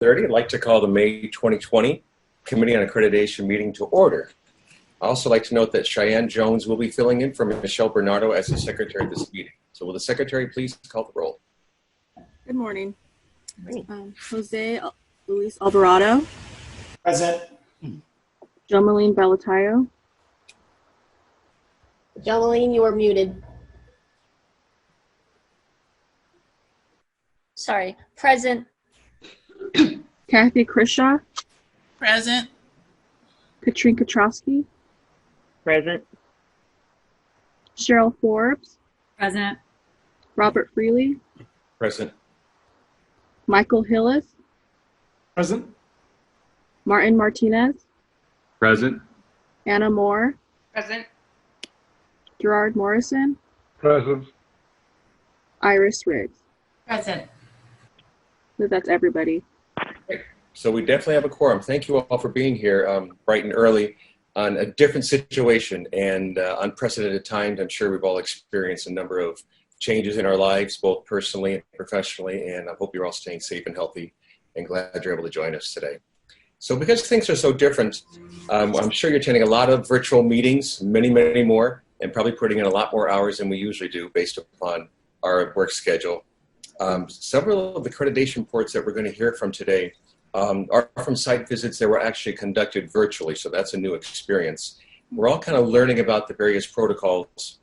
6:30. I'd like to call the May 2020 Committee on Accreditation meeting to order. I'd also like to note that Cheyenne Jones will be filling in for Michelle Bernardo as the secretary of this meeting. So will the secretary please call the roll? Good morning. Jose Luis Alvarado. Present. Jomeline Bellatayo. Jomeline, you are muted. Sorry, present. Kathy Krishaw. Present. Katrine Czajkowski. Present. Cheryl Forbes. Present. Robert Frelly. Present. Michael Hillis. Present. Martin Martinez. Present. Anna Moore. Present. Gerard Morrison. Present. Iris Riggs. Present. So that's everybody. Great. So we definitely have a quorum. Thank you all for being here bright and early on a different situation and unprecedented times. I'm sure we've all experienced a number of changes in our lives, both personally and professionally, and I hope you're all staying safe and healthy and glad you're able to join us today. So because things are so different, I'm sure you're attending a lot of virtual meetings, many, many more, and probably putting in a lot more hours than we usually do based upon our work schedule. Several of the accreditation reports that we're going to hear from today are from site visits that were actually conducted virtually, so that's a new experience. We're all kind of learning about the various protocols,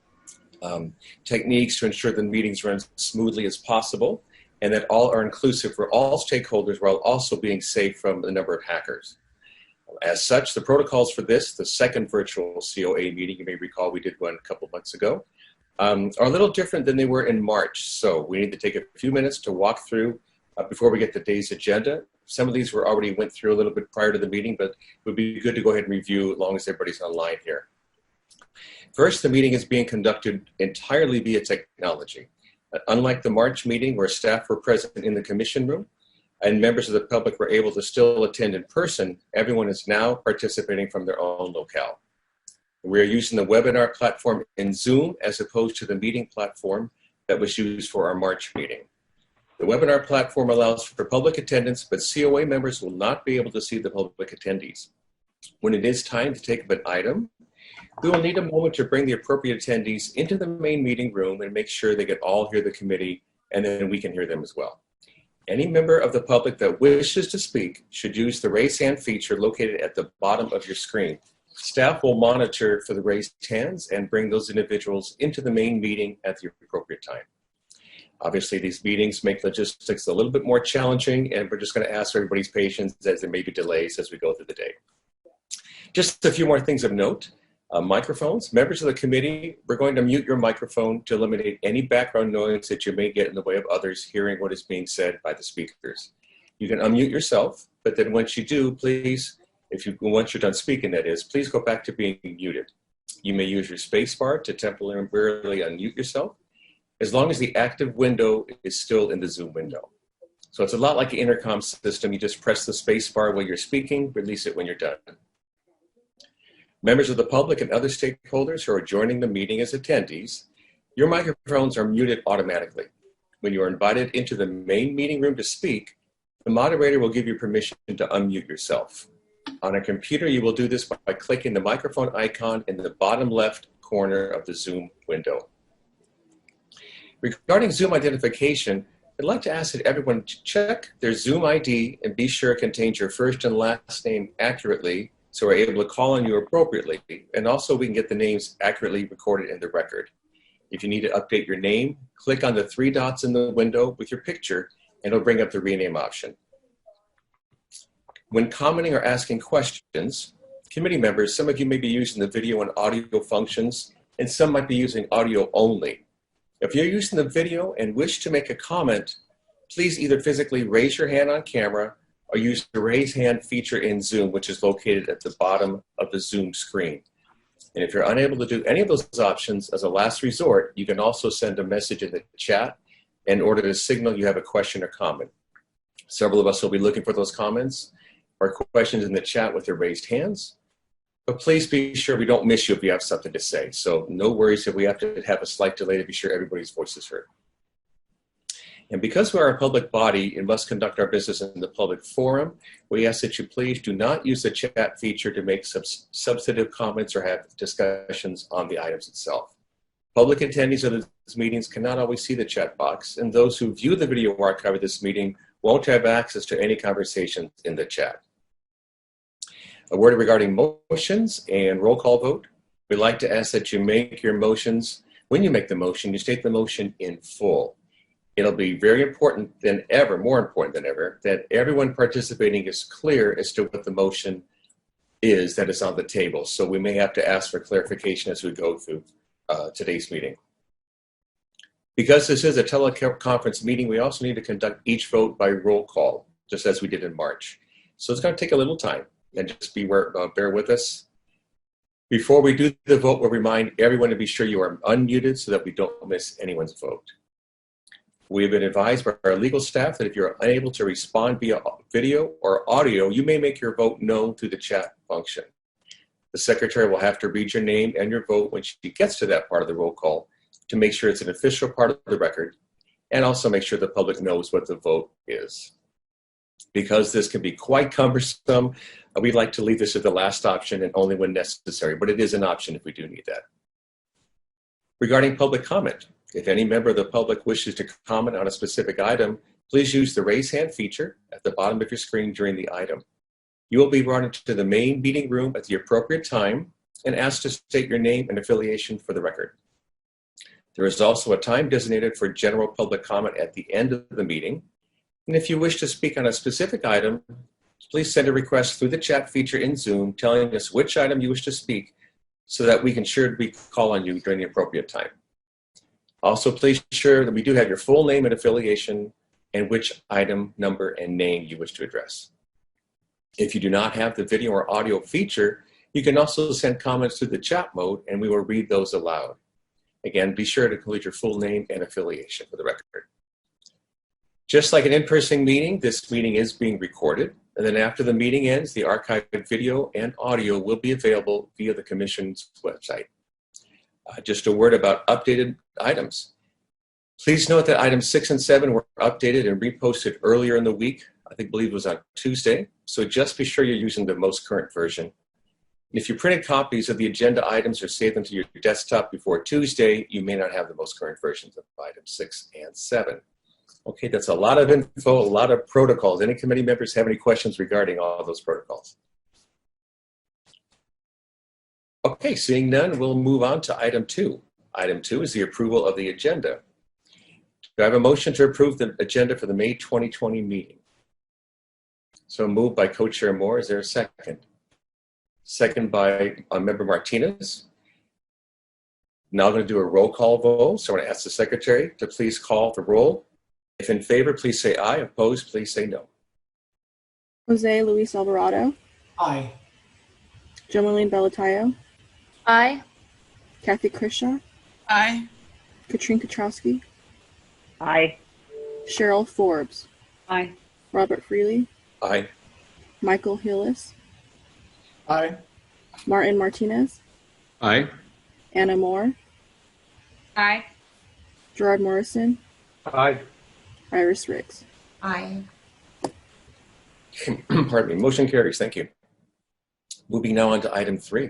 techniques to ensure the meetings run as smoothly as possible, and that all are inclusive for all stakeholders while also being safe from the number of hackers. As such, the protocols for this, the second virtual COA meeting, you may recall we did one a couple months ago, are a little different than they were in March. So we need to take a few minutes to walk through before we get the day's agenda. Some of these were already went through a little bit prior to the meeting, but it would be good to go ahead and review as long as everybody's online here. First, the meeting is being conducted entirely via technology. Unlike the March meeting where staff were present in the commission room and members of the public were able to still attend in person, everyone is now participating from their own locale. We are using the webinar platform in Zoom as opposed to the meeting platform that was used for our March meeting. The webinar platform allows for public attendance, but COA members will not be able to see the public attendees. When it is time to take up an item, we will need a moment to bring the appropriate attendees into the main meeting room and make sure they can all hear the committee, and then we can hear them as well. Any member of the public that wishes to speak should use the raise hand feature located at the bottom of your screen. Staff will monitor for the raised hands and bring those individuals into the main meeting at the appropriate time. Obviously, these meetings make logistics a little bit more challenging, and we're just going to ask for everybody's patience as there may be delays as we go through the day. Just a few more things of note. Microphones. Members of the committee, we're going to mute your microphone to eliminate any background noise that you may get in the way of others hearing what is being said by the speakers. You can unmute yourself, but then once you do, please, once you're done speaking, that is, please go back to being muted. You may use your space bar to temporarily unmute yourself, as long as the active window is still in the Zoom window. So it's a lot like an intercom system. You just press the space bar while you're speaking, release it when you're done. Members of the public and other stakeholders who are joining the meeting as attendees, your microphones are muted automatically. When you are invited into the main meeting room to speak, the moderator will give you permission to unmute yourself. On a computer, you will do this by clicking the microphone icon in the bottom left corner of the Zoom window. Regarding Zoom identification, I'd like to ask that everyone check their Zoom ID and be sure it contains your first and last name accurately so we're able to call on you appropriately, and also we can get the names accurately recorded in the record. If you need to update your name, click on the 3 dots in the window with your picture and it'll bring up the rename option. When commenting or asking questions, committee members, some of you may be using the video and audio functions, and some might be using audio only. If you're using the video and wish to make a comment, please either physically raise your hand on camera or use the raise hand feature in Zoom, which is located at the bottom of the Zoom screen. And if you're unable to do any of those options, as a last resort, you can also send a message in the chat in order to signal you have a question or comment. Several of us will be looking for those comments or questions in the chat with their raised hands. But please be sure we don't miss you if you have something to say. So no worries if we have to have a slight delay to be sure everybody's voice is heard. And because we are a public body and must conduct our business in the public forum, we ask that you please do not use the chat feature to make substantive comments or have discussions on the items itself. Public attendees of these meetings cannot always see the chat box, and those who view the video archive of this meeting won't have access to any conversations in the chat. A word regarding motions and roll call vote. We'd like to ask that you make your motions, when you make the motion, you state the motion in full. It'll be very important than ever, more important than ever, that everyone participating is clear as to what the motion is that is on the table. So we may have to ask for clarification as we go through today's meeting. Because this is a teleconference meeting, we also need to conduct each vote by roll call, just as we did in March. So it's going to take a little time, and just bear with us. Before we do the vote, we'll remind everyone to be sure you are unmuted so that we don't miss anyone's vote. We have been advised by our legal staff that if you're unable to respond via video or audio, you may make your vote known through the chat function. The secretary will have to read your name and your vote when she gets to that part of the roll call to make sure it's an official part of the record, and also make sure the public knows what the vote is. Because this can be quite cumbersome, we'd like to leave this as the last option and only when necessary, but it is an option if we do need that. Regarding public comment, if any member of the public wishes to comment on a specific item, please use the raise hand feature at the bottom of your screen during the item. You will be brought into the main meeting room at the appropriate time and asked to state your name and affiliation for the record. There is also a time designated for general public comment at the end of the meeting. And if you wish to speak on a specific item, please send a request through the chat feature in Zoom telling us which item you wish to speak so that we can call on you during the appropriate time. Also, please ensure that we do have your full name and affiliation and which item, number, and name you wish to address. If you do not have the video or audio feature, you can also send comments through the chat mode and we will read those aloud. Again, be sure to include your full name and affiliation for the record. Just like an in-person meeting, this meeting is being recorded. And then after the meeting ends, the archived video and audio will be available via the Commission's website. Just a word about updated items. Please note that items 6 and 7 were updated and reposted earlier in the week. I believe it was on Tuesday. So just be sure you're using the most current version. If you printed copies of the agenda items or saved them to your desktop before Tuesday, you may not have the most current versions of items 6 and 7. Okay, that's a lot of info, a lot of protocols. Any committee members have any questions regarding all those protocols? Okay, seeing none, we'll move on to item 2. Item 2 is the approval of the agenda. Do I have a motion to approve the agenda for the May 2020 meeting? So moved by Co-Chair Moore. Is there a second? Second by Member Martinez. Now I'm going to do a roll call vote. So I'm going to ask the secretary to please call the roll. If in favor, please say aye. Opposed, please say no. Jose Luis Alvarado. Aye. Jomaline Bellatayo. Aye. Kathy Krisha. Aye. Katrine Czajkowski. Aye. Cheryl Forbes. Aye. Robert Frelly. Aye. Michael Hillis. Aye. Martin Martinez. Aye. Anna Moore. Aye. Gerard Morrison. Aye. Iris Riggs. Aye. Pardon me. Motion carries. Thank you. Moving now on to item 3.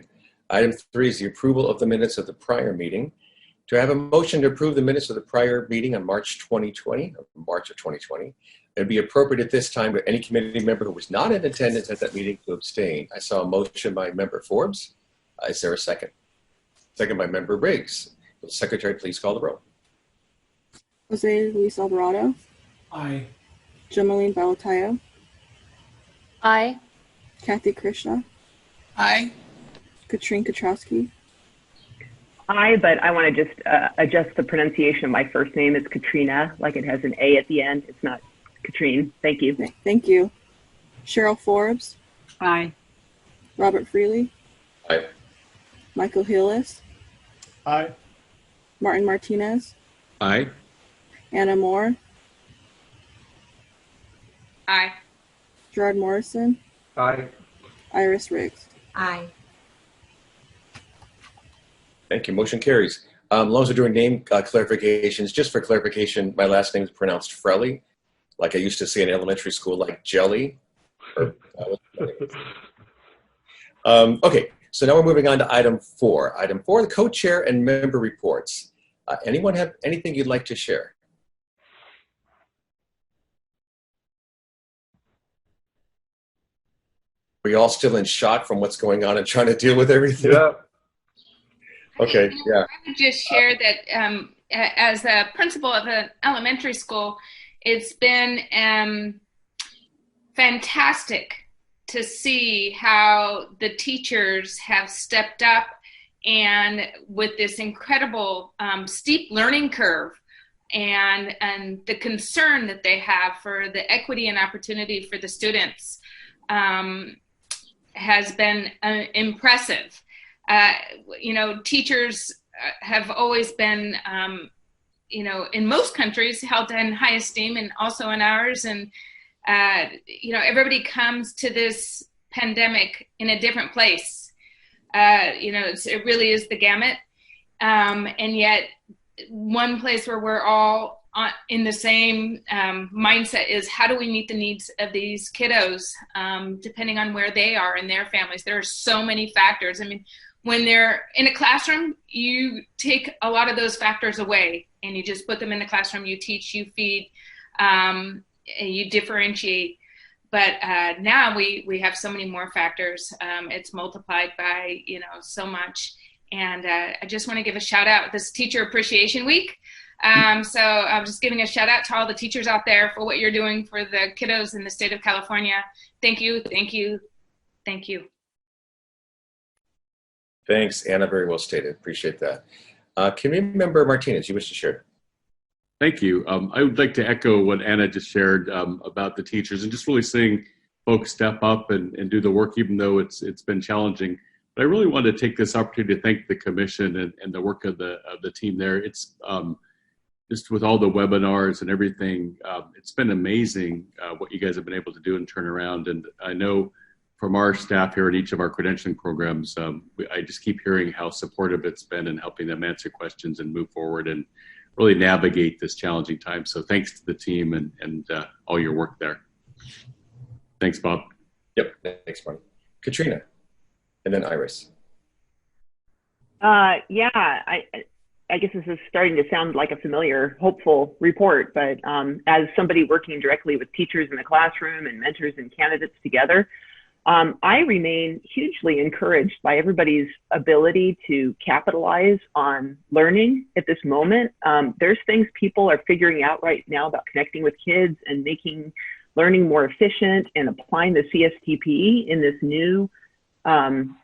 Item 3 is the approval of the minutes of the prior meeting. Do I have a motion to approve the minutes of the prior meeting on March of 2020? It would be appropriate at this time for any committee member who was not in attendance at that meeting to abstain. I saw a motion by Member Forbes. Is there a second? Second by Member Riggs. Will the Secretary please call the roll? Jose Luis Alvarado. Aye. Jomaline Bellatayo. Aye. Kathy Krisha. Aye. Katrine Czajkowski. Aye, but I want to just adjust the pronunciation of my first name. It's Katrina, like it has an A at the end. It's not Katrine. Thank you. Thank you. Cheryl Forbes. Aye. Robert Frelly. Aye. Michael Hillis. Aye. Martin Martinez. Aye. Anna Moore. Aye. Gerard Morrison. Aye. Iris Riggs. Aye. Thank you. Motion carries. Loans are doing name clarifications. Just for clarification, my last name is pronounced Frelly, like I used to say in elementary school, like jelly. Okay, so now we're moving on to item 4. Item 4, the co-chair and member reports. Anyone have anything you'd like to share? Are we all still in shock from what's going on and trying to deal with everything? Yeah. Okay, yeah. I would just share that as a principal of an elementary school, it's been fantastic to see how the teachers have stepped up, and with this incredible steep learning curve and the concern that they have for the equity and opportunity for the students has been impressive. You know, teachers have always been, you know, in most countries held in high esteem, and also in ours. And, you know, everybody comes to this pandemic in a different place. You know, it really is the gamut. And yet one place where we're all in the same mindset is, how do we meet the needs of these kiddos, depending on where they are in their families? There are so many factors. I mean, when they're in a classroom, you take a lot of those factors away and you just put them in the classroom. You teach, you feed, and you differentiate. But now we have so many more factors. It's multiplied by, you know, so much. And I just want to give a shout out. This Teacher Appreciation Week. So I'm just giving a shout out to all the teachers out there for what you're doing for the kiddos in the state of California. Thank you, thank you, thank you. Thanks, Anna. Very well stated. Appreciate that. Community Member Martinez, you wish to share? Thank you. I would like to echo what Anna just shared about the teachers, and just really seeing folks step up and do the work, even though it's been challenging. But I really want to take this opportunity to thank the commission and the work of the team there. It's just with all the webinars and everything, it's been amazing what you guys have been able to do and turn around. And I know from our staff here at each of our credentialing programs, I just keep hearing how supportive it's been in helping them answer questions and move forward and really navigate this challenging time. So thanks to the team and all your work there. Thanks, Bob. Yep, thanks, Marty. Katrina, and then Iris. Yeah, I guess this is starting to sound like a familiar, hopeful report, but as somebody working directly with teachers in the classroom and mentors and candidates together, I remain hugely encouraged by everybody's ability to capitalize on learning at this moment. There's things people are figuring out right now about connecting with kids and making learning more efficient and applying the CSTPE in this new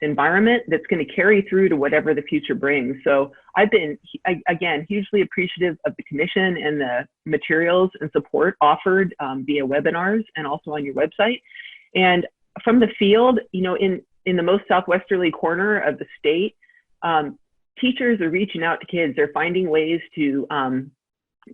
environment that's going to carry through to whatever the future brings. So I've been, again, hugely appreciative of the commission and the materials and support offered via webinars and also on your website. And from the field, you know, in the most southwesterly corner of the state, teachers are reaching out to kids. They're finding ways to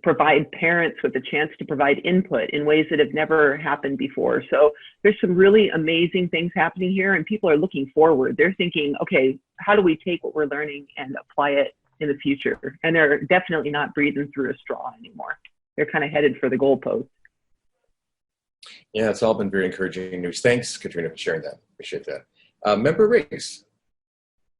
provide parents with a chance to provide input in ways that have never happened before. So there's some really amazing things happening here, and people are looking forward. They're thinking, okay, how do we take what we're learning and apply it in the future? And they're definitely not breathing through a straw anymore. They're kind of headed for the goalpost. Yeah, it's all been very encouraging news. Thanks, Katrina, for sharing that. Appreciate that. Member Riggs.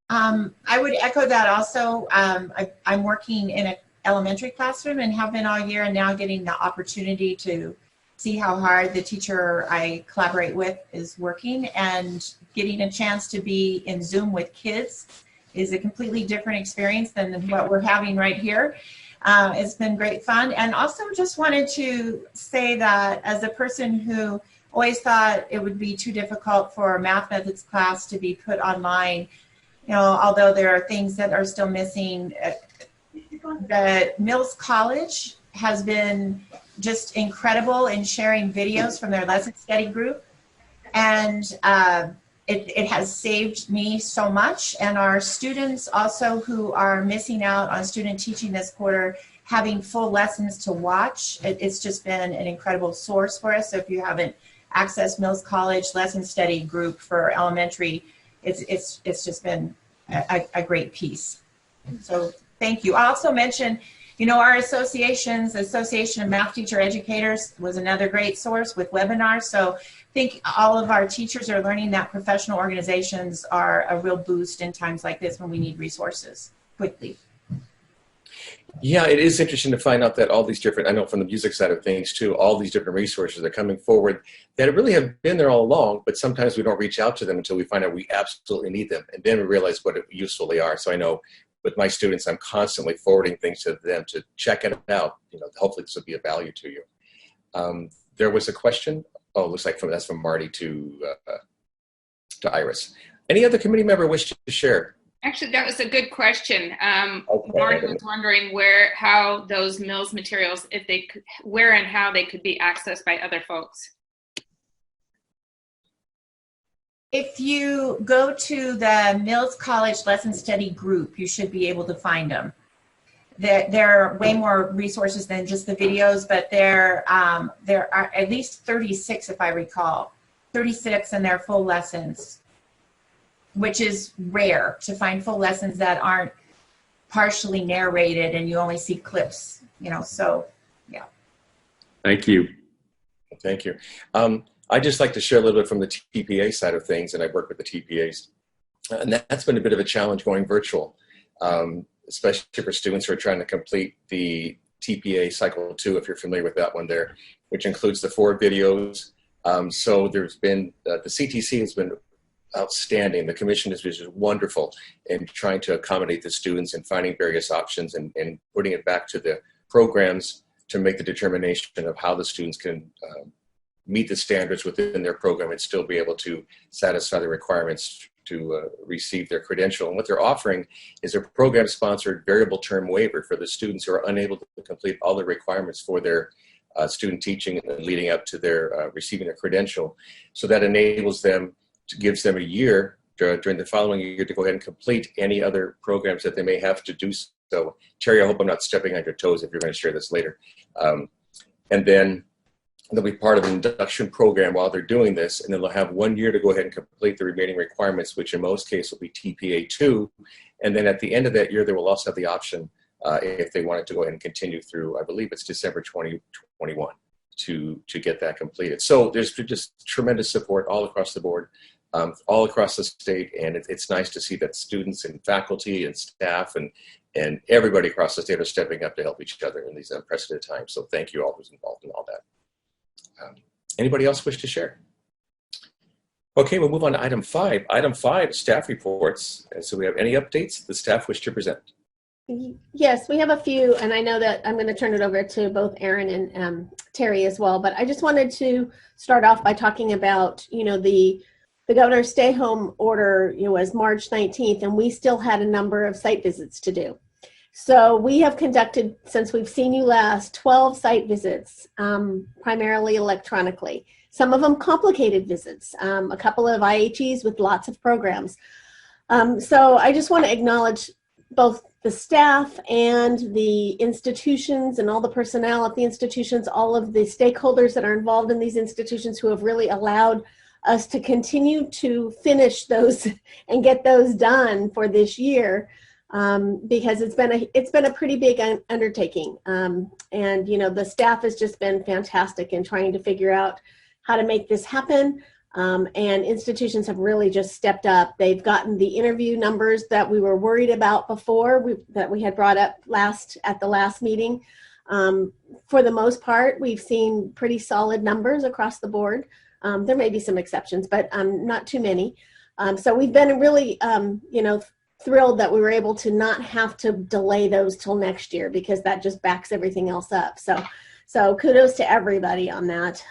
I would echo that also. I'm working in an elementary classroom and have been all year, and now getting the opportunity to see how hard the teacher I collaborate with is working, and getting a chance to be in Zoom with kids is a completely different experience than what we're having right here. It's been great fun. And also just wanted to say that as a person who always thought it would be too difficult for a math methods class to be put online, you know, although there are things that are still missing, the Mills College has been just incredible in sharing videos from their lesson study group. And it has saved me so much, and our students also who are missing out on student teaching this quarter, having full lessons to watch. It's just been an incredible source for us. So if you haven't accessed Mills College Lesson Study Group for elementary, it's just been a great piece. So Thank you. I also mentioned, you know, our associations, Association of Math Teacher Educators was another great source with webinars. So I think all of our teachers are learning that professional organizations are a real boost in times like this when we need resources quickly. Yeah, it is interesting to find out that all these different, I know from the music side of things too, all these different resources are coming forward that really have been there all along, but sometimes we don't reach out to them until we find out we absolutely need them. And then we realize what useful they are. So I know with my students, I'm constantly forwarding things to them to check it out. You know, hopefully this will be of value to you. There was a question. Oh, it looks like that's from Marty to Iris. Any other committee member wish to share? Actually, that was a good question. Okay. Marty was wondering how those Mills materials, if they could, where and how they could be accessed by other folks. If you go to the Mills College Lesson Study group, you should be able to find them. There are way more resources than just the videos, but there are at least 36, if I recall, 36, and they're full lessons, which is rare to find full lessons that aren't partially narrated and you only see clips, you know, so yeah. Thank you. Thank you. I'd just like to share a little bit from the TPA side of things, and I work with the TPAs. And that's been a bit of a challenge going virtual, especially for students who are trying to complete the TPA Cycle 2, if you're familiar with that one there, which includes the 4 videos. So there's been, the CTC has been outstanding. The commission is just wonderful in trying to accommodate the students and finding various options and putting it back to the programs to make the determination of how the students can meet the standards within their program and still be able to satisfy the requirements to receive their credential. And what they're offering is a program-sponsored variable term waiver for the students who are unable to complete all the requirements for their student teaching and leading up to their receiving their credential. So that enables them, gives them a year during the following year to go ahead and complete any other programs that they may have to do so. Terry, I hope I'm not stepping on your toes if you're going to share this later. And then they'll be part of an induction program while they're doing this, and then they'll have 1 year to go ahead and complete the remaining requirements, which in most cases will be TPA 2. And then at the end of that year, they will also have the option, if they wanted to go ahead and continue through, I believe it's December 2021, to get that completed. So there's just tremendous support all across the board, all across the state, and it's nice to see that students and faculty and staff and everybody across the state are stepping up to help each other in these unprecedented times. So thank you all who's involved in all that. Anybody else wish to share? Okay, we'll move on to item 5. Item 5, staff reports. And so we have any updates the staff wish to present? Yes, we have a few, and I know that I'm going to turn it over to both Erin and Terry as well, but I just wanted to start off by talking about, you know, the governor's stay-home order, you know, was March 19th, and we still had a number of site visits to do. So we have conducted, since we've seen you last, 12 site visits, primarily electronically. Some of them complicated visits, a couple of IHEs with lots of programs. So I just want to acknowledge both the staff and the institutions and all the personnel at the institutions, all of the stakeholders that are involved in these institutions who have really allowed us to continue to finish those and get those done for this year. Because it's been a pretty big undertaking, and you know, the staff has just been fantastic in trying to figure out how to make this happen, and institutions have really just stepped up. They've gotten the interview numbers that we were worried about before, that we had brought up at the last meeting. For the most part, we've seen pretty solid numbers across the board. There may be some exceptions, but not too many. So we've been really, you know, thrilled that we were able to not have to delay those till next year, because that just backs everything else up. So kudos to everybody on that.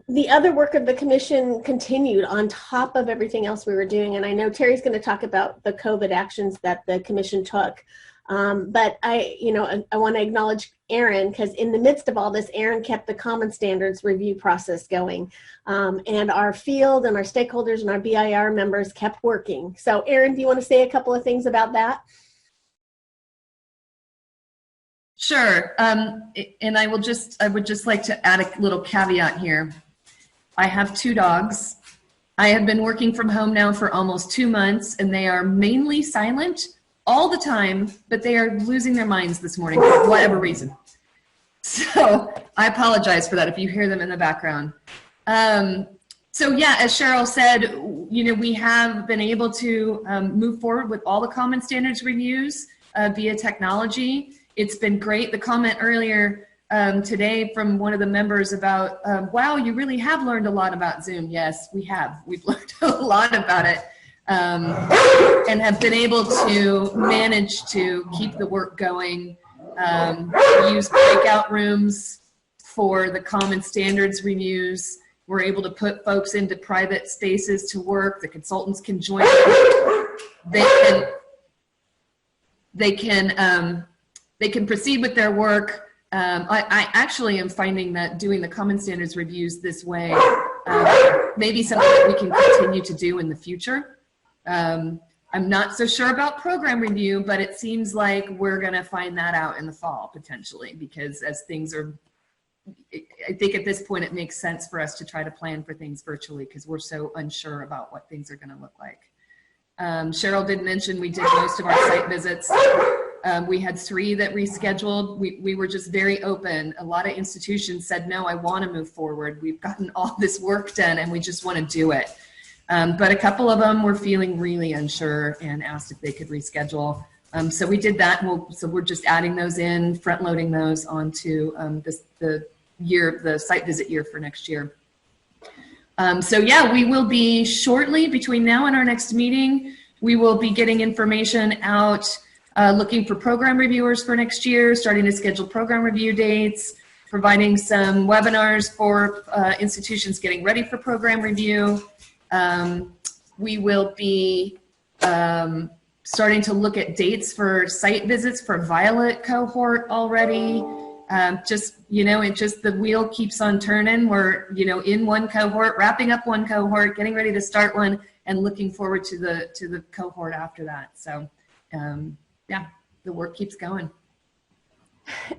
The other work of the commission continued on top of everything else we were doing, and I know Terry's going to talk about the COVID actions that the commission took. But I want to acknowledge Erin, because in the midst of all this, Erin kept the Common Standards review process going. And our field and our stakeholders and our BIR members kept working. So Erin, do you want to say a couple of things about that? Sure. And I would just like to add a little caveat here. I have 2 dogs. I have been working from home now for almost 2 months, and they are mainly silent all the time, but they are losing their minds this morning for whatever reason. So I apologize for that if you hear them in the background. So yeah, as Cheryl said, we have been able to move forward with all the common standards reviews via technology. It's been great. The comment earlier today from one of the members about, wow, you really have learned a lot about Zoom. Yes, we have. We've learned a lot about it and have been able to manage to keep the work going, use breakout rooms for the common standards reviews. We're able to put folks into private spaces to work. The consultants can join. They can proceed with their work. I actually am finding that doing the common standards reviews this way may be something that we can continue to do in the future. I'm not so sure about program review, but it seems like we're going to find that out in the fall potentially, because as things are, I think at this point it makes sense for us to try to plan for things virtually because we're so unsure about what things are going to look like. Cheryl did mention we did most of our site visits. We had 3 that rescheduled. We were just very open. A lot of institutions said, no, I want to move forward. We've gotten all this work done and we just want to do it. But a couple of them were feeling really unsure and asked if they could reschedule. So we did that. So we're just adding those in, front loading those onto the site visit year for next year. So yeah, we will be shortly between now and our next meeting. We will be getting information out, looking for program reviewers for next year, starting to schedule program review dates, providing some webinars for institutions getting ready for program review. We will be starting to look at dates for site visits for Violet cohort already. The wheel keeps on turning. We're, in one cohort, wrapping up one cohort, getting ready to start one, and looking forward to the cohort after that. So, yeah, the work keeps going.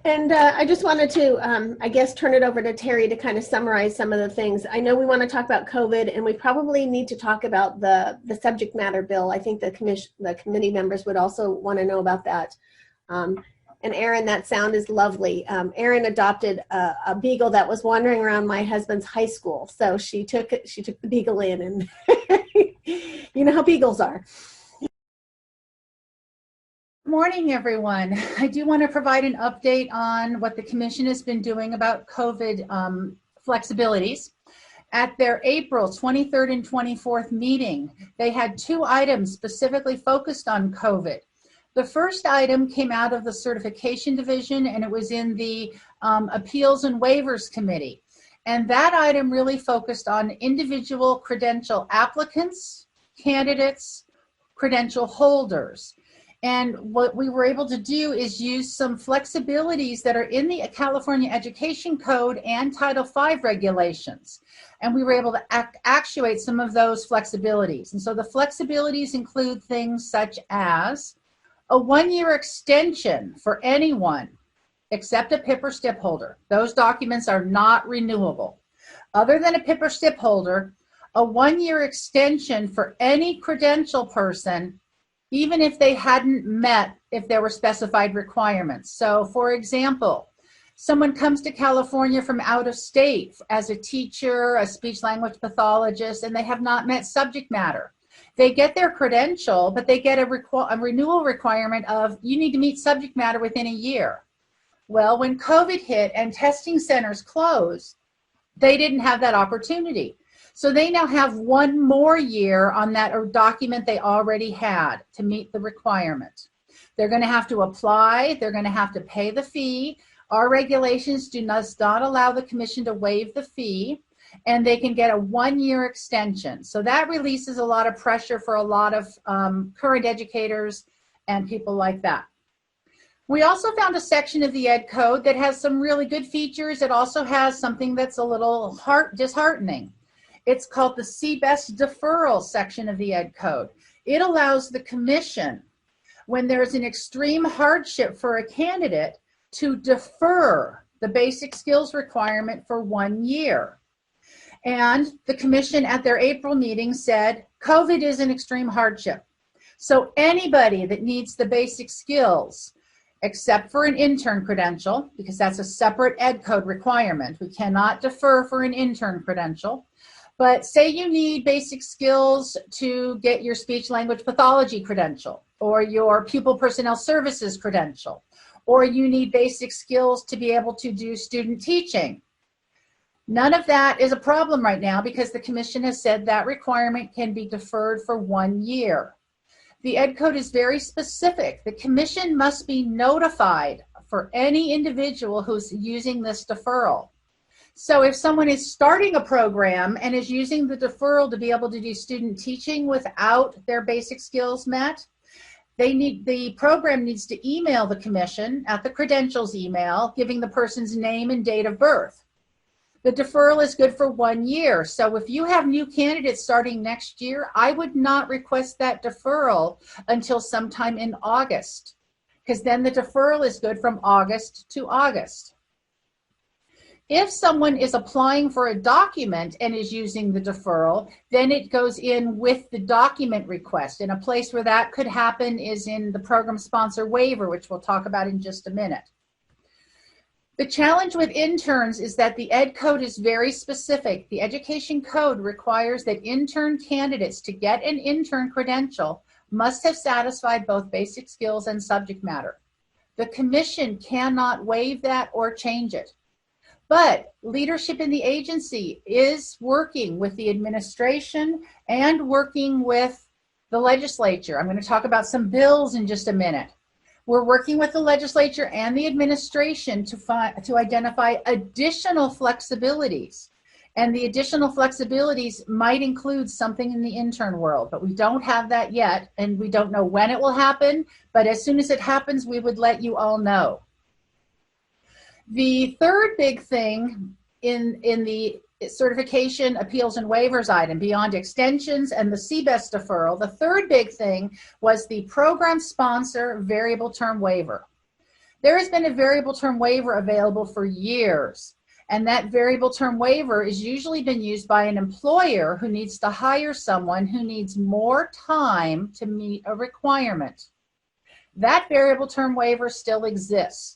And I just wanted to, I guess, turn it over to Terry to kind of summarize some of the things. I know we want to talk about COVID, and we probably need to talk about the subject matter bill. I think the committee members would also want to know about that. And Erin, that sound is lovely. Erin adopted a beagle that was wandering around my husband's high school. So she took the beagle in, and you know how beagles are. Good morning, everyone. I do want to provide an update on what the Commission has been doing about COVID flexibilities. At their April 23rd and 24th meeting, they had 2 items specifically focused on COVID. The first item came out of the Certification Division, and it was in the Appeals and Waivers Committee. And that item really focused on individual credential applicants, candidates, credential holders. And what we were able to do is use some flexibilities that are in the California Education Code and Title V regulations. And we were able to actuate some of those flexibilities. And so the flexibilities include things such as a 1-year extension for anyone except a PIP or STIP holder. Those documents are not renewable. Other than a PIP or STIP holder, a 1-year extension for any credential person, even if they hadn't met if there were specified requirements. So for example, someone comes to California from out of state as a teacher, a speech language pathologist, and they have not met subject matter. They get their credential, but they get a renewal requirement of you need to meet subject matter within a year. Well, when COVID hit and testing centers closed, they didn't have that opportunity. So they now have 1 more year on that document they already had to meet the requirement. They're going to have to apply. They're going to have to pay the fee. Our regulations do not allow the Commission to waive the fee, and they can get a 1-year extension. So that releases a lot of pressure for a lot of current educators and people like that. We also found a section of the Ed Code that has some really good features. It also has something that's a little disheartening. It's called the CBEST deferral section of the Ed Code. It allows the Commission, when there's an extreme hardship for a candidate, to defer the basic skills requirement for 1 year. And the Commission at their April meeting said, COVID is an extreme hardship. So anybody that needs the basic skills, except for an intern credential, because that's a separate ed code requirement. We cannot defer for an intern credential. But say you need basic skills to get your speech language pathology credential, or your pupil personnel services credential, or you need basic skills to be able to do student teaching. None of that is a problem right now because the commission has said that requirement can be deferred for 1 year. The ed code is very specific. The commission must be notified for any individual who's using this deferral. So if someone is starting a program and is using the deferral to be able to do student teaching without their basic skills met, the program needs to email the commission at the credentials email, giving the person's name and date of birth. The deferral is good for 1 year. So if you have new candidates starting next year, I would not request that deferral until sometime in August, because then the deferral is good from August to August. If someone is applying for a document and is using the deferral, then it goes in with the document request. And a place where that could happen is in the program sponsor waiver, which we'll talk about in just a minute. The challenge with interns is that the ed code is very specific. The education code requires that intern candidates, to get an intern credential, must have satisfied both basic skills and subject matter. The commission cannot waive that or change it. But leadership in the agency is working with the administration and working with the legislature. I'm going to talk about some bills in just a minute. We're working with the legislature and the administration to identify additional flexibilities. And the additional flexibilities might include something in the intern world, but we don't have that yet, and we don't know when it will happen. But as soon as it happens, we would let you all know. The third big thing in the certification, appeals, and waivers item, beyond extensions and the CBEST deferral, the third big thing was the program sponsor variable term waiver. There has been a variable term waiver available for years, and that variable term waiver is usually been used by an employer who needs to hire someone who needs more time to meet a requirement. That variable term waiver still exists.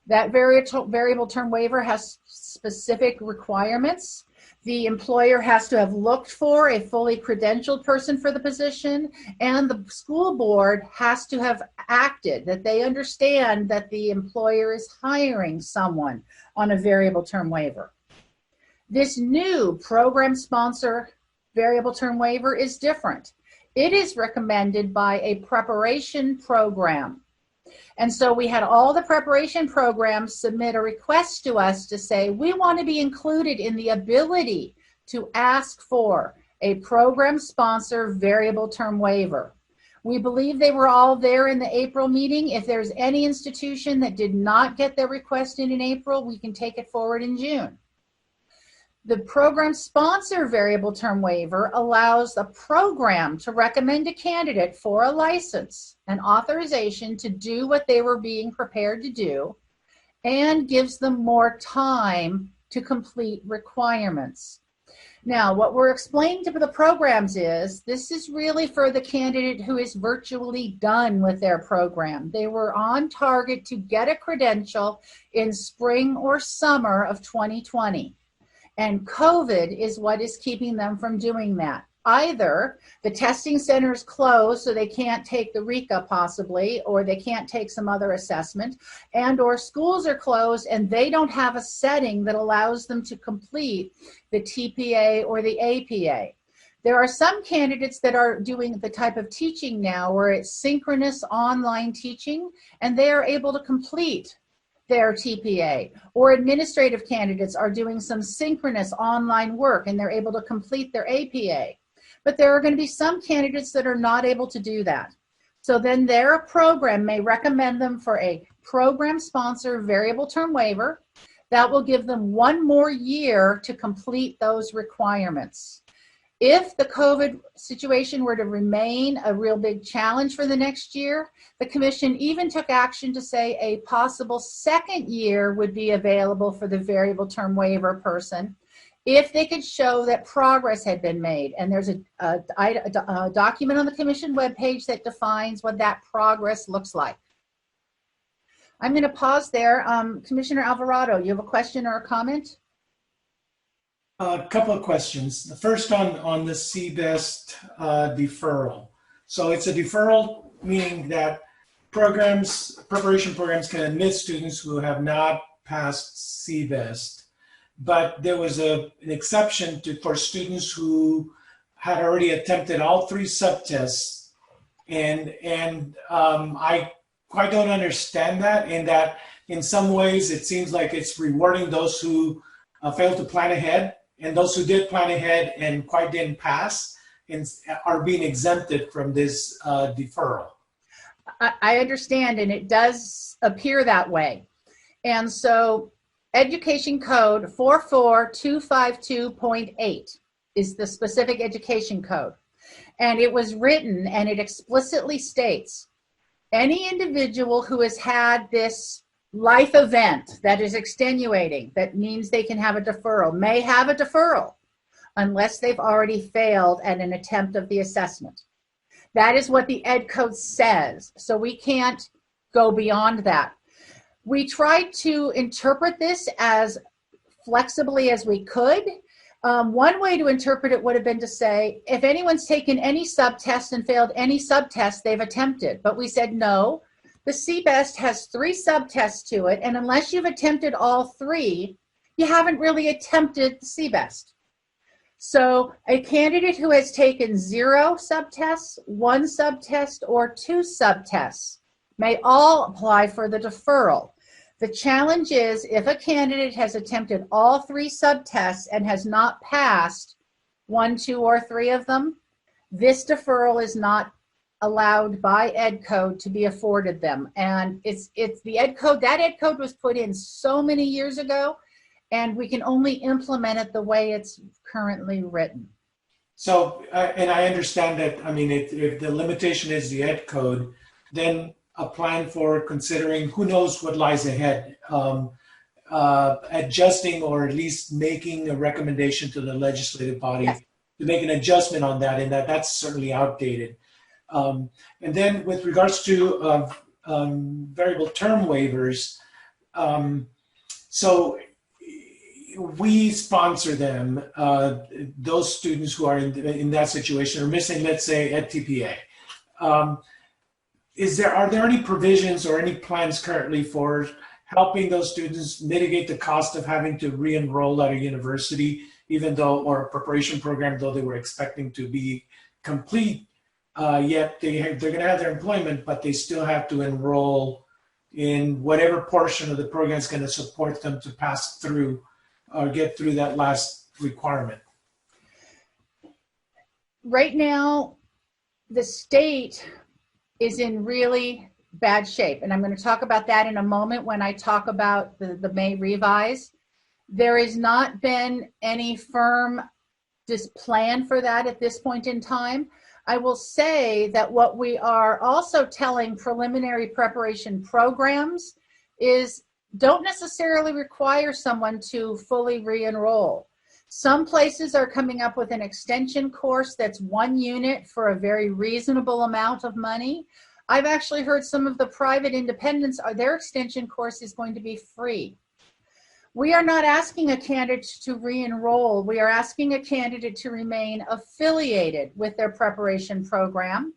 That variable term waiver has specific requirements. The employer has to have looked for a fully credentialed person for the position, and the school board has to have acted, that they understand that the employer is hiring someone on a variable term waiver. This new program sponsor variable term waiver is different. It is recommended by a preparation program. And so we had all the preparation programs submit a request to us to say, we want to be included in the ability to ask for a program sponsor variable term waiver. We believe they were all there in the April meeting. If there's any institution that did not get their request in April, we can take it forward in June. The program sponsor variable term waiver allows the program to recommend a candidate for a license and authorization to do what they were being prepared to do, and gives them more time to complete requirements. Now, what we're explaining to the programs is this is really for the candidate who is virtually done with their program. They were on target to get a credential in spring or summer of 2020. And COVID is what is keeping them from doing that. Either the testing center is closed, so they can't take the RECA possibly, or they can't take some other assessment, and or schools are closed and they don't have a setting that allows them to complete the TPA or the APA. There are some candidates that are doing the type of teaching now where it's synchronous online teaching, and they are able to complete their TPA, or administrative candidates are doing some synchronous online work and they're able to complete their APA. But there are going to be some candidates that are not able to do that. So then their program may recommend them for a program sponsor variable term waiver that will give them 1 more year to complete those requirements. If the COVID situation were to remain a real big challenge for the next year, the commission even took action to say a possible second year would be available for the variable term waiver person if they could show that progress had been made. And there's a document on the commission webpage that defines what that progress looks like. I'm going to pause there. Commissioner Alvarado, you have a question or a comment? A couple of questions. The first on the CBEST deferral. So it's a deferral, meaning that preparation programs can admit students who have not passed CBEST, but there was an exception for students who had already attempted all 3 subtests, and I quite don't understand that, in that in some ways it seems like it's rewarding those who failed to plan ahead, and those who did plan ahead and quite didn't pass and are being exempted from this deferral. I understand, and it does appear that way. And so Education Code 44252.8 is the specific education code. And it was written, and it explicitly states, any individual who has had this life event that is extenuating, that means they can have a deferral, may have a deferral unless they've already failed at an attempt of the assessment. That is what the Ed Code says. So we can't go beyond that. We tried to interpret this as flexibly as we could. One way to interpret it would have been to say, if anyone's taken any subtest and failed any subtest, they've attempted. But we said, no, the CBEST has 3 subtests to it, and unless you've attempted all 3, you haven't really attempted the CBEST. So a candidate who has taken 0 subtests, 1 subtest, or 2 subtests may all apply for the deferral. The challenge is, if a candidate has attempted all 3 subtests and has not passed 1, 2, or 3 of them, this deferral is not allowed by Ed Code to be afforded them. And it's the Ed Code, that Ed Code was put in so many years ago, and we can only implement it the way it's currently written. So, and I understand that, I mean, if the limitation is the Ed Code, then a plan for considering who knows what lies ahead, adjusting or at least making a recommendation to the legislative body, yes, to make an adjustment on that, and that's certainly outdated. And then with regards to variable term waivers, so we sponsor them, those students who are in that situation or missing, let's say, at TPA. Are there any provisions or any plans currently for helping those students mitigate the cost of having to re-enroll at a university, even though, or a preparation program, though they were expecting to be complete, yet they're going to have their employment, but they still have to enroll in whatever portion of the program is going to support them to pass through or get through that last requirement? Right now, the state is in really bad shape. And I'm going to talk about that in a moment when I talk about the May revise. There has not been any firm plan for that at this point in time. I will say that what we are also telling preliminary preparation programs is don't necessarily require someone to fully re-enroll. Some places are coming up with an extension course that's 1 unit for a very reasonable amount of money. I've actually heard some of the private independents, their extension course is going to be free. We are not asking a candidate to re-enroll. We are asking a candidate to remain affiliated with their preparation program.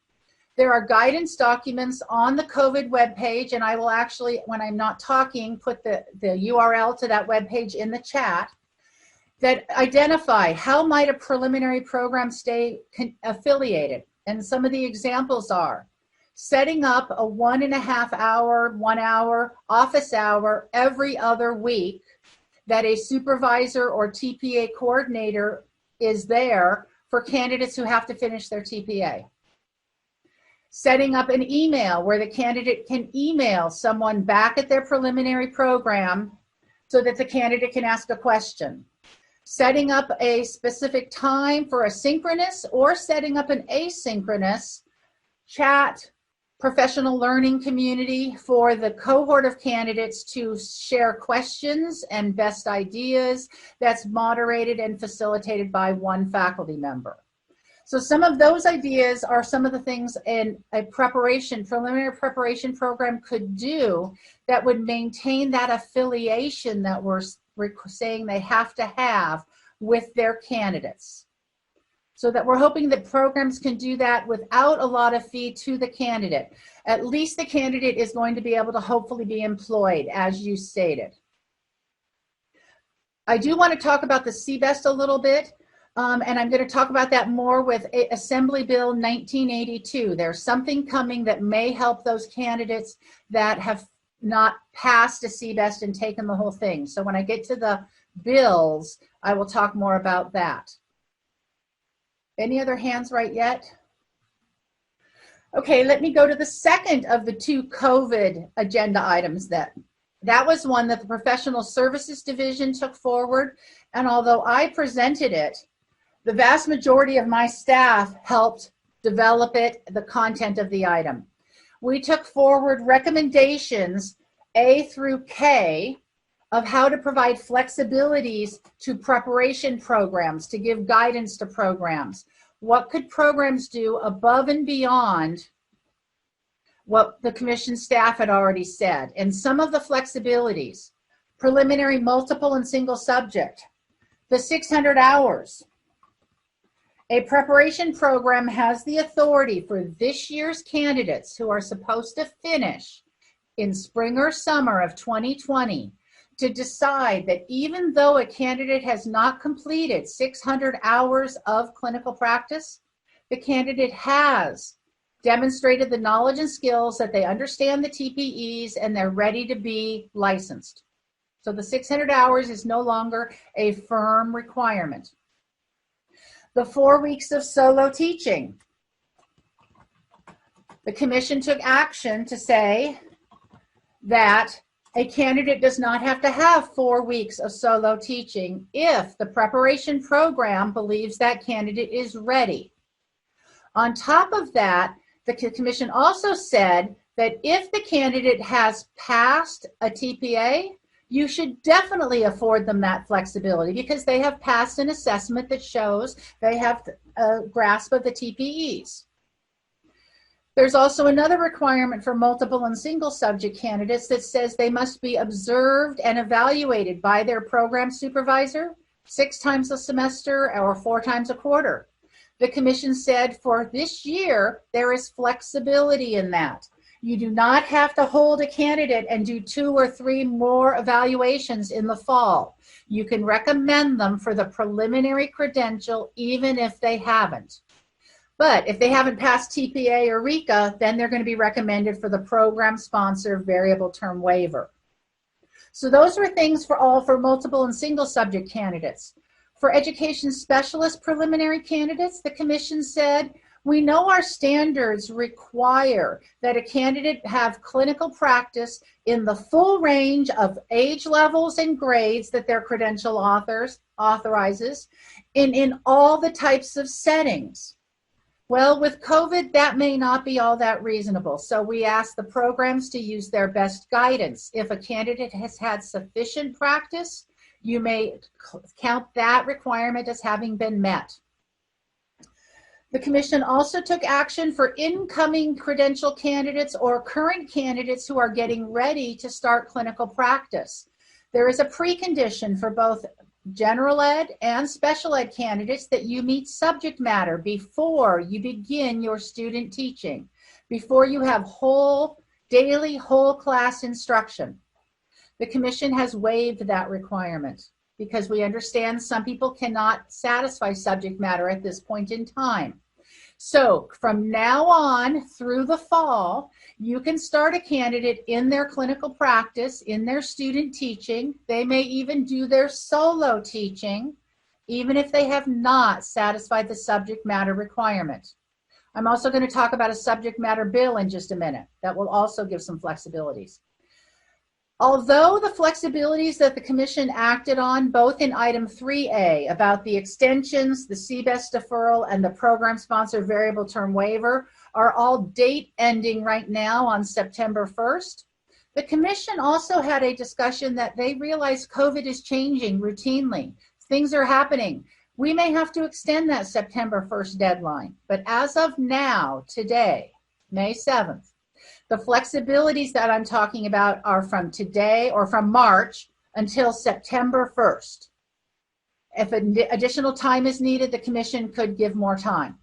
There are guidance documents on the COVID webpage, and I will actually, when I'm not talking, put the URL to that webpage in the chat, that identify how might a preliminary program stay affiliated. And some of the examples are setting up a 1.5 hour, 1 hour office hour every other week that a supervisor or TPA coordinator is there for candidates who have to finish their TPA. Setting up an email where the candidate can email someone back at their preliminary program so that the candidate can ask a question. Setting up a specific time for a synchronous or setting up an asynchronous chat professional learning community for the cohort of candidates to share questions and best ideas that's moderated and facilitated by one faculty member. So some of those ideas are some of the things in a preliminary preparation program could do that would maintain that affiliation that we're saying they have to have with their candidates. So that we're hoping that programs can do that without a lot of fee to the candidate. At least the candidate is going to be able to hopefully be employed, as you stated. I do want to talk about the CBEST a little bit, and I'm going to talk about that more with Assembly Bill 1982. There's something coming that may help those candidates that have not passed a CBEST and taken the whole thing. So when I get to the bills, I will talk more about that. Any other hands right yet? Okay, let me go to the second of the two COVID agenda items. That was one that the Professional Services Division took forward, and although I presented it, the vast majority of my staff helped develop it, the content of the item. We took forward recommendations A through K of how to provide flexibilities to preparation programs, to give guidance to programs. What could programs do above and beyond what the commission staff had already said? And some of the flexibilities: preliminary multiple and single subject, the 600 hours. A preparation program has the authority for this year's candidates who are supposed to finish in spring or summer of 2020 to decide that even though a candidate has not completed 600 hours of clinical practice, the candidate has demonstrated the knowledge and skills that they understand the TPEs and they're ready to be licensed. So the 600 hours is no longer a firm requirement. The 4 weeks of solo teaching. The commission took action to say that a candidate does not have to have 4 weeks of solo teaching if the preparation program believes that candidate is ready. On top of that, the commission also said that if the candidate has passed a TPA, you should definitely afford them that flexibility because they have passed an assessment that shows they have a grasp of the TPEs. There's also another requirement for multiple and single subject candidates that says they must be observed and evaluated by their program supervisor 6 times a semester or 4 times a quarter. The commission said for this year, there is flexibility in that. You do not have to hold a candidate and do 2 or 3 more evaluations in the fall. You can recommend them for the preliminary credential even if they haven't. But if they haven't passed TPA or RECA, then they're going to be recommended for the program sponsor variable term waiver. So those are things for multiple and single subject candidates. For education specialist preliminary candidates, the commission said, we know our standards require that a candidate have clinical practice in the full range of age levels and grades that their credential authorizes in all the types of settings. Well, with COVID, that may not be all that reasonable. So we ask the programs to use their best guidance. If a candidate has had sufficient practice, you may count that requirement as having been met. The commission also took action for incoming credential candidates or current candidates who are getting ready to start clinical practice. There is a precondition for both general ed and special ed candidates that you meet subject matter before you begin your student teaching, before you have daily whole class instruction. The commission has waived that requirement because we understand some people cannot satisfy subject matter at this point in time. So from now on through the fall, you can start a candidate in their clinical practice, in their student teaching. They may even do their solo teaching, even if they have not satisfied the subject matter requirement. I'm also going to talk about a subject matter bill in just a minute that will also give some flexibilities. Although the flexibilities that the Commission acted on, both in item 3A about the extensions, the CBEST deferral, and the program sponsor variable term waiver are all date ending right now on September 1st, the Commission also had a discussion that they realize COVID is changing routinely. Things are happening. We may have to extend that September 1st deadline, but as of now, today, May 7th, the flexibilities that I'm talking about are from today or from March until September 1st. If additional time is needed, the Commission could give more time.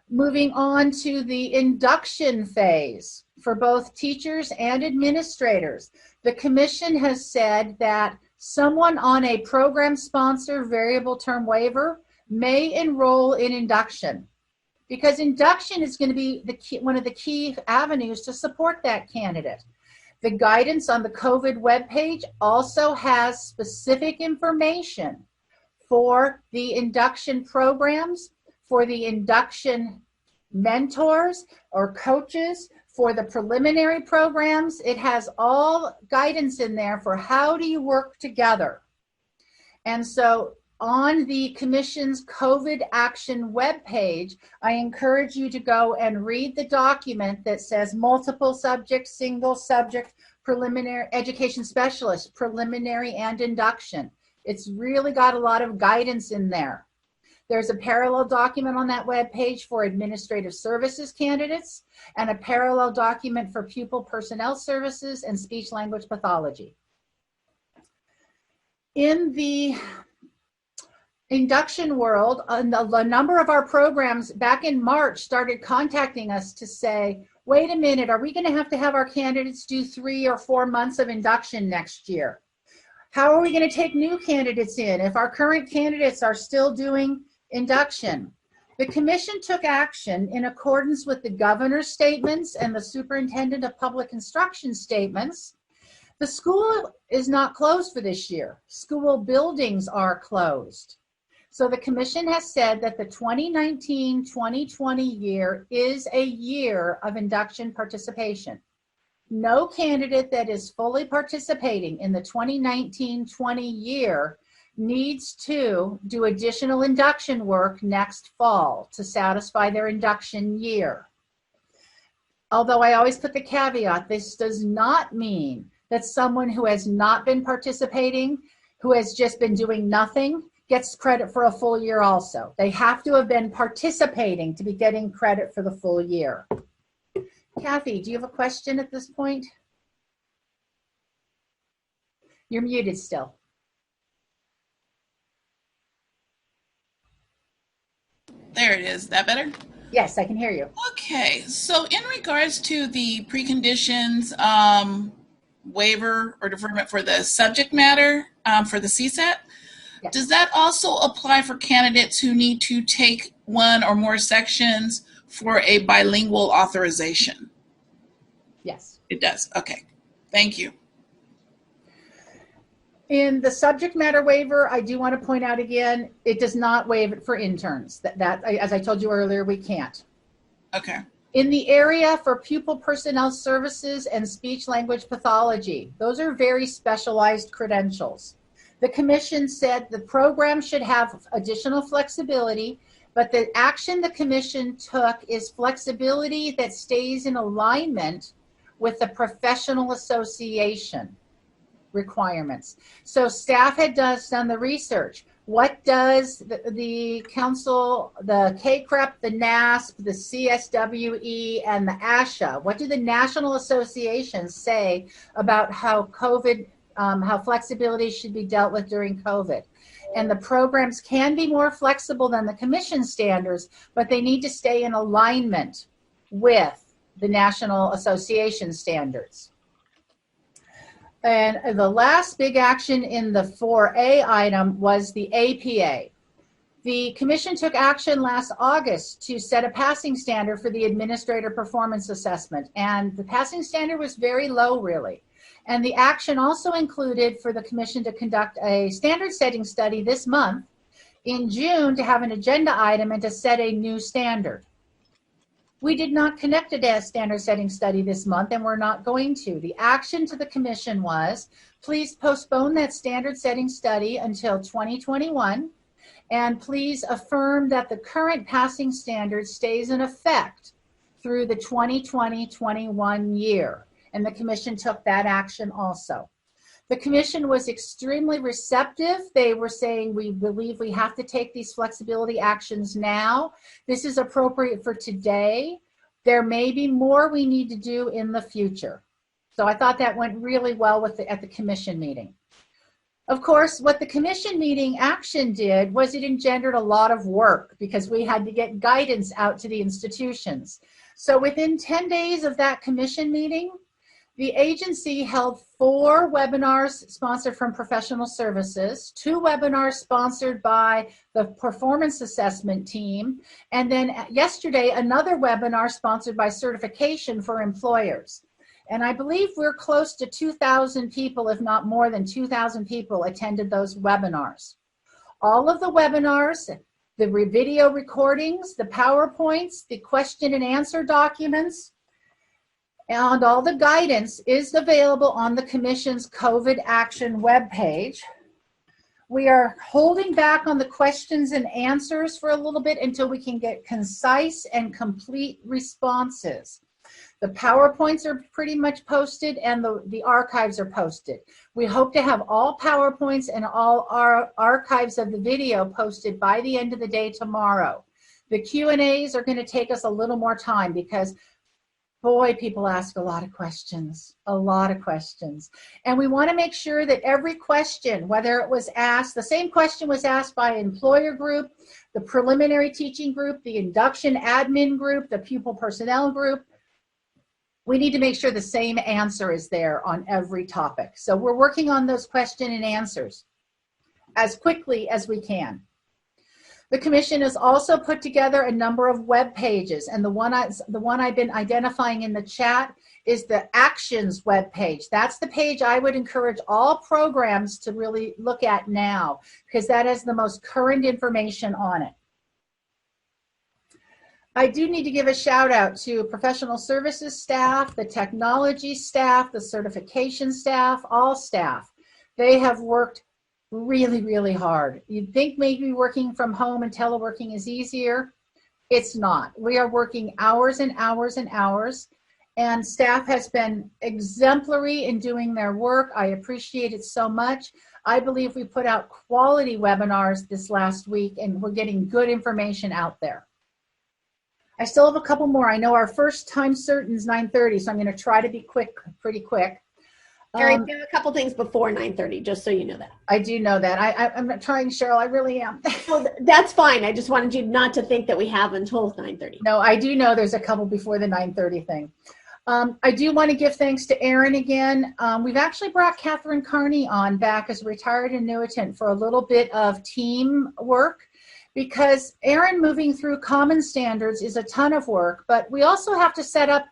Moving on to the induction phase for both teachers and administrators, the Commission has said that someone on a program sponsor variable term waiver may enroll in induction, because induction is going to be one of the key avenues to support that candidate. The guidance on the COVID webpage also has specific information for the induction programs, for the induction mentors or coaches, for the preliminary programs. It has all guidance in there for how do you work together. And so on the Commission's COVID Action webpage, I encourage you to go and read the document that says multiple subject, single subject, preliminary, education specialist, preliminary, and induction. It's really got a lot of guidance in there. There's a parallel document on that webpage for administrative services candidates and a parallel document for pupil personnel services and speech language pathology. In the induction world, a number of our programs back in March started contacting us to say, wait a minute, are we going to have our candidates do 3 or 4 months of induction next year? How are we going to take new candidates in if our current candidates are still doing induction? The Commission took action in accordance with the governor's statements and the superintendent of public instruction statements. The school is not closed for this year. School buildings are closed. So the Commission has said that the 2019-2020 year is a year of induction participation. No candidate that is fully participating in the 2019-20 year needs to do additional induction work next fall to satisfy their induction year. Although I always put the caveat, this does not mean that someone who has not been participating, who has just been doing nothing, gets credit for a full year also. They have to have been participating to be getting credit for the full year. Kathy, do you have a question at this point? You're muted still. There it is. Is that better? Yes, I can hear you. Okay. So in regards to the preconditions waiver or deferment for the subject matter for the CSAT, yes, does that also apply for candidates who need to take 1 or more sections for a bilingual authorization? Yes. It does. Okay. Thank you. In the subject matter waiver, I do want to point out again, it does not waive it for interns. That as I told you earlier, we can't. Okay. In the area for pupil personnel services and speech language pathology, those are very specialized credentials. The Commission said the program should have additional flexibility, but the action the Commission took is flexibility that stays in alignment with the professional association requirements. So staff had done the research. What does the council, the KCREP, the NASP, the CSWE, and the ASHA, what do the national associations say about how COVID, how flexibility should be dealt with during COVID? And the programs can be more flexible than the Commission standards, but they need to stay in alignment with the National Association standards. And the last big action in the 4A item was the APA. The Commission took action last August to set a passing standard for the administrator performance assessment, and the passing standard was very low, really. And the action also included for the Commission to conduct a standard setting study this month in June to have an agenda item and to set a new standard. We did not conduct a standard setting study this month, and we're not going to. The action to the commission was, please postpone that standard setting study until 2021, and please affirm that the current passing standard stays in effect through the 2020-21 year. And the commission took that action also. The commission was extremely receptive. They were saying, we believe we have to take these flexibility actions now. This is appropriate for today. There may be more we need to do in the future. So I thought that went really well at the commission meeting. Of course, what the commission meeting action did was it engendered a lot of work because we had to get guidance out to the institutions. So within 10 days of that commission meeting, the agency held 4 webinars sponsored from professional services, 2 webinars sponsored by the performance assessment team, and then yesterday another webinar sponsored by certification for employers. And I believe we're close to 2,000 people, if not more than 2,000 people attended those webinars. All of the webinars, the video recordings, the PowerPoints, the question and answer documents, and all the guidance is available on the Commission's COVID Action webpage. We are holding back on the questions and answers for a little bit until we can get concise and complete responses. The PowerPoints are pretty much posted and the archives are posted. We hope to have all PowerPoints and all our archives of the video posted by the end of the day tomorrow. The Q&As are going to take us a little more time because boy, people ask a lot of questions. And we want to make sure that every question, whether it was asked, the same question was asked by employer group, the preliminary teaching group, the induction admin group, the pupil personnel group, we need to make sure the same answer is there on every topic. So we're working on those question and answers as quickly as we can. The commission has also put together a number of web pages, and the one I've been identifying in the chat is the Actions web page. That's the page I would encourage all programs to really look at now, because that has the most current information on it. I do need to give a shout out to professional services staff, the technology staff, the certification staff, all staff. They have worked really, really hard. You'd think maybe working from home and teleworking is easier. It's not. We are working hours and hours and hours, and staff has been exemplary in doing their work. I appreciate it so much. I believe we put out quality webinars this last week, and we're getting good information out there. I still have a couple more. I know our first time certain is 9:30, so I'm going to try to be quick, pretty quick. Erin, do a couple things before 9:30, just so you know that. I do know that. I'm not trying, Cheryl. I really am. Well, that's fine. I just wanted you not to think that we have until 9:30. No, I do know there's a couple before the 9:30 thing. I do want to give thanks to Erin again. We've actually brought Catherine Carney on back as a retired annuitant for a little bit of team work, because Erin moving through common standards is a ton of work, but we also have to set up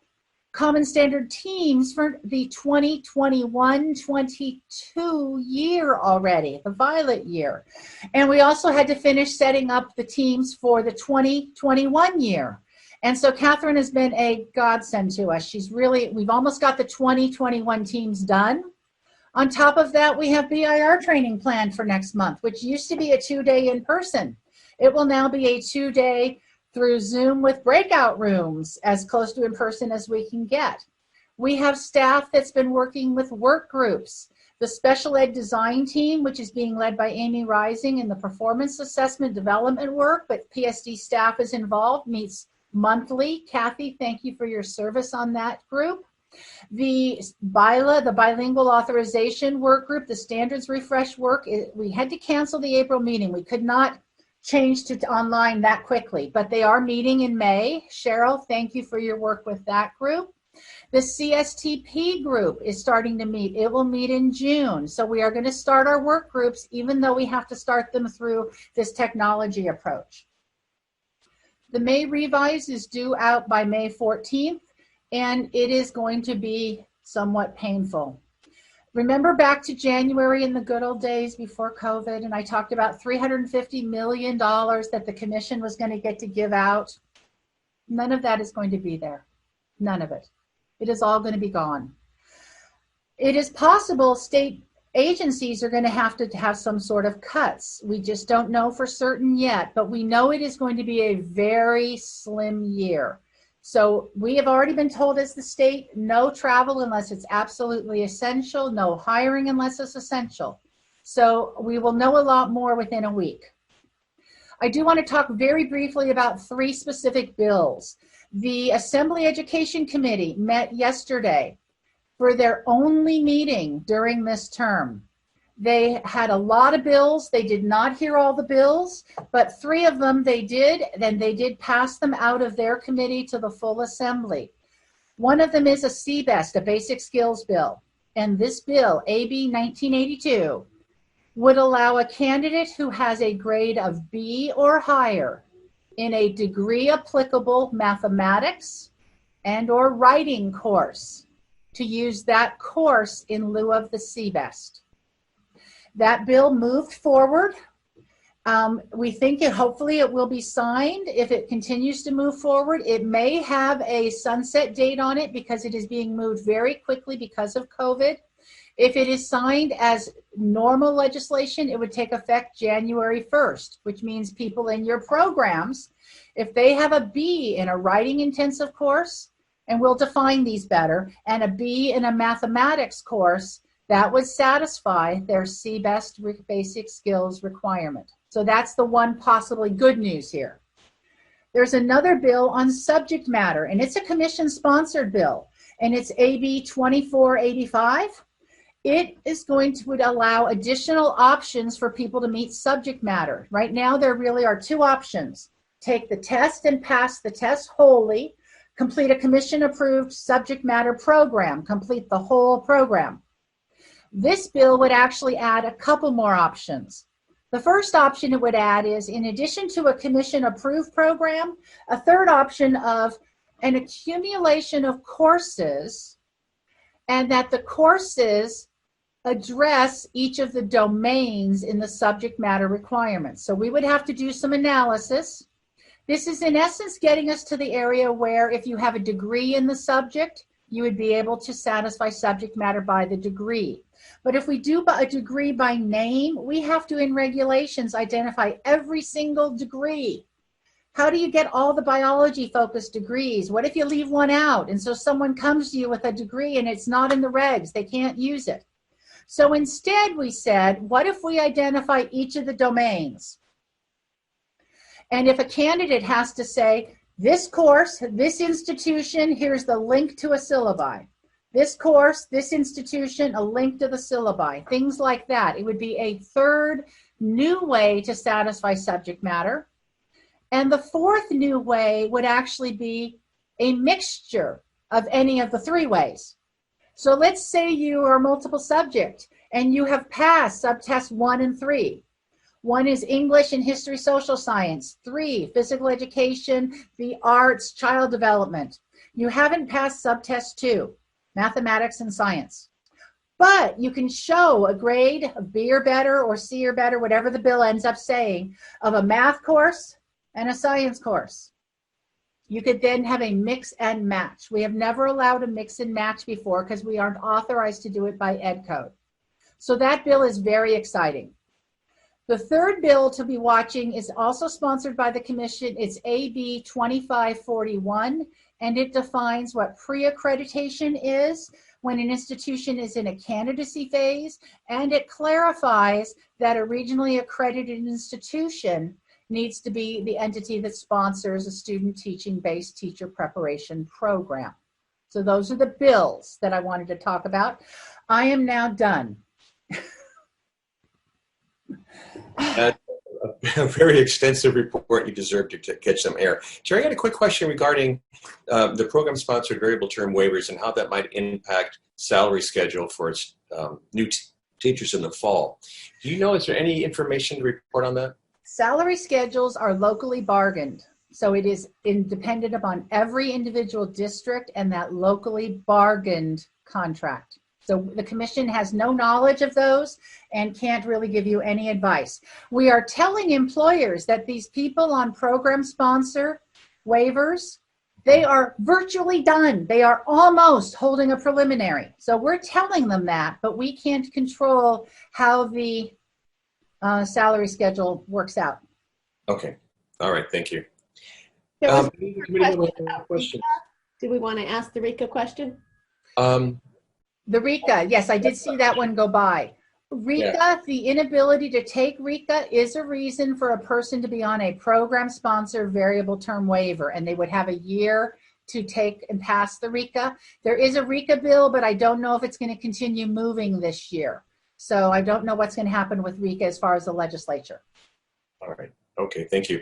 common standard teams for the 2021-22 year already, the violet year. And we also had to finish setting up the teams for the 2021 year. And so Catherine has been a godsend to us. We've almost got the 2021 teams done. On top of that, we have BIR training planned for next month, which used to be a 2-day in person. It will now be a 2-day through Zoom with breakout rooms, as close to in person as we can get. We have staff that's been working with work groups. The special ed design team, which is being led by Amy Rising in the performance assessment development work, but PSD staff is involved, meets monthly. Kathy, thank you for your service on that group. The BILA, the bilingual authorization work group, the standards refresh work, we had to cancel the April meeting. We could not change to online that quickly, but they are meeting in May. Cheryl, thank you for your work with that group. The CSTP group is starting to meet. It will meet in June. So we are going to start our work groups, even though we have to start them through this technology approach. The May revise is due out by May 14th, and it is going to be somewhat painful. Remember back to January in the good old days before COVID, and I talked about $350 million that the commission was going to get to give out. None of that is going to be there. None of it. It is all going to be gone. It is possible state agencies are going to have some sort of cuts. We just don't know for certain yet, but we know it is going to be a very slim year. So we have already been told as the state, no travel unless it's absolutely essential, no hiring unless it's essential. So we will know a lot more within a week. I do want to talk very briefly about 3 specific bills. The Assembly Education Committee met yesterday for their only meeting during this term. They had a lot of bills. They did not hear all the bills, but 3 of them they did, and they did pass them out of their committee to the full assembly. One of them is a CBEST, a basic skills bill. And this bill, AB 1982, would allow a candidate who has a grade of B or higher in a degree applicable mathematics and or writing course to use that course in lieu of the CBEST. That bill moved forward. We think hopefully it will be signed. If it continues to move forward, it may have a sunset date on it because it is being moved very quickly because of COVID. If it is signed as normal legislation, it would take effect January 1st, which means people in your programs, if they have a B in a writing intensive course, and we'll define these better, and a B in a mathematics course, that would satisfy their CBEST basic skills requirement. So that's the one possibly good news here. There's another bill on subject matter, and it's a commission-sponsored bill, and it's AB 2485. It is going to allow additional options for people to meet subject matter. Right now, there really are 2 options. Take the test and pass the test wholly, complete a commission-approved subject matter program, complete the whole program. This bill would actually add a couple more options. The first option it would add is, in addition to a commission-approved program, a third option of an accumulation of courses, and that the courses address each of the domains in the subject matter requirements. So we would have to do some analysis. This is in essence getting us to the area where if you have a degree in the subject, you would be able to satisfy subject matter by the degree. But if we do a degree by name, we have to, in regulations, identify every single degree. How do you get all the biology-focused degrees? What if you leave one out? And so someone comes to you with a degree and it's not in the regs. They can't use it. So instead, we said, what if we identify each of the domains? And if a candidate has to say, this course, this institution, here's the link to a syllabi. This course, this institution, a link to the syllabi, things like that. It would be a third new way to satisfy subject matter. And the fourth new way would actually be a mixture of any of the 3 ways. So let's say you are multiple subject and you have passed subtests 1 and 3. 1 is English and History Social Science. 3, Physical Education, the Arts, Child Development. You haven't passed subtest 2, Mathematics and Science. But you can show a grade of B or better or C or better, whatever the bill ends up saying, of a math course and a science course. You could then have a mix and match. We have never allowed a mix and match before because we aren't authorized to do it by Ed Code. So that bill is very exciting. The third bill to be watching is also sponsored by the Commission. It's AB 2541, and it defines what pre-accreditation is when an institution is in a candidacy phase, and it clarifies that a regionally accredited institution needs to be the entity that sponsors a student teaching-based teacher preparation program. So those are the bills that I wanted to talk about. I am now done. A very extensive report. You deserve to catch some air. Jerry, I got a quick question regarding the program-sponsored variable term waivers and how that might impact salary schedule for its new teachers in the fall. Do you know, is there any information to report on that? Salary schedules are locally bargained. So it is dependent upon every individual district and that locally bargained contract. So the Commission has no knowledge of those and can't really give you any advice. We are telling employers that these people on program sponsor waivers They are virtually done. They are almost holding a preliminary. So we're telling them that, but we can't control how the salary schedule works out. Okay. All right. Thank you. There was Committee a member question have about questions? Rika. Do we want to ask the Rika question? The Rika, yes, I did see that one go by. Rika, the inability to take Rika is a reason for a person to be on a program sponsor variable term waiver, and they would have a year to take and pass the Rika. There is a Rika bill, but I don't know if it's going to continue moving this year. So I don't know what's going to happen with Rika as far as the legislature. All right. Okay. Thank you.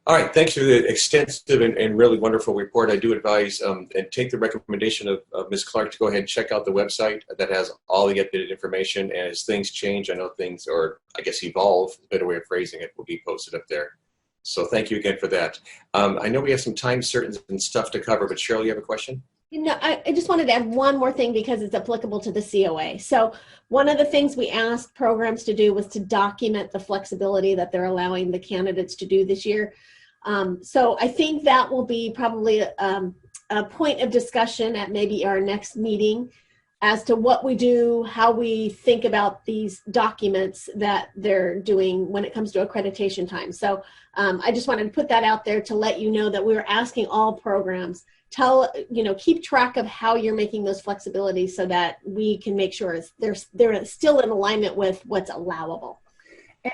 All right. Thanks for the extensive and really wonderful report. I do advise and take the recommendation of Ms. Clark to go ahead and check out the website that has all the updated information. And as things change, I know things, or I guess evolve, a better way of phrasing it, will be posted up there. So thank you again for that. I know we have some time certain and stuff to cover, but Cheryl, you have a question? You know, I just wanted to add one more thing because it's applicable to the COA. So one of the things we asked programs to do was to document the flexibility that they're allowing the candidates to do this year. So I think that will be probably a point of discussion at maybe our next meeting as to what we do, how we think about these documents that they're doing when it comes to accreditation time. So I just wanted to put that out there to let you know that we were asking all programs, keep track of how you're making those flexibilities so that we can make sure they're still in alignment with what's allowable.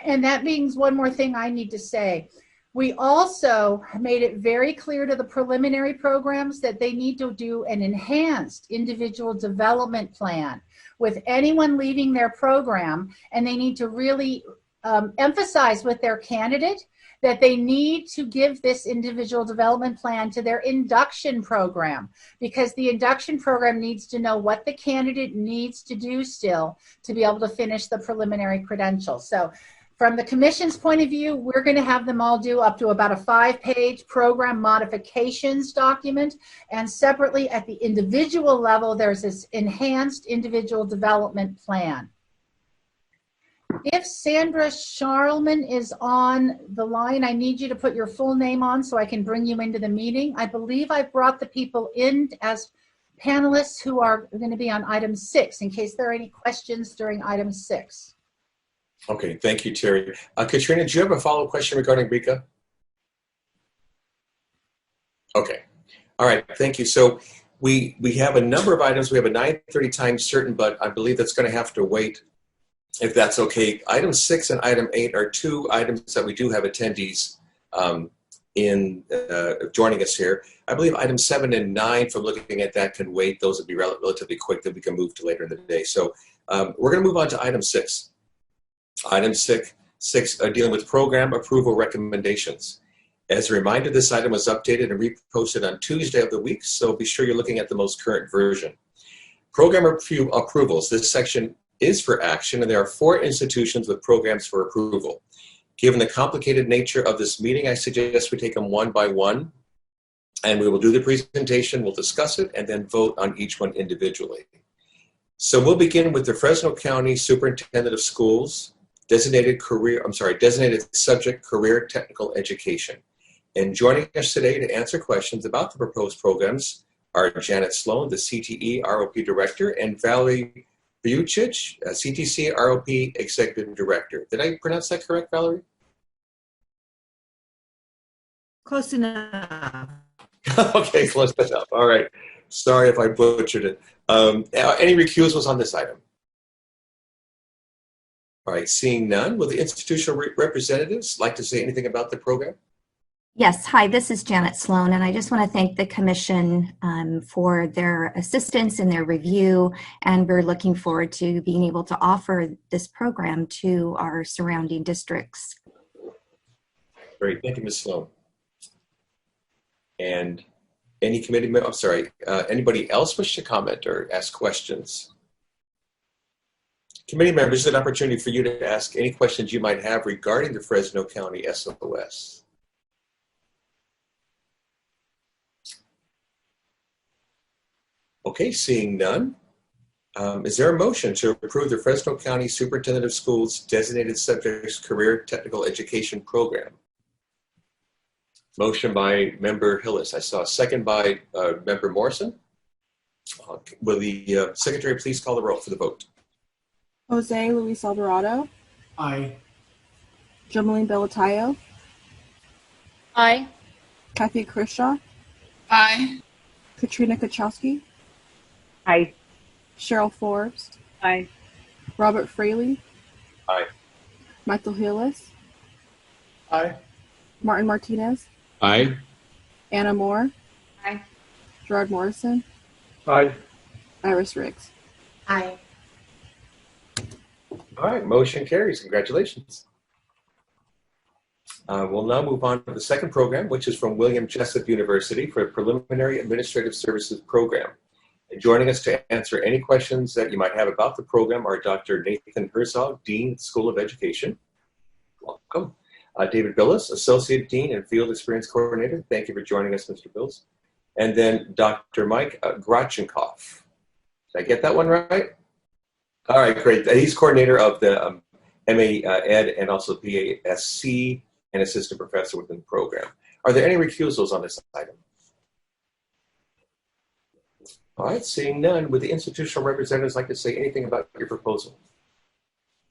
And that means one more thing I need to say. We also made it very clear to the preliminary programs that they need to do an enhanced individual development plan with anyone leaving their program, and they need to really emphasize with their candidate that they need to give this individual development plan to their induction program, because the induction program needs to know what the candidate needs to do still to be able to finish the preliminary credentials. So from the commission's point of view, we're going to have them all do up to about a 5-page program modifications document. And separately at the individual level, there's this enhanced individual development plan. If Sandra Charlman is on the line, I need you to put your full name on so I can bring you into the meeting. I believe I brought the people in as panelists who are going to be on item 6 in case there are any questions during item 6. Okay, thank you, Terry. Katrina, do you have a follow-up question regarding Rika? Okay, all right, thank you. So we have a number of items. We have a 9:30 time certain, but I believe that's going to have to wait, if that's okay. Item 6 and item 8 are two items that we do have attendees joining us here. I believe items 7 and 9, from looking at that, can wait. Those would be relatively quick that we can move to later in the day. So we're going to move on to item 6. Item 6 dealing with program approval recommendations. As a reminder, this item was updated and reposted on Tuesday of the week, so be sure you're looking at the most current version. Program approvals. This section is for action, and there are 4 institutions with programs for approval. Given the complicated nature of this meeting, I suggest we take them one by one, and we will do the presentation, we'll discuss it, and then vote on each one individually. So we'll begin with the Fresno County Superintendent of Schools, designated subject career technical education. And joining us today to answer questions about the proposed programs are Janet Sloan, the CTE ROP Director, and Valerie Vucic, CTC ROP Executive Director. Did I pronounce that correct, Valerie? Close enough. Okay, close enough. All right. Sorry if I butchered it. Any recusals on this item? All right, seeing none, will the institutional representatives like to say anything about the program? Yes, hi, this is Janet Sloan, and I just want to thank the Commission for their assistance in their review, and we're looking forward to being able to offer this program to our surrounding districts. Great, thank you, Ms. Sloan. And any committee member, anybody else wish to comment or ask questions? Committee members, an opportunity for you to ask any questions you might have regarding the Fresno County SOS. Okay, seeing none, is there a motion to approve the Fresno County Superintendent of Schools Designated Subjects Career Technical Education Program? Motion by Member Hillis. I saw a second by Member Morrison. Will the Secretary please call the roll for the vote? Jose Luis Alvarado. Aye. Jomeline Belatayo. Aye. Kathy Kershaw. Aye. Katrine Czajkowski. Aye. Cheryl Forbes. Aye. Robert Frelly. Aye. Michael Hillis. Aye. Martin Martinez. Aye. Anna Moore. Aye. Gerard Morrison. Aye. Iris Riggs. Aye. All right, motion carries. Congratulations. We'll now move on to the second program, which is from William Jessup University for a Preliminary Administrative Services Program. And joining us to answer any questions that you might have about the program are Dr. Nathan Herzog, Dean of the School of Education. Welcome. David Billis, Associate Dean and Field Experience Coordinator. Thank you for joining us, Mr. Billis. And then Dr. Mike Grachenkopf. Did I get that one right? All right, great. He's coordinator of the MA Ed and also BASC and assistant professor within the program. Are there any recusals on this item? All right, seeing none, would the institutional representatives like to say anything about your proposal?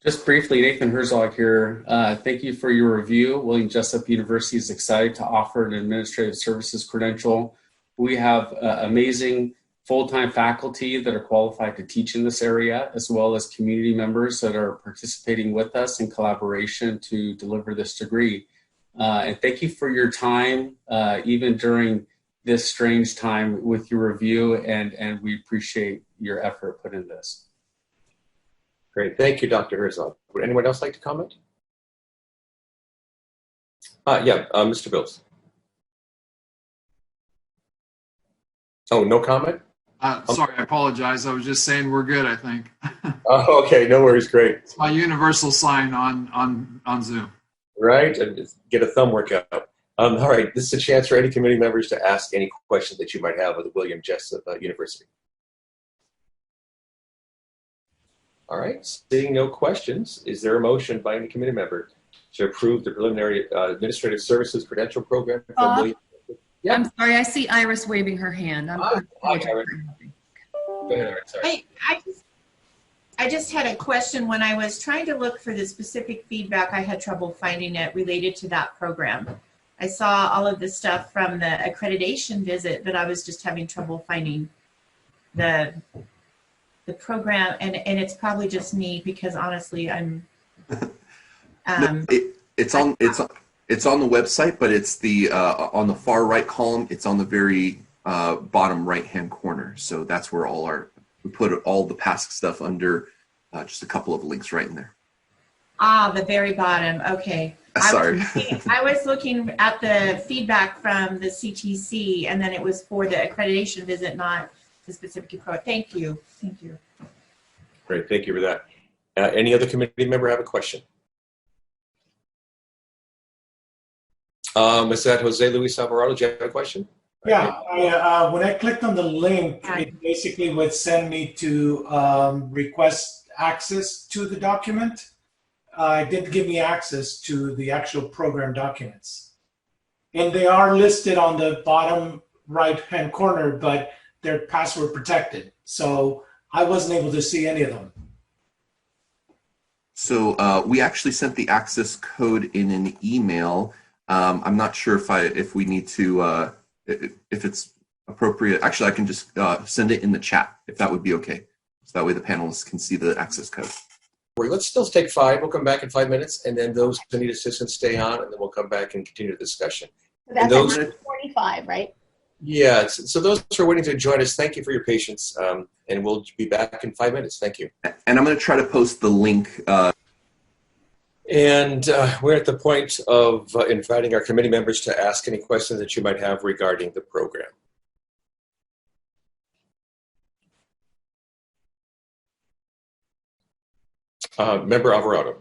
Just briefly, Nathan Herzog here. Thank you for your review. William Jessup University is excited to offer an administrative services credential. We have amazing full-time faculty that are qualified to teach in this area, as well as community members that are participating with us in collaboration to deliver this degree. And thank you for your time, even during this strange time with your review, and we appreciate your effort put in this. Great, thank you, Dr. Herzog. Would anyone else like to comment? Mr. Bills. Oh, no comment? Sorry, I apologize. I was just saying we're good, I think. Oh, okay, no worries, great. It's my universal sign on Zoom. Right, and just get a thumb workout. All right, this is a chance for any committee members to ask any questions that you might have of the William Jessup University. All right, seeing no questions, is there a motion by any committee member to approve the preliminary administrative services credential program from William? Yeah. I'm sorry, I see Iris waving her hand. Hi, Iris. Go ahead, Iris. Sorry. I just had a question. When I was trying to look for the specific feedback, I had trouble finding it related to that program. I saw all of the stuff from the accreditation visit, but I was just having trouble finding the program, and it's probably just me because honestly, I'm. It's on the website, but it's the on the far right column. It's on the very bottom right hand corner. So that's where we put all the past stuff under just a couple of links right in there. Ah, the very bottom. Okay. Sorry. I was looking at the feedback from the CTC, and then it was for the accreditation visit, not the specific pro. Thank you. Thank you. Great. Thank you for that. Any other committee member have a question? Is that Jose Luis Alvarado? Do you have a question? Yeah, when I clicked on the link, it basically would send me to request access to the document. It didn't give me access to the actual program documents. And they are listed on the bottom right-hand corner, but they're password protected. So I wasn't able to see any of them. So we actually sent the access code in an email. I'm not sure if we need to, if it's appropriate. Actually, I can just send it in the chat if that would be okay. So that way the panelists can see the access code. Let's still take 5. We'll come back in 5 minutes, and then those who need assistance stay on, and then we'll come back and continue the discussion. So that's those, at 45, right? Yeah, so those who are waiting to join us, thank you for your patience, and we'll be back in 5 minutes. Thank you. And I'm going to try to post the link. And we're at the point of inviting our committee members to ask any questions that you might have regarding the program. Member Alvarado.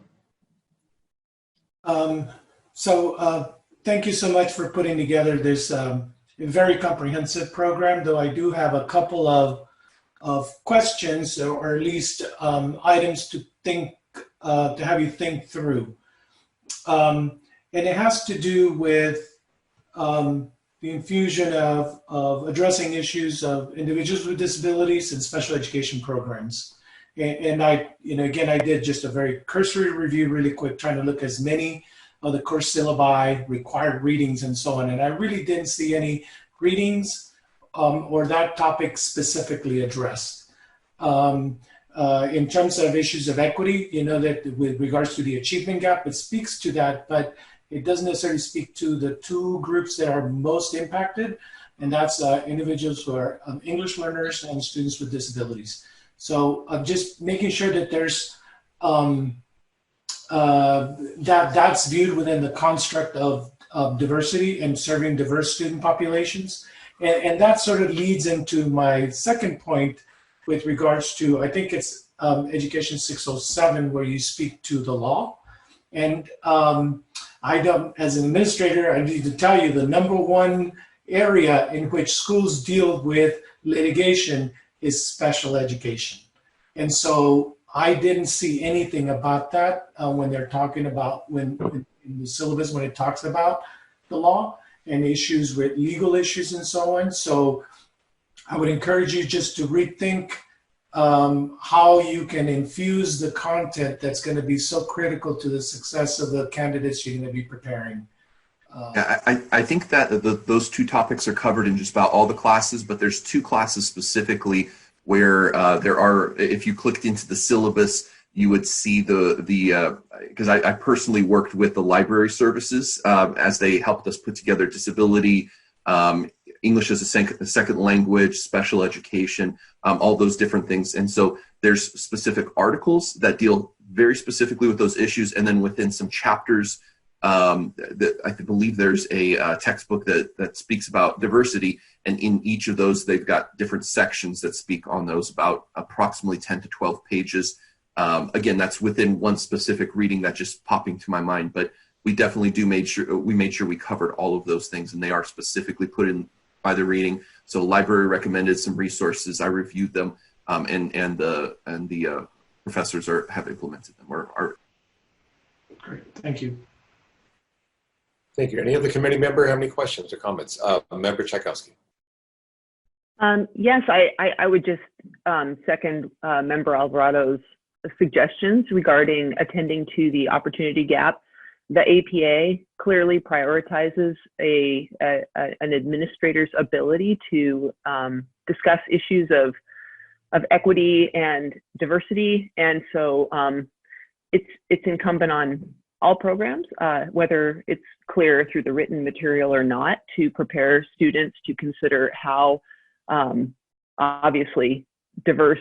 Thank you so much for putting together this very comprehensive program, though I do have a couple of questions, or at least items to think, to have you think through. And it has to do with the infusion of addressing issues of individuals with disabilities and special education programs. And I, again, I did just a very cursory review really quick, trying to look as many of the course syllabi, required readings, and so on. And I really didn't see any readings or that topic specifically addressed. In terms of issues of equity, that with regards to the achievement gap, it speaks to that, but it doesn't necessarily speak to the two groups that are most impacted, and that's individuals who are English learners and students with disabilities. So just making sure that there's that's viewed within the construct of diversity and serving diverse student populations. And that sort of leads into my second point with regards to, I think it's Education 607, where you speak to the law. And I don't, as an administrator, I need to tell you the number one area in which schools deal with litigation is special education. And so I didn't see anything about that when they're talking about, in the syllabus, when it talks about the law and issues with legal issues and so on. So I would encourage you just to rethink how you can infuse the content that's going to be so critical to the success of the candidates you're going to be preparing. I think that those two topics are covered in just about all the classes, but there's two classes specifically where there are, if you clicked into the syllabus, you would see because I personally worked with the library services as they helped us put together disability, English as a second language, special education, all those different things. And so there's specific articles that deal very specifically with those issues. And then within some chapters, I believe there's a textbook that speaks about diversity. And in each of those, they've got different sections that speak on those, about approximately 10 to 12 pages. Again, that's within one specific reading that just popping to my mind. But we definitely made sure we covered all of those things, and they are specifically put in by the reading. So library recommended some resources. I reviewed them, and the professors have implemented them. Great, thank you. Thank you. Any other committee member have any questions or comments? Member Czajkowski. Yes, I would just second Member Alvarado's suggestions regarding attending to the opportunity gap. The APA clearly prioritizes an administrator's ability to discuss issues of equity and diversity, and so it's incumbent on all programs, whether it's clear through the written material or not, to prepare students to consider how obviously diverse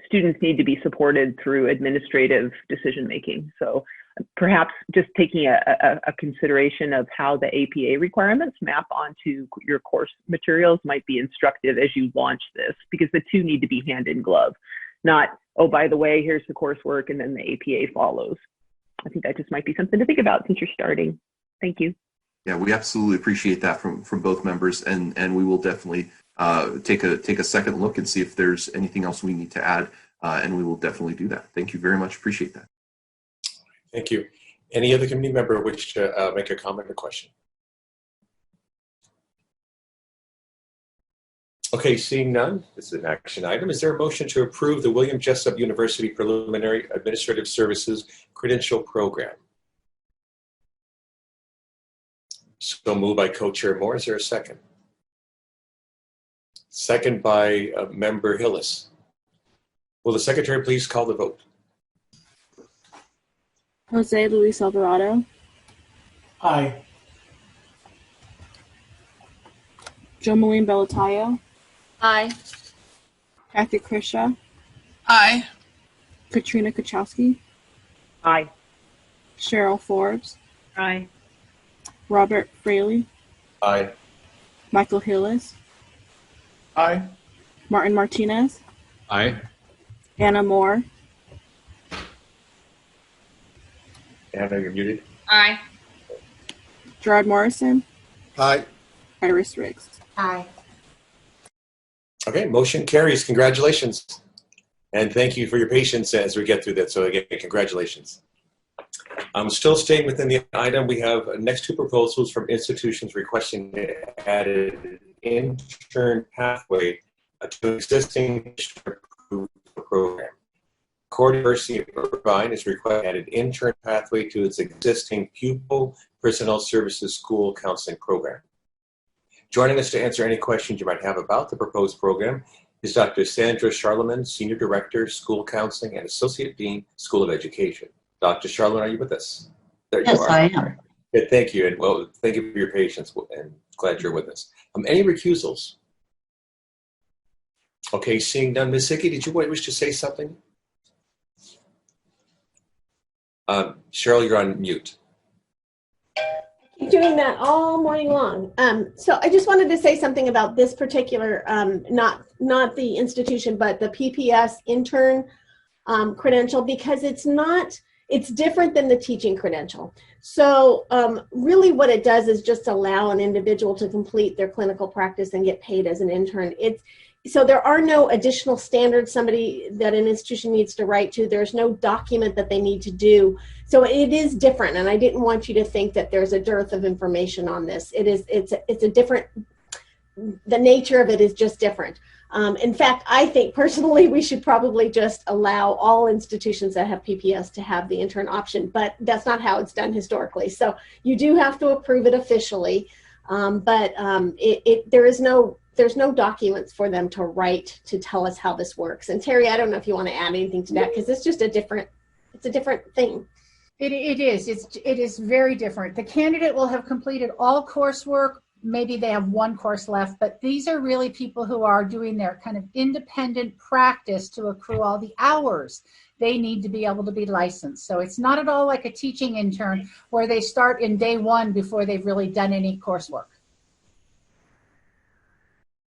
students need to be supported through administrative decision making. So perhaps just taking a consideration of how the APA requirements map onto your course materials might be instructive as you launch this, because the two need to be hand in glove, not, oh, by the way, here's the coursework and then the APA follows. I think that just might be something to think about since you're starting. Thank you. Yeah, we absolutely appreciate that from both members, and we will definitely take a second look and see if there's anything else we need to add, and we will definitely do that. Thank you very much. Appreciate that. Thank you. Any other committee member wish to make a comment or question? Okay, seeing none, this is an action item. Is there a motion to approve the William Jessup University Preliminary Administrative Services Credential Program? So moved by Co-Chair Moore. Is there a second? Second by Member Hillis. Will the Secretary please call the vote? Jose Luis Alvarado. Aye. Jomeline Bellatayo. Aye. Kathy Krisha. Aye. Katrine Czajkowski. Aye. Cheryl Forbes. Aye. Robert Frelly. Aye. Michael Hillis. Aye. Martin Martinez. Aye. Anna Moore. Anna, you're muted. Aye. Gerard Morrison. Aye. Iris Riggs. Aye. Okay, motion carries. Congratulations. And thank you for your patience as we get through that. So again, congratulations. Still staying within the item, we have next two proposals from institutions requesting to add an intern pathway to existing approved program. Contra University of Irvine is requesting to add an intern pathway to its existing Pupil Personnel Services School Counseling Program. Joining us to answer any questions you might have about the proposed program is Dr. Sandra Charlemagne, Senior Director, School Counseling and Associate Dean, School of Education. Dr. Charlemagne, are you with us? There Yes, you are. I am. Good, thank you, and well, thank you for your patience, and glad you're with us. Any recusals? Okay, seeing none. Ms. Hickey, did you wish to say something? Cheryl, you're on mute. Keep doing that all morning long. So I just wanted to say something about this particular, not the institution, but the PPS intern credential, because it's different than the teaching credential. So really what it does is just allow an individual to complete their clinical practice and get paid as an intern. So there are no additional standards that an institution needs to write to. There's no document that they need to do. So it is different, and I didn't want you to think that there's a dearth of information on this. It's a different, the nature of it is just different. In fact, I think personally we should probably just allow all institutions that have PPS to have the intern option, but that's not how it's done historically. So you do have to approve it officially, but there's no documents for them to write to tell us how this works. And Terry, I don't know if you want to add anything to that, because it's just a different thing. It is very different. The candidate will have completed all coursework. Maybe they have one course left, but these are really people who are doing their kind of independent practice to accrue all the hours they need to be able to be licensed. So it's not at all like a teaching intern where they start in day one before they've really done any coursework.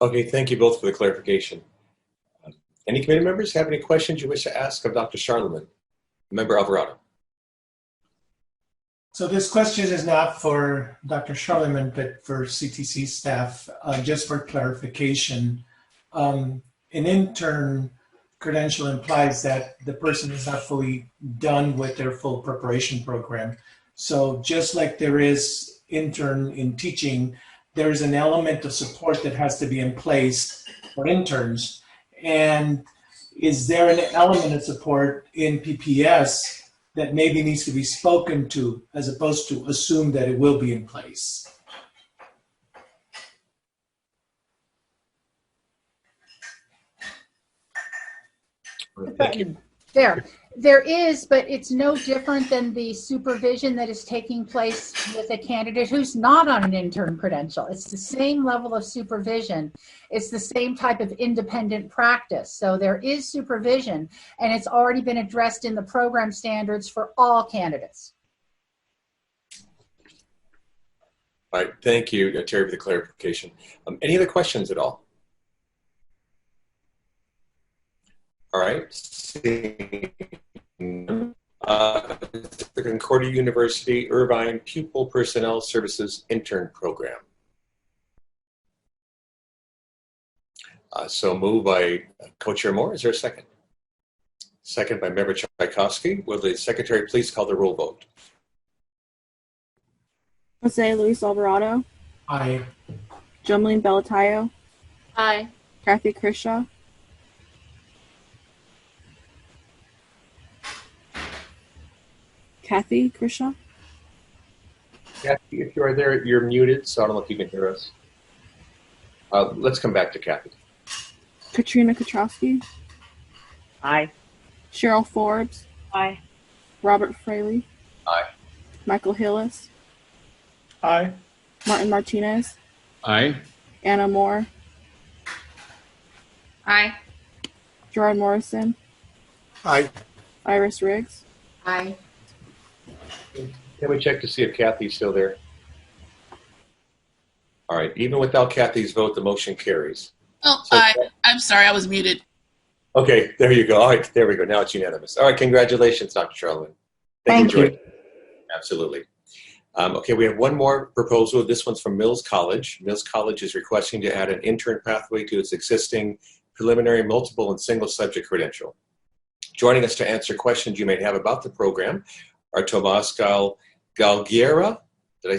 Okay, thank you both for the clarification. Any committee members have any questions you wish to ask of Dr. Charlemagne? Member Alvarado. So this question is not for Dr. Charlemagne, but for CTC staff, just for clarification. An intern credential implies that the person is not fully done with their full preparation program. So just like there is intern in teaching, there is an element of support that has to be in place for interns. And is there an element of support in PPS that maybe needs to be spoken to, as opposed to assume that it will be in place? Thank you. There is, but it's no different than the supervision that is taking place with a candidate who's not on an intern credential. It's the same level of supervision. It's the same type of independent practice. So there is supervision, and it's already been addressed in the program standards for all candidates. All right, thank you, Terry, for the clarification. Any other questions at all? All right. The Concordia University Irvine Pupil Personnel Services Intern Program. So moved by Co-Chair Moore. Is there a second? Second by Member Czajkowski. Will the Secretary please call the roll vote? Jose Luis Alvarado. Aye. Jumleen Belatayo. Aye. Kathy Krishaw. Kathy Krishaw. Kathy, if you are there, you're muted, so I don't know if you can hear us. Let's come back to Kathy. Katrine Czajkowski. Aye. Cheryl Forbes. Aye. Robert Frelly. Aye. Michael Hillis. Aye. Martin Martinez. Aye. Anna Moore. Aye. Gerard Morrison. Aye. Iris Riggs. Aye. Can we check to see if Kathy's still there? All right, even without Kathy's vote, the motion carries. Oh, So- I'm sorry, I was muted. Okay, there you go. All right, there we go. Now it's unanimous. All right, congratulations, Dr. Charlemagne. Thank you. Joy. Absolutely. Okay, we have one more proposal. This one's from Mills College. Mills College is requesting to add an intern pathway to its existing preliminary multiple and single subject credential. Joining us to answer questions you may have about the program are Tomas Galguera. Did I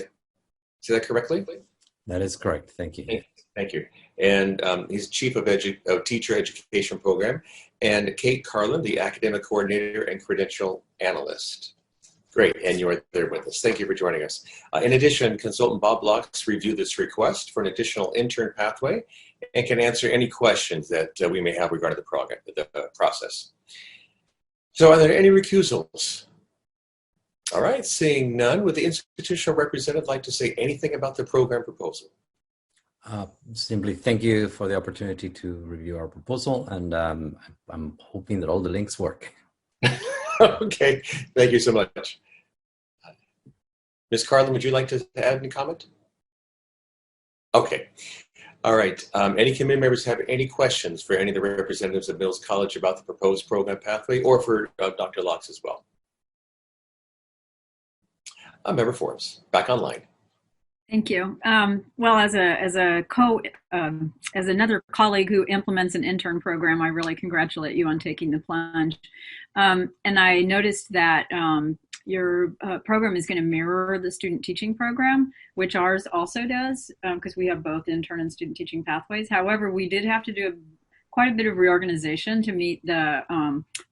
say that correctly? That is correct. Thank you. Thank you. And he's Chief of Teacher Education Program. And Kate Carlin, the Academic Coordinator and Credential Analyst. Great, and you are there with us. Thank you for joining us. In addition, Consultant Bob Locks reviewed this request for an additional intern pathway and can answer any questions that we may have regarding the program, the process. So are there any recusals? All right, seeing none, would the institutional representative like to say anything about the program proposal? Simply thank you for the opportunity to review our proposal, and I'm hoping that all the links work. Okay, thank you so much. Ms. Carlin, would you like to add any comment? Okay, all right. Any committee members have any questions for any of the representatives of Mills College about the proposed program pathway, or for Dr. Locks as well? Member Forbes, back online. Thank you. Well, as another colleague who implements an intern program, I really congratulate you on taking the plunge. And I noticed that your program is going to mirror the student teaching program, which ours also does, because we have both intern and student teaching pathways. However, we did have to do quite a bit of reorganization to meet the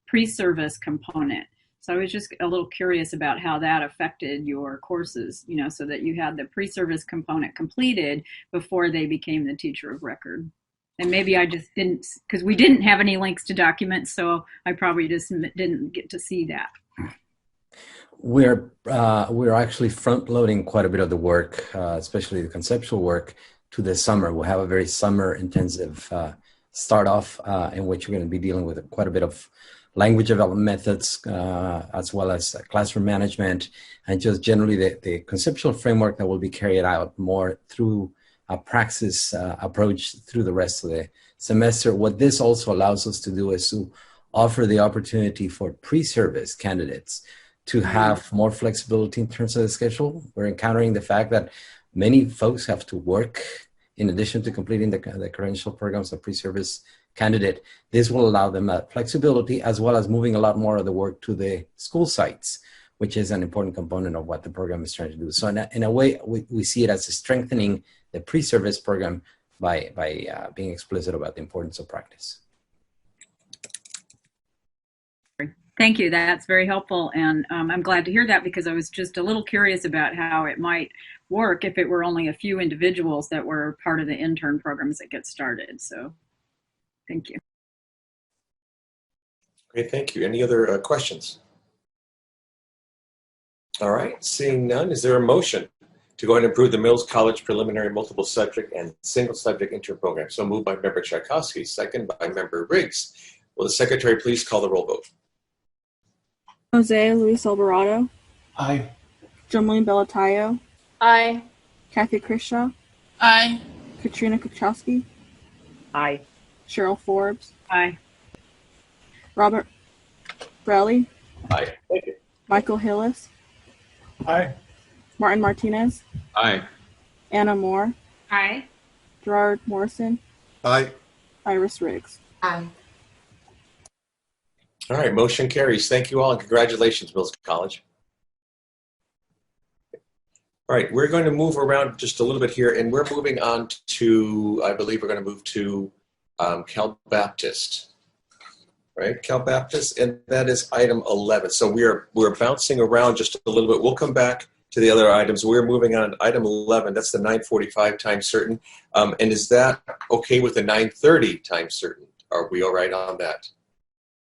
pre-service component. So I was just a little curious about how that affected your courses, you know, so that you had the pre-service component completed before they became the teacher of record. And maybe I just didn't, because we didn't have any links to documents, so I probably just didn't get to see that. We're actually front-loading quite a bit of the work, especially the conceptual work, to the summer. We'll have a very summer-intensive start-off in which we're going to be dealing with quite a bit of language development methods, as well as classroom management, and just generally the conceptual framework that will be carried out more through a praxis approach through the rest of the semester. What this also allows us to do is to offer the opportunity for pre-service candidates to have more flexibility in terms of the schedule. We're encountering the fact that many folks have to work in addition to completing the credential programs of pre-service candidate. This will allow them flexibility, as well as moving a lot more of the work to the school sites, which is an important component of what the program is trying to do. So in a way, we see it as strengthening the pre-service program by being explicit about the importance of practice. Thank you. That's very helpful. And I'm glad to hear that, because I was just a little curious about how it might work if it were only a few individuals that were part of the intern programs that get started. So thank you. Great, thank you. Any other questions? All right, seeing none, is there a motion to go ahead and approve the Mills College preliminary multiple subject and single subject intern program? So moved by Member Czajkowski, second by Member Riggs. Will the Secretary please call the roll vote? Jose Luis Alvarado. Aye. Jumleen Belatayo. Aye. Kathy Krishaw. Aye. Katrine Czajkowski. Aye. Cheryl Forbes. Aye. Robert Frelly. Aye. Thank you. Michael Hillis. Aye. Martin Martinez. Aye. Anna Moore. Aye. Gerard Morrison. Aye. Iris Riggs. Aye. All right, motion carries. Thank you all, and congratulations, Mills College. All right, we're going to move around just a little bit here, and we're moving on to, I believe we're going to move to Cal Baptist, right? Cal Baptist, and that is item 11. So we're bouncing around just a little bit. We'll come back to the other items. We're moving on item 11. That's the 9:45 time certain. And is that okay with the 9:30 time certain? Are we all right on that?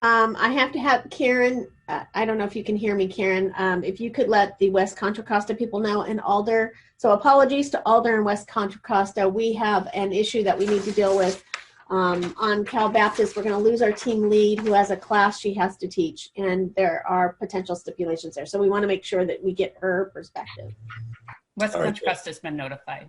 I have to have Karen, I don't know if you can hear me, Karen, if you could let the West Contra Costa people know, and Alder. So apologies to Alder and West Contra Costa. We have an issue that we need to deal with on Cal Baptist. We're going to lose our team lead who has a class she has to teach, and there are potential stipulations there. So we want to make sure that we get her perspective. West Contra Costa has been notified.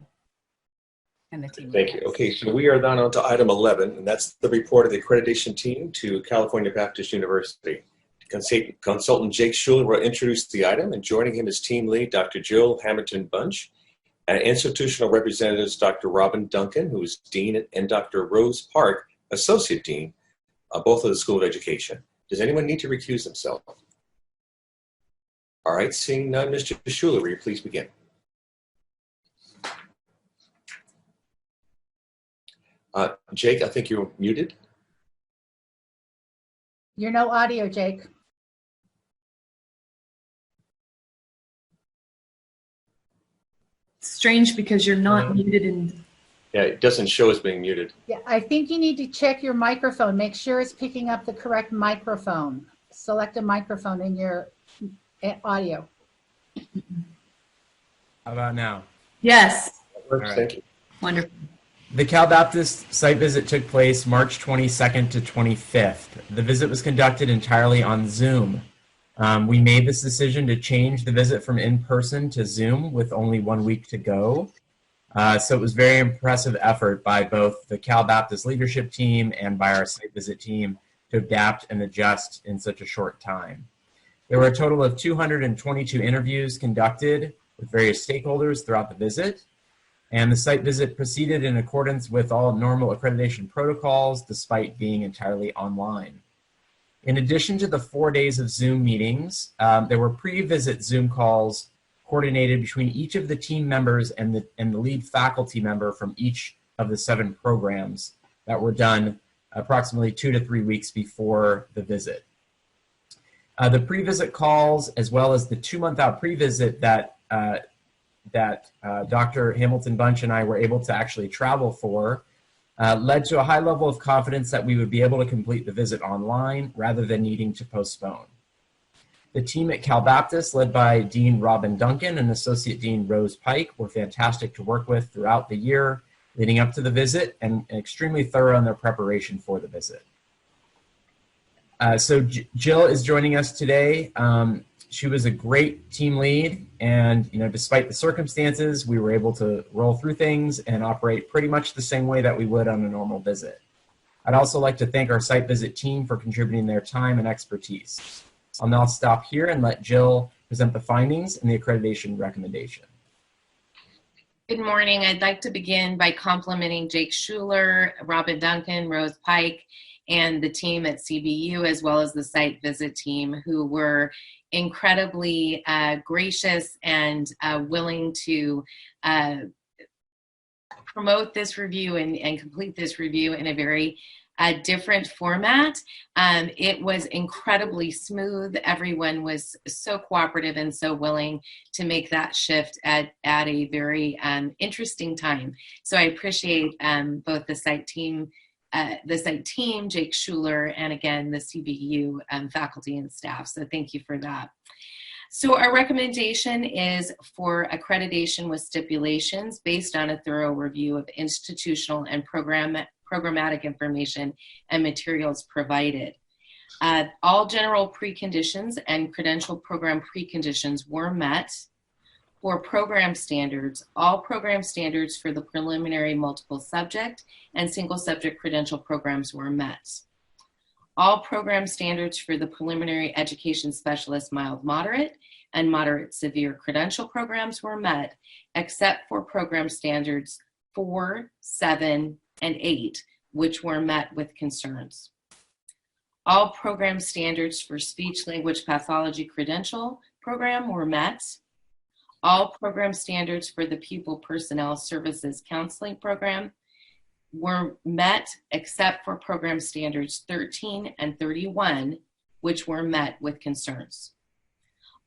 And the team. Thank you. Okay, so we are then on to item 11, and that's the report of the accreditation team to California Baptist University. Consultant Jake Schuler will introduce the item, and joining him is team lead Dr. Jill Hamilton-Bunch, and institutional representatives Dr. Robin Duncan, who is dean, and Dr. Rose Park, associate dean, both of the School of Education. Does anyone need to recuse themselves? All right, seeing none, Mr. Schuler, will you please begin? Jake, I think you're muted. You're no audio, Jake. Strange because you're not muted and Yeah, it doesn't show as being muted. Yeah, I think you need to check your microphone. Make sure it's picking up the correct microphone. Select a microphone in your audio. How about now? yes. All right. Thank you. Wonderful. The Cal Baptist site visit took place March 22nd to 25th. The visit was conducted entirely on Zoom. We made this decision to change the visit from in-person to Zoom with only 1 week to go. So it was very impressive effort by both the Cal Baptist leadership team and by our site visit team to adapt and adjust in such a short time. There were a total of 222 interviews conducted with various stakeholders throughout the visit, and the site visit proceeded in accordance with all normal accreditation protocols despite being entirely online. In addition to the 4 days of Zoom meetings, there were pre-visit Zoom calls coordinated between each of the team members and the lead faculty member from each of the 7 programs that were done approximately 2 to 3 weeks before the visit. The pre-visit calls, as well as the 2-month out pre-visit that Dr. Hamilton Bunch and I were able to actually travel for, led to a high level of confidence that we would be able to complete the visit online rather than needing to postpone. The team at Cal Baptist, led by Dean Robin Duncan and Associate Dean Rose Pike, were fantastic to work with throughout the year leading up to the visit and extremely thorough in their preparation for the visit. So Jill is joining us today. She was a great team lead, and despite the circumstances, we were able to roll through things and operate pretty much the same way that we would on a normal visit. I'd also like to thank our site visit team for contributing their time and expertise. I'll now stop here and let Jill present the findings and the accreditation recommendation. Good morning. I'd like to begin by complimenting Jake Schuler, Robin Duncan, Rose Pike, and the team at CBU, as well as the site visit team, who were incredibly gracious and willing to promote this review and complete this review in a very different format. It was incredibly smooth. Everyone was so cooperative and so willing to make that shift at a very interesting time. So I appreciate both the site team, Jake Schuler, and again, the CBU faculty and staff. So thank you for that. So our recommendation is for accreditation with stipulations based on a thorough review of institutional and programmatic information and materials provided. All general preconditions and credential program preconditions were met. For program standards, all program standards for the preliminary multiple subject and single subject credential programs were met. All program standards for the preliminary education specialist mild moderate and moderate severe credential programs were met, except for program standards 4, 7, and 8, which were met with concerns. All program standards for speech language pathology credential program were met. All program standards for the pupil personnel services counseling program were met, except for program standards 13 and 31, which were met with concerns.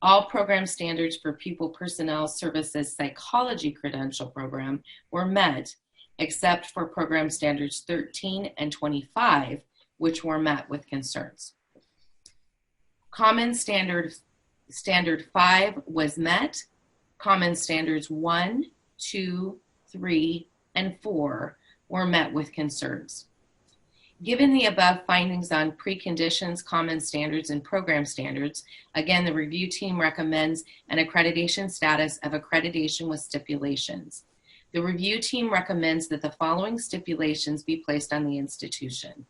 All program standards for pupil personnel services psychology credential program were met, except for program standards 13 and 25, which were met with concerns. Common standard 5 was met. Common standards 1, 2, 3, and 4 were met with concerns. Given the above findings on preconditions, common standards, and program standards, again, the review team recommends an accreditation status of accreditation with stipulations. The review team recommends that the following stipulations be placed on the institution.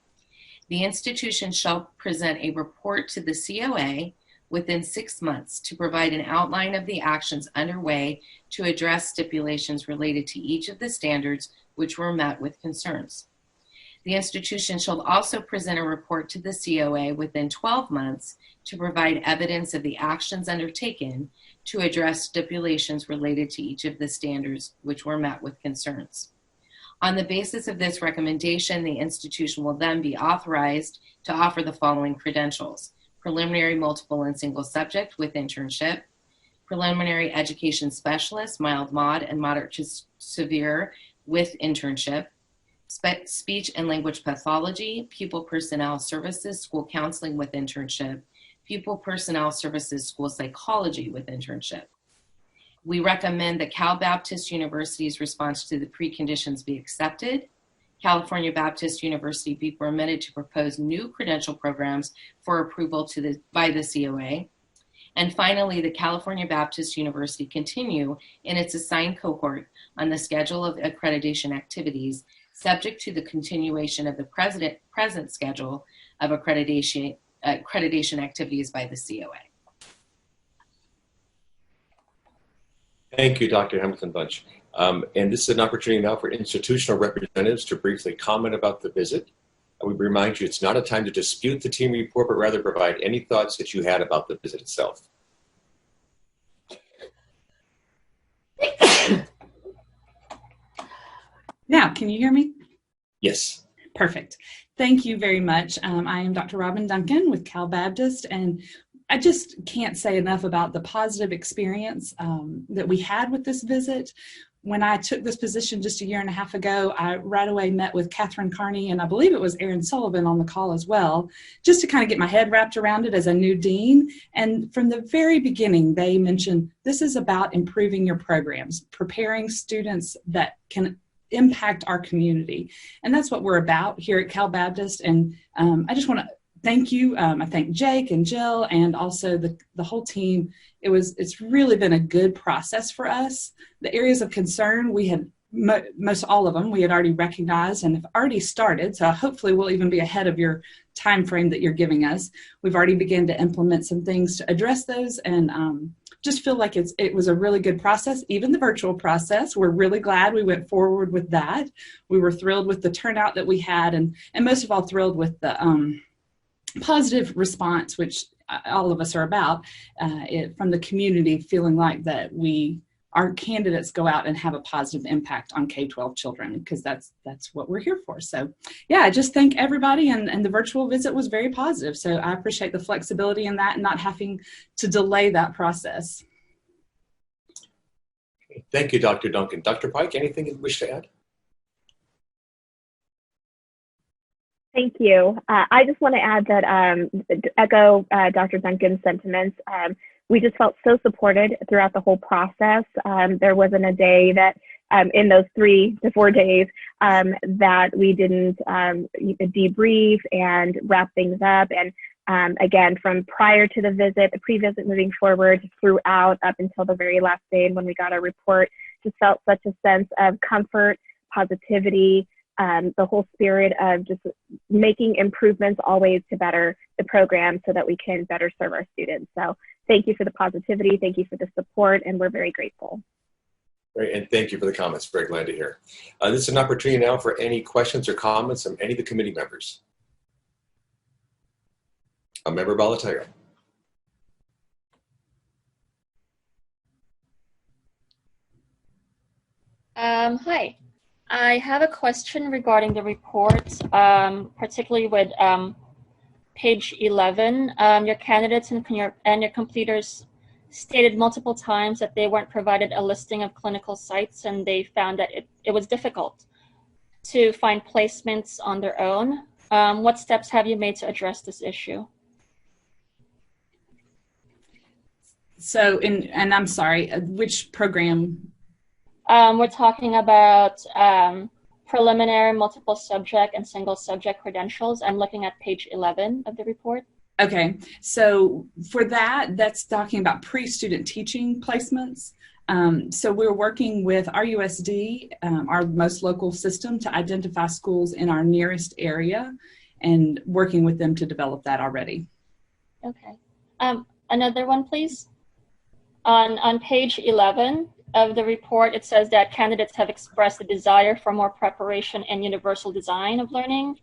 The institution shall present a report to the COA within 6 months to provide an outline of the actions underway to address stipulations related to each of the standards which were met with concerns. The institution shall also present a report to the COA within 12 months to provide evidence of the actions undertaken to address stipulations related to each of the standards which were met with concerns. On the basis of this recommendation, the institution will then be authorized to offer the following credentials: preliminary multiple and single subject with internship, preliminary education specialist, mild mod and moderate to severe with internship, speech and language pathology, pupil personnel services, school counseling with internship, pupil personnel services, school psychology with internship. We recommend that Cal Baptist University's response to the preconditions be accepted. California Baptist University be permitted to propose new credential programs for approval by the COA. And finally, the California Baptist University continue in its assigned cohort on the schedule of accreditation activities, subject to the continuation of the present schedule of accreditation activities by the COA. Thank you, Dr. Hamilton-Bunch. And this is an opportunity now for institutional representatives to briefly comment about the visit. I would remind you it's not a time to dispute the team report, but rather provide any thoughts that you had about the visit itself. Now, can you hear me? Yes. Perfect. Thank you very much. I am Dr. Robin Duncan with Cal Baptist, and I just can't say enough about the positive experience that we had with this visit. When I took this position just a year and a half ago, I right away met with Katrine Czajkowski, and I believe it was Erin Sullivan on the call as well, just to kind of get my head wrapped around it as a new dean. And from the very beginning, they mentioned this is about improving your programs, preparing students that can impact our community. And that's what we're about here at Cal Baptist. And I just want to thank you. I thank Jake and Jill and also the whole team. It's really been a good process for us. The areas of concern, we had most all of them we had already recognized and have already started. So hopefully we'll even be ahead of your time frame that you're giving us. We've already begun to implement some things to address those, and just feel like it was a really good process. Even the virtual process, we're really glad we went forward with that. We were thrilled with the turnout that we had, and most of all thrilled with the positive response, which all of us are about, from the community, feeling like that our candidates go out and have a positive impact on K-12 children, because that's what we're here for. So yeah, I just thank everybody, and the virtual visit was very positive. So I appreciate the flexibility in that and not having to delay that process. Thank you, Dr. Duncan. Dr. Pike, anything you wish to add? Thank you. I just want to add that, echo Dr. Duncan's sentiments. We just felt so supported throughout the whole process. There wasn't a day that in those 3 to 4 days that we didn't debrief and wrap things up. And again, from prior to the visit, the pre-visit, moving forward throughout up until the very last day, and when we got our report, just felt such a sense of comfort, positivity, the whole spirit of just making improvements always to better the program so that we can better serve our students. So thank you for the positivity, thank you for the support, and we're very grateful. Great, and thank you for the comments. Very glad to hear. This is an opportunity now for any questions or comments from any of the committee members. Member Balategui. Hi. I have a question regarding the report, particularly with page 11. Your candidates and your completers stated multiple times that they weren't provided a listing of clinical sites, and they found that it was difficult to find placements on their own. What steps have you made to address this issue? So, and I'm sorry, which program? We're talking about preliminary multiple subject and single subject credentials. I'm looking at page 11 of the report. Okay, so for that's talking about pre-student teaching placements. So we're working with RUSD, our most local system, to identify schools in our nearest area and working with them to develop that already. Okay. Another one, please. On page 11, of the report, it says that candidates have expressed a desire for more preparation and universal design of learning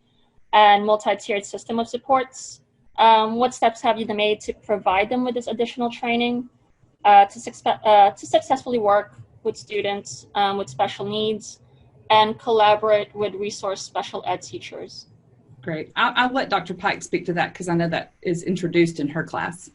and multi-tiered system of supports. What steps have you made to provide them with this additional training to successfully work with students with special needs and collaborate with resource special ed teachers? Great. I'll let Dr. Pike speak to that because I know that is introduced in her class.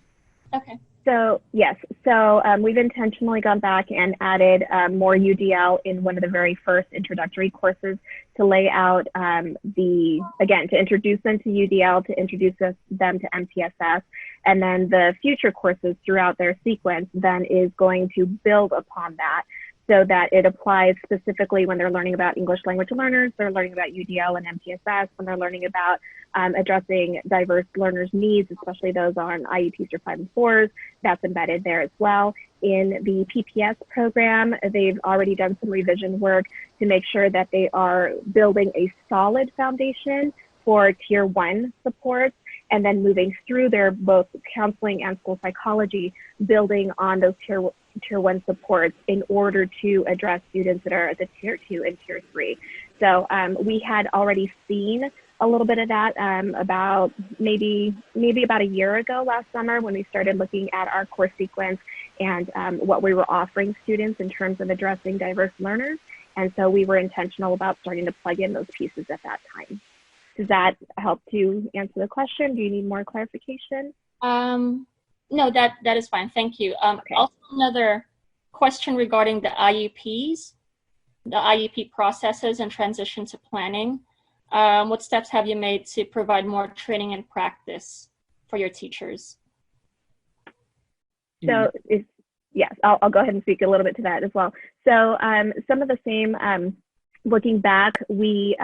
Okay. So yes, so we've intentionally gone back and added more UDL in one of the very first introductory courses to lay out to introduce them to UDL, to introduce them to MTSS, and then the future courses throughout their sequence then is going to build upon that so that it applies specifically when they're learning about English language learners, they're learning about UDL and MTSS, when they're learning about addressing diverse learners' needs, especially those on IEPs or 5 and 4s, that's embedded there as well. In the PPS program, they've already done some revision work to make sure that they are building a solid foundation for Tier 1 supports, and then moving through their both counseling and school psychology, building on those Tier 1 supports in order to address students that are at the Tier 2 and Tier 3. So we had already seen a little bit of that about maybe about a year ago last summer when we started looking at our course sequence and what we were offering students in terms of addressing diverse learners. And so we were intentional about starting to plug in those pieces at that time. Does that help to answer the question? Do you need more clarification? No, that is fine. Thank you. Okay. Also, another question regarding the IEPs, the IEP processes and transition to planning. What steps have you made to provide more training and practice for your teachers? So yes, I'll go ahead and speak a little bit to that as well. So some of the same, looking back, we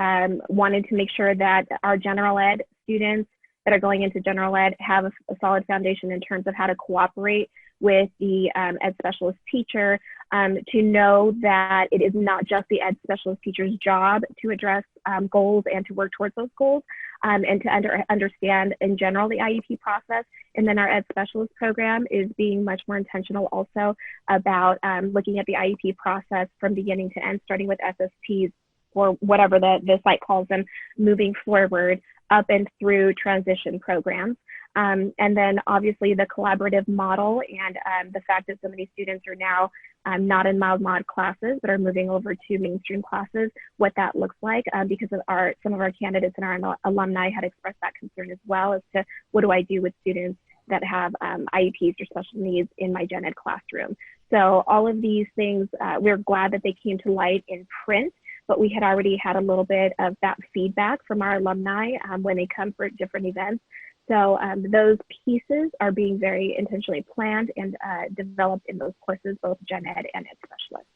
wanted to make sure that our general ed students that are going into general ed have a solid foundation in terms of how to cooperate with the ed specialist teacher, to know that it is not just the ed specialist teacher's job to address goals and to work towards those goals, and to understand in general the IEP process. And then our ed specialist program is being much more intentional also about looking at the IEP process from beginning to end, starting with SSTs or whatever the site calls them, moving forward up and through transition programs. And then obviously the collaborative model and the fact that so many students are now not in mild mod classes but are moving over to mainstream classes, what that looks like, because of some of our candidates and our alumni had expressed that concern as well as to what do I do with students that have IEPs or special needs in my gen ed classroom. So all of these things, we're glad that they came to light in print, but we had already had a little bit of that feedback from our alumni when they come for different events. So those pieces are being very intentionally planned and developed in those courses, both gen ed and ed specialists.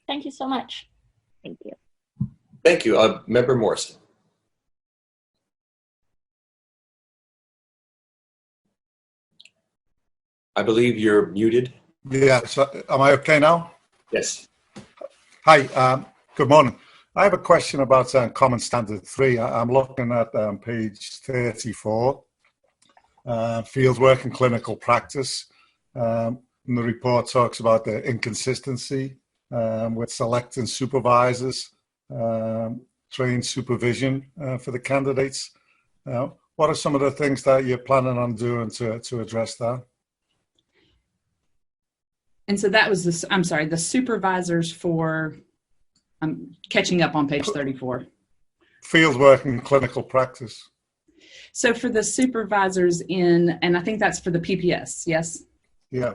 Thank you so much. Thank you. Thank you. Member Morrison. I believe you're muted. Yeah, so am I okay now? Yes. Hi, good morning. I have a question about Common Standard 3. I'm looking at page 34, fieldwork and clinical practice. And the report talks about the inconsistency with selecting supervisors, trained supervision for the candidates. What are some of the things that you're planning on doing to address that? And so that was the supervisors for, I'm catching up on page 34. Fieldwork and clinical practice. So for the supervisors and I think that's for the PPS, yes? Yeah.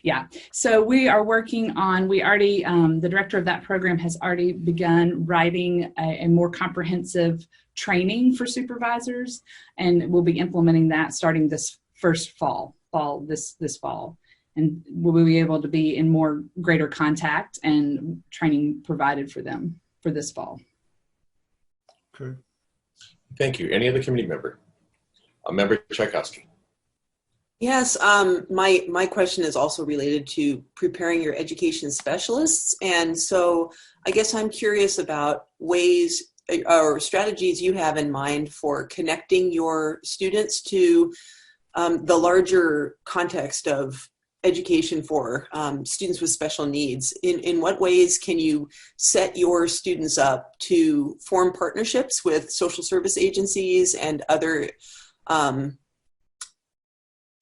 Yeah. So we are working on, the director of that program has already begun writing a more comprehensive training for supervisors, and we'll be implementing that starting this first this fall. And we'll be able to be in greater contact and training provided for them for this fall. Okay. Thank you. Any other committee member? Member Czajkowski. Yes, my question is also related to preparing your education specialists. And so I guess I'm curious about ways or strategies you have in mind for connecting your students to the larger context of education for students with special needs. In what ways can you set your students up to form partnerships with social service agencies and other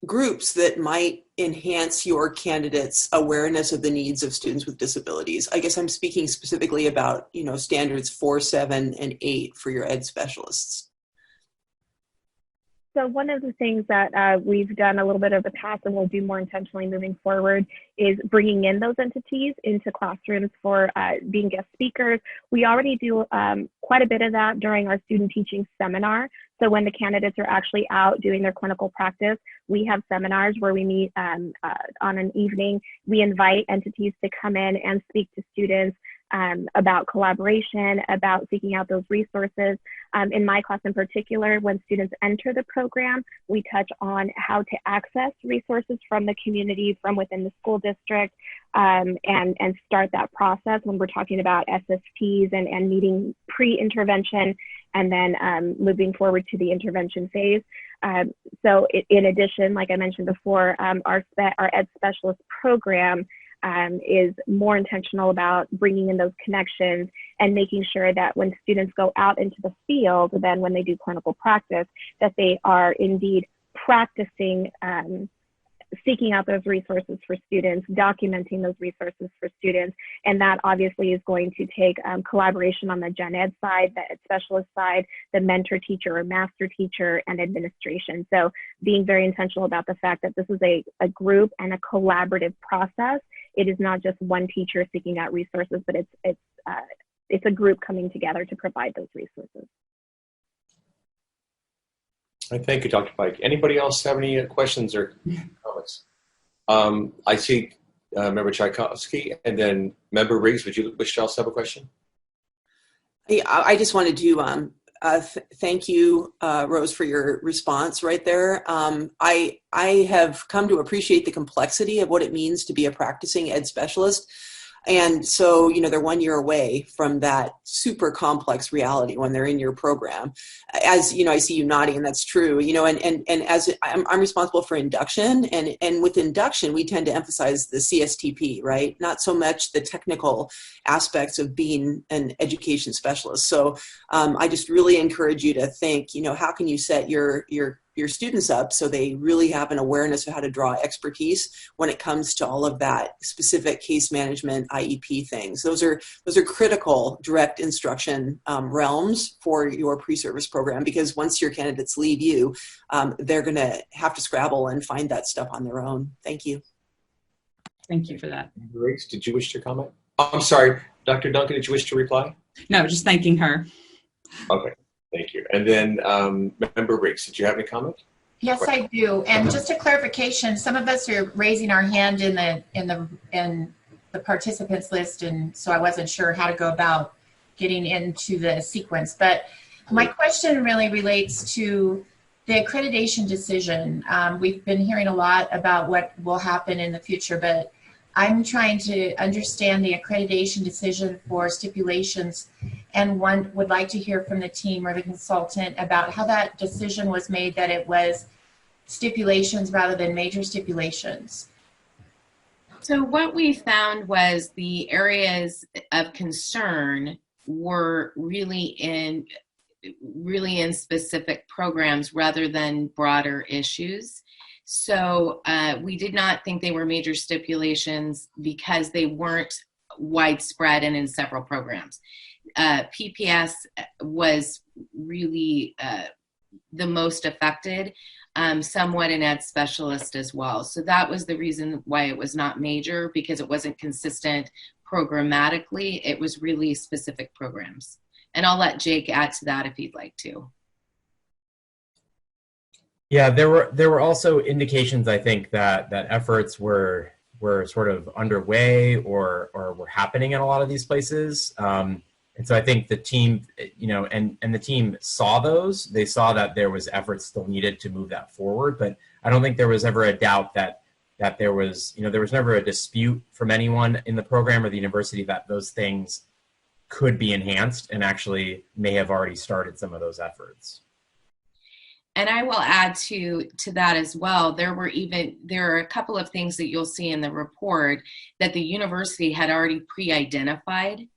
groups that might enhance your candidates' awareness of the needs of students with disabilities? I guess I'm speaking specifically about, standards 4, 7, and 8 for your ed specialists. So one of the things that we've done a little bit of the past and we'll do more intentionally moving forward is bringing in those entities into classrooms for being guest speakers. We already do quite a bit of that during our student teaching seminar. So when the candidates are actually out doing their clinical practice, we have seminars where we meet on an evening. We invite entities to come in and speak to students about collaboration, about seeking out those resources. In my class in particular, when students enter the program, we touch on how to access resources from the community, from within the school district, and start that process when we're talking about SSPs and meeting pre-intervention and then moving forward to the intervention phase. So in addition, like I mentioned before, our ed specialist program is more intentional about bringing in those connections and making sure that when students go out into the field, then when they do clinical practice, that they are indeed practicing seeking out those resources for students, documenting those resources for students. And that obviously is going to take collaboration on the gen ed side, the ed specialist side, the mentor teacher or master teacher, and administration. So being very intentional about the fact that this is a group and a collaborative process. It is not just one teacher seeking out resources, but it's a group coming together to provide those resources. Thank you, Dr. Pike. Anybody else have any questions or comments? I see Member Czajkowski and then Member Riggs. Would you wish to also have a question? Yeah, I just wanted to thank you, Rose, for your response right there. I have come to appreciate the complexity of what it means to be a practicing ed specialist. And so, they're 1 year away from that super complex reality when they're in your program. As I see you nodding, and that's true, and as I'm responsible for induction, and with induction, we tend to emphasize the CSTP, right? Not so much the technical aspects of being an education specialist. So I just really encourage you to think, how can you set your students up so they really have an awareness of how to draw expertise when it comes to all of that specific case management IEP things. Those are critical direct instruction realms for your pre-service program, because once your candidates leave you, they're going to have to scrabble and find that stuff on their own. Thank you. Thank you for that. Riggs, did you wish to comment? Oh, I'm sorry, Dr. Duncan, did you wish to reply? No, just thanking her. Okay. Thank you. And then Member Riggs, did you have any comment? Yes, I do. And just a clarification, some of us are raising our hand in the participants list, and so I wasn't sure how to go about getting into the sequence. But my question really relates to the accreditation decision. We've been hearing a lot about what will happen in the future, but I'm trying to understand the accreditation decision for stipulations, and one would like to hear from the team or the consultant about how that decision was made, that it was stipulations rather than major stipulations. So what we found was the areas of concern were really in specific programs rather than broader issues. So we did not think they were major stipulations because they weren't widespread and in several programs. PPS was really the most affected, somewhat in ed specialist as well. So that was the reason why it was not major, because it wasn't consistent programmatically. It was really specific programs. And I'll let Jake add to that if he'd like to. Yeah, there were also indications, I think, that efforts were sort of underway or were happening in a lot of these places. And so I think the team, and the team saw those. They saw that there was efforts still needed to move that forward. But I don't think there was ever a doubt that there was never a dispute from anyone in the program or the university that those things could be enhanced, and actually may have already started some of those efforts. And I will add to that as well. There are a couple of things that you'll see in the report that the university had already pre-identified,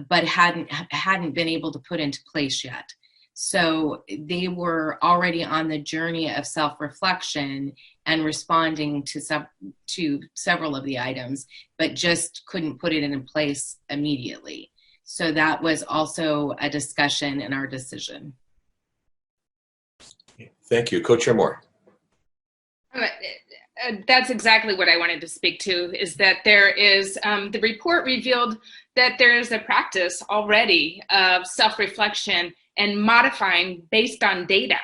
but hadn't been able to put into place yet. So they were already on the journey of self-reflection and responding to several of the items, but just couldn't put it in place immediately. So that was also a discussion in our decision. Thank you. Co-Chair Moore. That's exactly what I wanted to speak to, is that there is, the report revealed that there is a practice already of self-reflection and modifying based on data.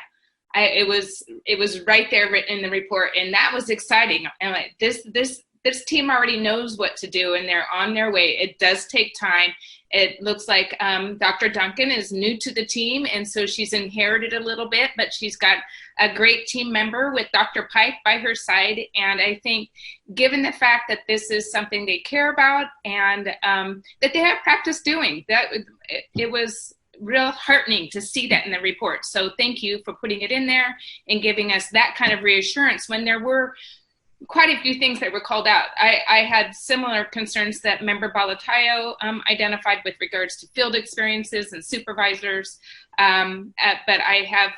It was right there in the report, and that was exciting. And like, this team already knows what to do, and they're on their way. It does take time. It looks like Dr. Duncan is new to the team, and so she's inherited a little bit, but she's got a great team member with Dr. Pike by her side. And I think given the fact that this is something they care about and that they have practice doing, that it was real heartening to see that in the report. So thank you for putting it in there and giving us that kind of reassurance when there were quite a few things that were called out. I had similar concerns that Member Balatayo identified with regards to field experiences and supervisors, but I have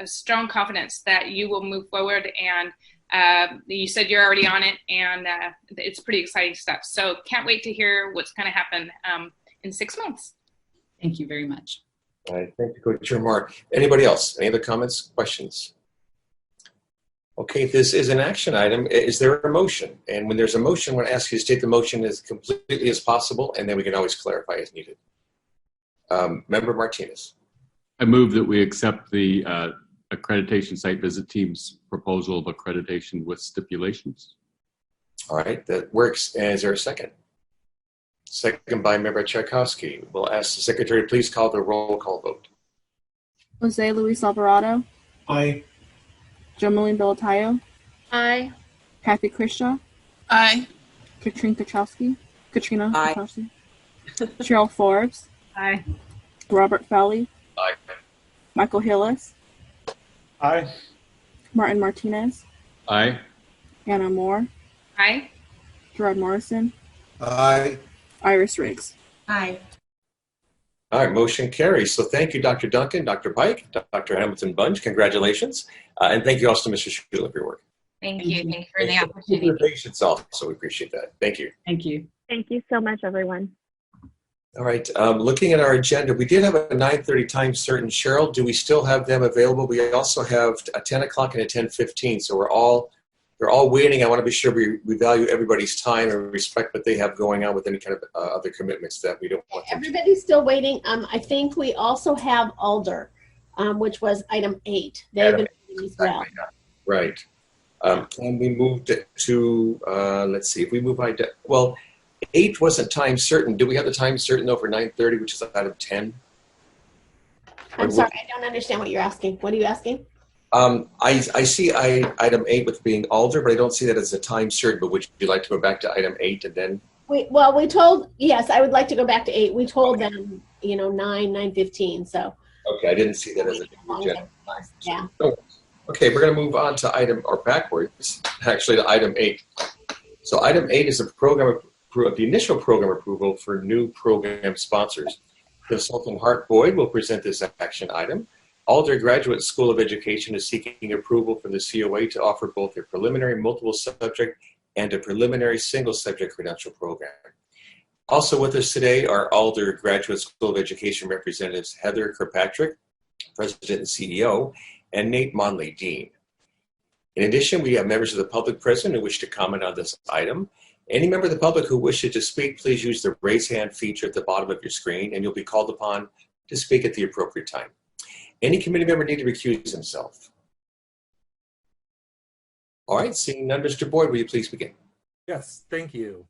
a strong confidence that you will move forward, and you said you're already on it, and it's pretty exciting stuff. So can't wait to hear what's going to happen in 6 months. Thank you very much. All right, thank you, Co-Chair Moore. Anybody else? Any other comments, questions? Okay, this is an action item. Is there a motion? And when there's a motion, I want to ask you to state the motion as completely as possible, and then we can always clarify as needed. Member Martinez. I move that we accept the accreditation site visit team's proposal of accreditation with stipulations. All right, that works. And is there a second? Second by Member Czajkowski. We'll ask the Secretary to please call the roll call vote. Jose Luis Alvarado. Aye. Jomeline Belatayo. Aye. Kathy Krisha. Aye. Katrine Czajkowski. Katrina Aye. Czajkowski. Cheryl Forbes. Aye. Robert Frelly. Aye. Michael Hillis. Aye. Martin Martinez. Aye. Anna Moore. Aye. Gerard Morrison. Aye. Iris Riggs. Aye. All right, motion carries. So thank you, Dr. Duncan, Dr. Pike, Dr. Hamilton Bunge. Congratulations. And thank you also to Mr. Schuler for your work. Thank you. Thank you for the Thank you opportunity. for your patience also. We appreciate that. Thank you. Thank you. Thank you so much, everyone. All right, looking at our agenda, we did have a 9:30 time certain. Cheryl, do we still have them available? We also have a 10 o'clock and a 10:15, so they're all waiting. I want to be sure we value everybody's time and respect what they have going on with any kind of other commitments that we don't want them to. Everybody's still waiting. I think we also have Alder, which was item 8. They've been waiting as well. Right. Can we move to let's see, if we move, well, 8 wasn't time certain. Do we have the time certain though for 9:30, which is item 10? I'm sorry, I don't understand what you're asking. What are you asking? I see item 8 with being Alder, but I don't see that as a time certain. But would you like to go back to item 8 and then? We told, yes, I would like to go back to 8. We told them, 9:15. So. Okay, I didn't see that as a new agenda. Yeah. Okay, we're going to move on to backwards, actually to item 8. So item 8 is the initial program approval for new program sponsors. Consultant Hart Boyd will present this action item. Alder Graduate School of Education is seeking approval from the COA to offer both a preliminary multiple subject and a preliminary single subject credential program. Also with us today are Alder Graduate School of Education representatives Heather Kirkpatrick, President and CEO, and Nate Monley, Dean. In addition, we have members of the public present who wish to comment on this item. Any member of the public who wishes to speak, please use the raise hand feature at the bottom of your screen and you'll be called upon to speak at the appropriate time. Any committee member need to recuse himself? All right, seeing none, Mr. Boyd, will you please begin? Yes, thank you.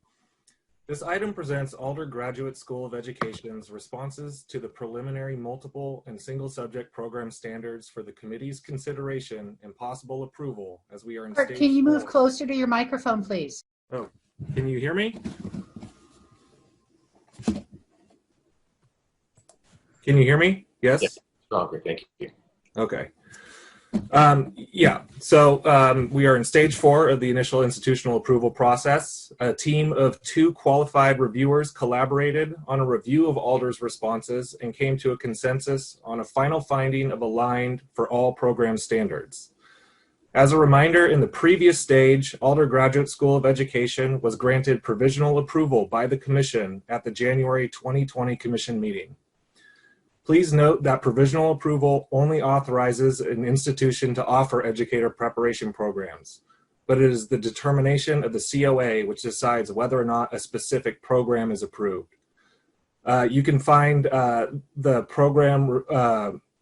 This item presents Alder Graduate School of Education's responses to the preliminary multiple and single subject program standards for the committee's consideration and possible approval as we are in stage 4. Can you move closer to your microphone, please? Oh, can you hear me? Can you hear me? Yes? Yes. Stronger, thank you. Okay. Yeah, so we are in stage 4 of the initial institutional approval process. A team of 2 qualified reviewers collaborated on a review of Alder's responses and came to a consensus on a final finding of aligned for all program standards. As a reminder, in the previous stage, Alder Graduate School of Education was granted provisional approval by the Commission at the January 2020 Commission meeting. Please note that provisional approval only authorizes an institution to offer educator preparation programs, but it is the determination of the COA which decides whether or not a specific program is approved. You can find the program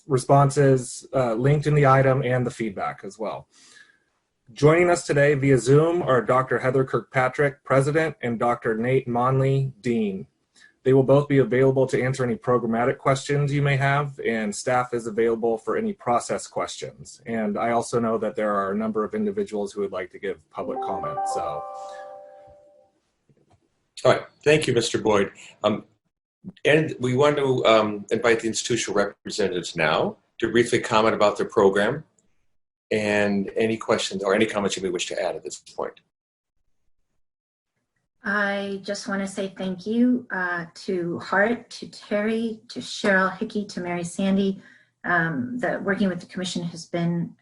responses linked in the item and the feedback as well. Joining us today via Zoom are Dr. Heather Kirkpatrick, President, and Dr. Nate Monley, Dean. They will both be available to answer any programmatic questions you may have, and staff is available for any process questions. And I also know that there are a number of individuals who would like to give public comment. So, all right, thank you, Mr. Boyd. And we want to invite the institutional representatives now to briefly comment about their program and any questions or any comments you may wish to add at this point. I just want to say thank you to Hart, to Terry, to Cheryl Hickey, to Mary Sandy. Working with the Commission has been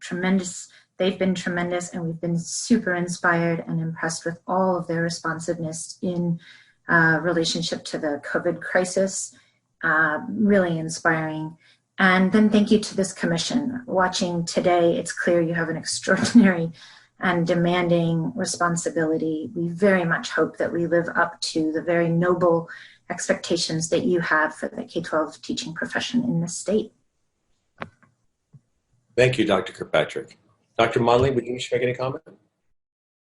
tremendous. They've been tremendous, and we've been super inspired and impressed with all of their responsiveness in relationship to the COVID crisis. Really inspiring. And then thank you to this Commission. Watching today, it's clear you have an extraordinary and demanding responsibility. We very much hope that we live up to the very noble expectations that you have for the K-12 teaching profession in this state. Thank you, Dr. Kirkpatrick. Dr. Monley, would you wish to make any comment?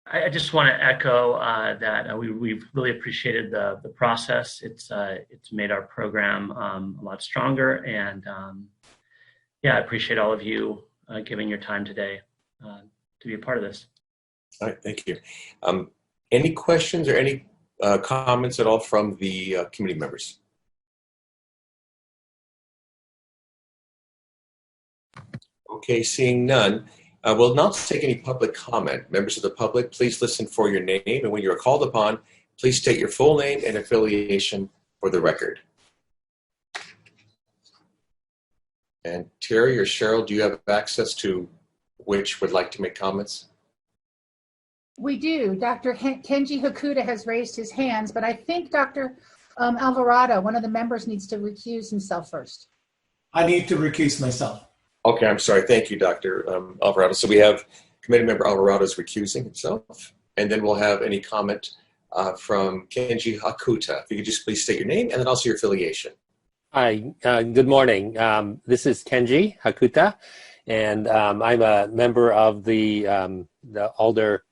I just want to echo that we've really appreciated the process. It's made our program a lot stronger, and yeah, I appreciate all of you giving your time today to be a part of this. All right, thank you. Any questions or any comments at all from the committee members? Okay, seeing none. We'll not take any public comment. Members of the public, please listen for your name, and when you are called upon, please state your full name and affiliation for the record. And Terry or Cheryl, do you have access to which would like to make comments? We do. Dr. Kenji Hakuta has raised his hands, but I think Dr. Alvarado, one of the members, needs to recuse himself first. I need to recuse myself. Okay, I'm sorry. Thank you, Dr. Alvarado. So we have committee member Alvarado's recusing himself, and then we'll have any comment from Kenji Hakuta. If you could just please state your name and then also your affiliation. Hi, good morning. This is Kenji Hakuta, and I'm a member of the Alder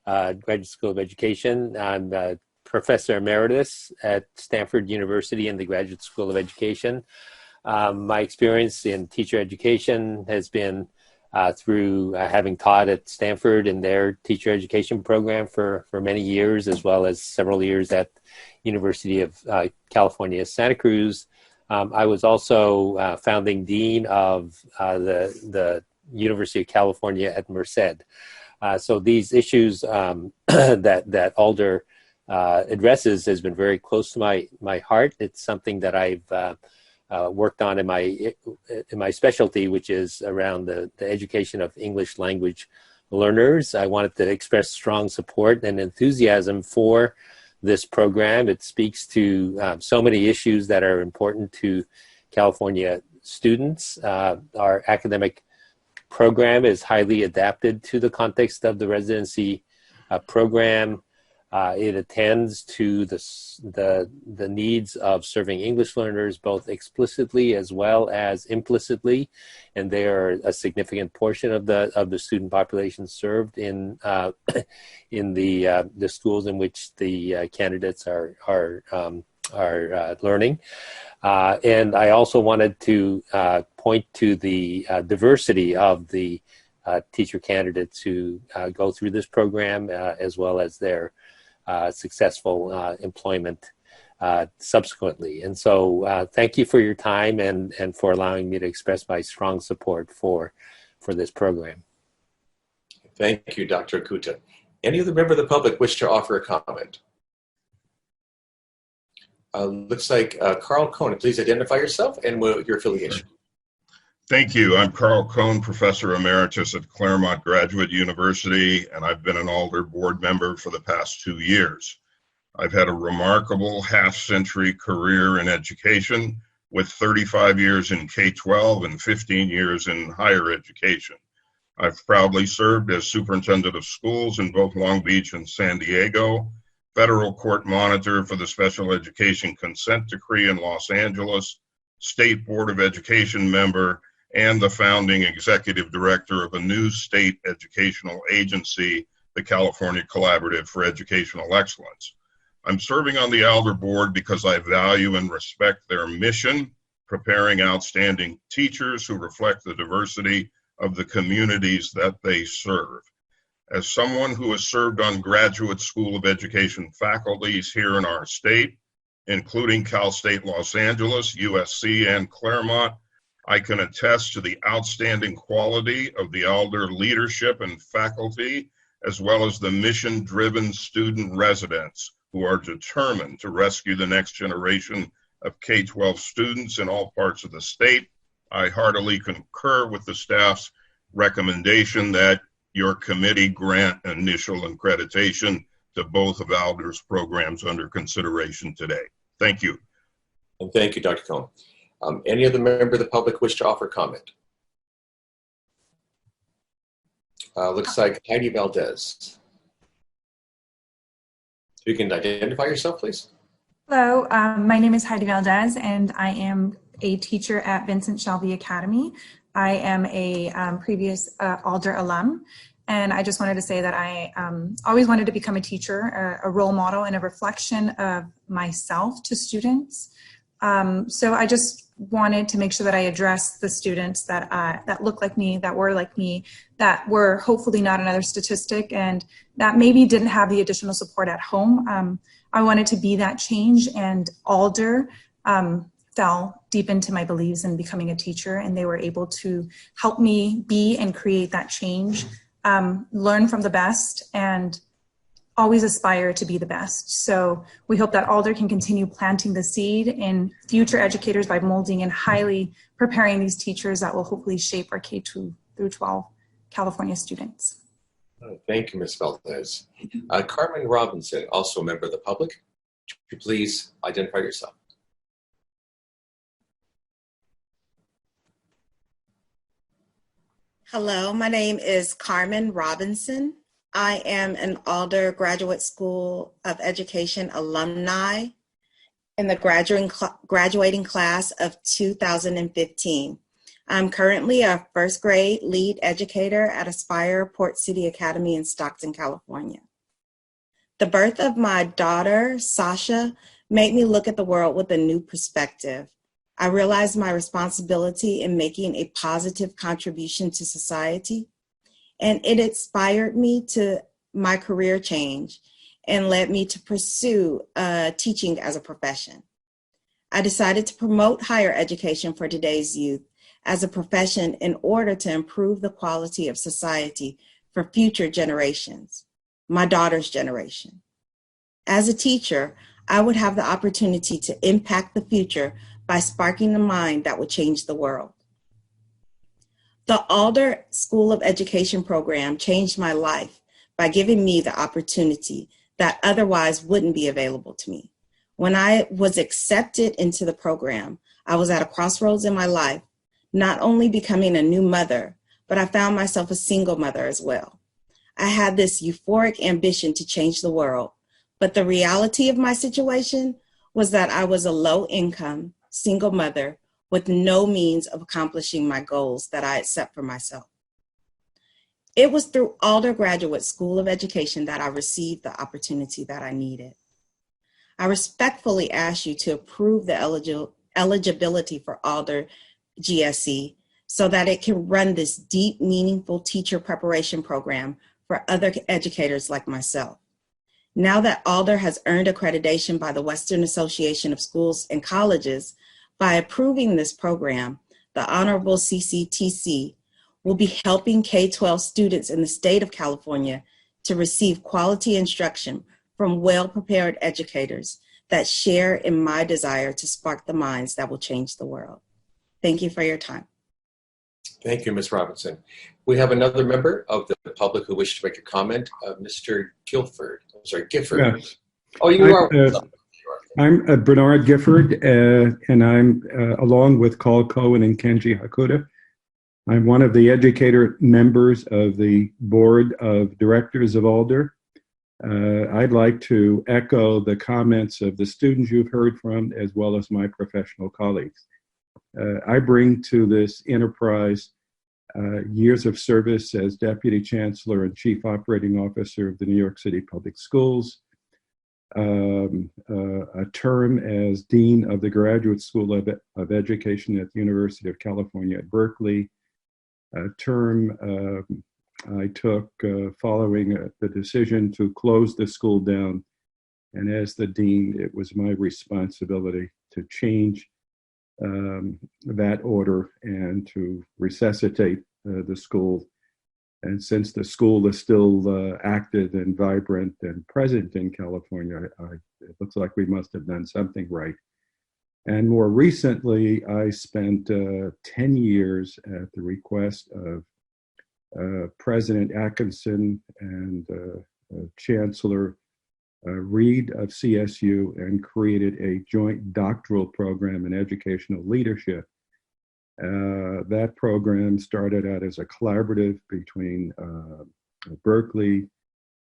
Graduate School of Education. I'm a professor emeritus at Stanford University in the Graduate School of Education. My experience in teacher education has been through having taught at Stanford in their teacher education program for many years, as well as several years at University of California, Santa Cruz. I was also founding dean of the University of California at Merced. So these issues that Alder addresses has been very close to my heart. It's something that I've worked on in my specialty, which is around the education of English language learners. I wanted to express strong support and enthusiasm for this program. It speaks to so many issues that are important to California students. Our academic program is highly adapted to the context of the residency program. It attends to the needs of serving English learners both explicitly as well as implicitly, and they are a significant portion of the student population served in the schools in which the candidates are learning. And I also wanted to point to the diversity of the teacher candidates who go through this program, as well as their successful employment subsequently. And so thank you for your time and for allowing me to express my strong support for this program. Thank you, Dr. Akuta. Any other member of the public wish to offer a comment? Looks like Carl Cohn. Please identify yourself and your affiliation. Thank you. I'm Carl Cohn, Professor Emeritus at Claremont Graduate University, and I've been an Alder board member for the past 2 years. I've had a remarkable half-century career in education with 35 years in K-12 and 15 years in higher education. I've proudly served as superintendent of schools in both Long Beach and San Diego, federal court monitor for the Special Education Consent Decree in Los Angeles, State Board of Education member, and the founding executive director of a new state educational agency, the California Collaborative for Educational Excellence. I'm serving on the Alder board because I value and respect their mission, preparing outstanding teachers who reflect the diversity of the communities that they serve. As someone who has served on Graduate School of Education faculties here in our state, including Cal State Los Angeles, USC, and Claremont, I can attest to the outstanding quality of the Alder leadership and faculty, as well as the mission-driven student residents who are determined to rescue the next generation of K-12 students in all parts of the state. I heartily concur with the staff's recommendation that your committee grant initial accreditation to both of Alder's programs under consideration today. Thank you. And thank you, Dr. Cohn. Any other member of the public wish to offer comment? Looks like Heidi Valdez. You can identify yourself, please. Hello, my name is Heidi Valdez, and I am a teacher at Vincent Shelby Academy. I am a previous Alder alum, and I just wanted to say that I always wanted to become a teacher, a role model and a reflection of myself to students. So I just wanted to make sure that I address the students that that look like me, that were like me, that were hopefully not another statistic, and that maybe didn't have the additional support at home. I wanted to be that change, and Alder fell deep into my beliefs in becoming a teacher, and they were able to help me be and create that change, learn from the best, and always aspire to be the best. So we hope that Alder can continue planting the seed in future educators by molding and highly preparing these teachers that will hopefully shape our K-2 through 12 California students. Thank you, Ms. Valdez. Carmen Robinson, also a member of the public. Could you please identify yourself? Hello, my name is Carmen Robinson. I am an Alder Graduate School of Education alumni in the graduating class of 2015. I'm currently a first grade lead educator at Aspire Port City Academy in Stockton, California. The birth of my daughter, Sasha, made me look at the world with a new perspective. I realized my responsibility in making a positive contribution to society, and it inspired me to my career change and led me to pursue teaching as a profession. I decided to promote higher education for today's youth as a profession in order to improve the quality of society for future generations, my daughter's generation. As a teacher, I would have the opportunity to impact the future by sparking the mind that would change the world. The Alder School of Education program changed my life by giving me the opportunity that otherwise wouldn't be available to me. When I was accepted into the program, I was at a crossroads in my life, not only becoming a new mother, but I found myself a single mother as well. I had this euphoric ambition to change the world, but the reality of my situation was that I was a low-income, single mother with no means of accomplishing my goals that I had set for myself. It was through Alder Graduate School of Education that I received the opportunity that I needed. I respectfully ask you to approve the eligibility for Alder GSE so that it can run this deep, meaningful teacher preparation program for other educators like myself. Now that Alder has earned accreditation by the Western Association of Schools and Colleges, by approving this program, the Honorable CCTC will be helping K-12 students in the state of California to receive quality instruction from well-prepared educators that share in my desire to spark the minds that will change the world. Thank you for your time. Thank you, Ms. Robinson. We have another member of the public who wishes to make a comment, Mr. Gifford. Yes. Oh, you are. I'm Bernard Gifford, and I'm along with Carl Cohen and Kenji Hakuta. I'm one of the educator members of the board of directors of Alder. I'd like to echo the comments of the students you've heard from, as well as my professional colleagues. I bring to this enterprise years of service as Deputy Chancellor and Chief Operating Officer of the New York City Public Schools, a term as Dean of the Graduate School of Education at the University of California at Berkeley, a term I took following the decision to close the school down. And as the Dean, it was my responsibility to change that order and to resuscitate the school. And since the school is still active and vibrant and present in California, it looks like we must have done something right. And more recently, I spent 10 years at the request of President Atkinson and Chancellor Reed of CSU, and created a joint doctoral program in educational leadership. That program started out as a collaborative between Berkeley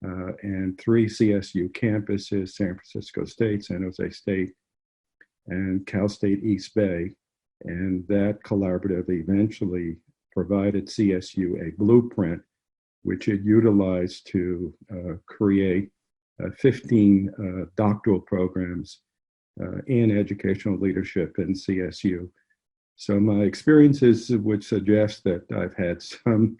and 3 CSU campuses: San Francisco State, San Jose State, and Cal State East Bay. And that collaborative eventually provided CSU a blueprint, which it utilized to create 15 doctoral programs in educational leadership in CSU. So my experiences would suggest that I've had some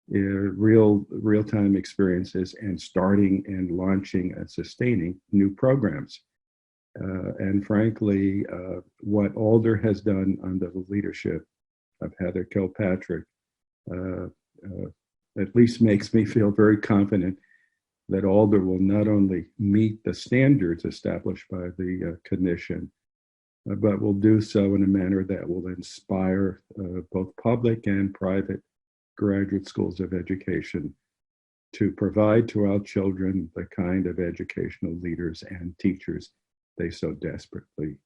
real-time experiences in starting and launching and sustaining new programs. And frankly, what Alder has done under the leadership of Heather Kilpatrick at least makes me feel very confident that Alder will not only meet the standards established by the commission, but will do so in a manner that will inspire both public and private graduate schools of education to provide to our children the kind of educational leaders and teachers they so desperately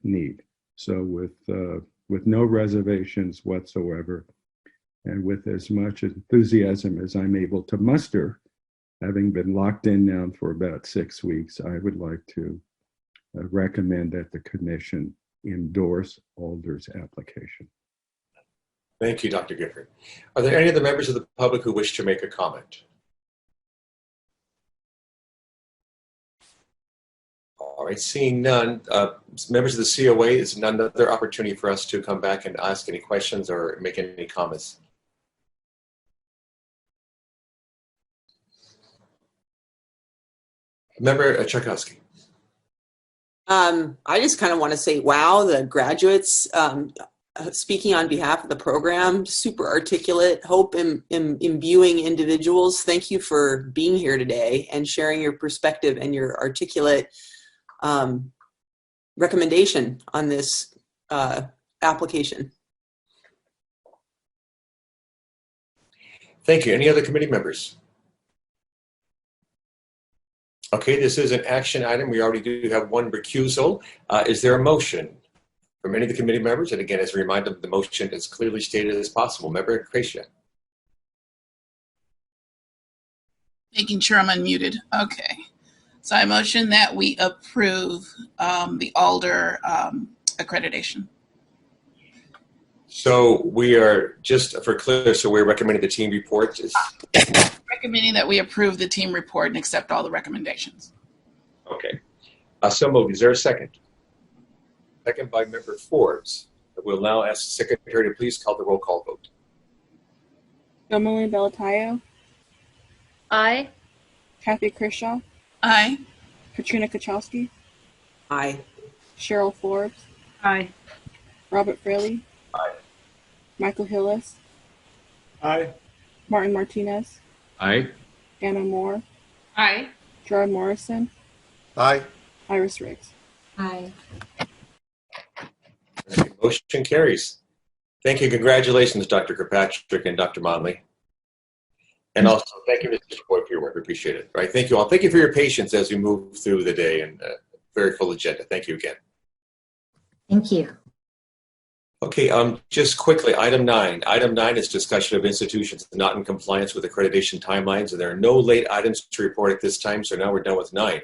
need. So with no reservations whatsoever, and with as much enthusiasm as I'm able to muster, having been locked in now for about 6 weeks, I would like to recommend that the commission endorse Alder's application. Thank you, Dr. Gifford. Are there any of the members of the public who wish to make a comment? All right, seeing none, members of the COA, is another opportunity for us to come back and ask any questions or make any comments. Member Czajkowski. I just kind of want to say, wow, the graduates, speaking on behalf of the program, super articulate, hope imbuing individuals. Thank you for being here today and sharing your perspective and your articulate recommendation on this application. Thank you. Any other committee members? Okay, this is an action item. We already do have one recusal. Is there a motion from any of the committee members? And again, as a reminder, the motion is clearly stated as possible. Member Krasia. Making sure I'm unmuted. Okay. So I motion that we approve the Alder accreditation. So we are, just for clear, so we're recommending the team report. Recommending that we approve the team report and accept all the recommendations. Okay. So moved. Is there a second? Second by Member Forbes. We'll now ask the Secretary to please call the roll call vote. Emily Belatayo. Aye. Kathy Kershaw. Aye. Katrine Czajkowski, Aye. Cheryl Forbes, Aye. Robert Frelly, Aye. Michael Hillis, Aye. Martin Martinez, Aye. Anna Moore, Aye. Gerard Morrison, Aye. Iris Riggs. Aye. Motion carries. Thank you. Congratulations, Dr. Kirkpatrick and Dr. Monley. And also, thank you, Mr. Boyd, for your work. We appreciate it. Right. Thank you all. Thank you for your patience as we move through the day and very full agenda. Thank you again. Thank you. Okay, just quickly, item 9. Item 9 is discussion of institutions not in compliance with accreditation timelines, and there are no late items to report at this time, so now we're done with 9.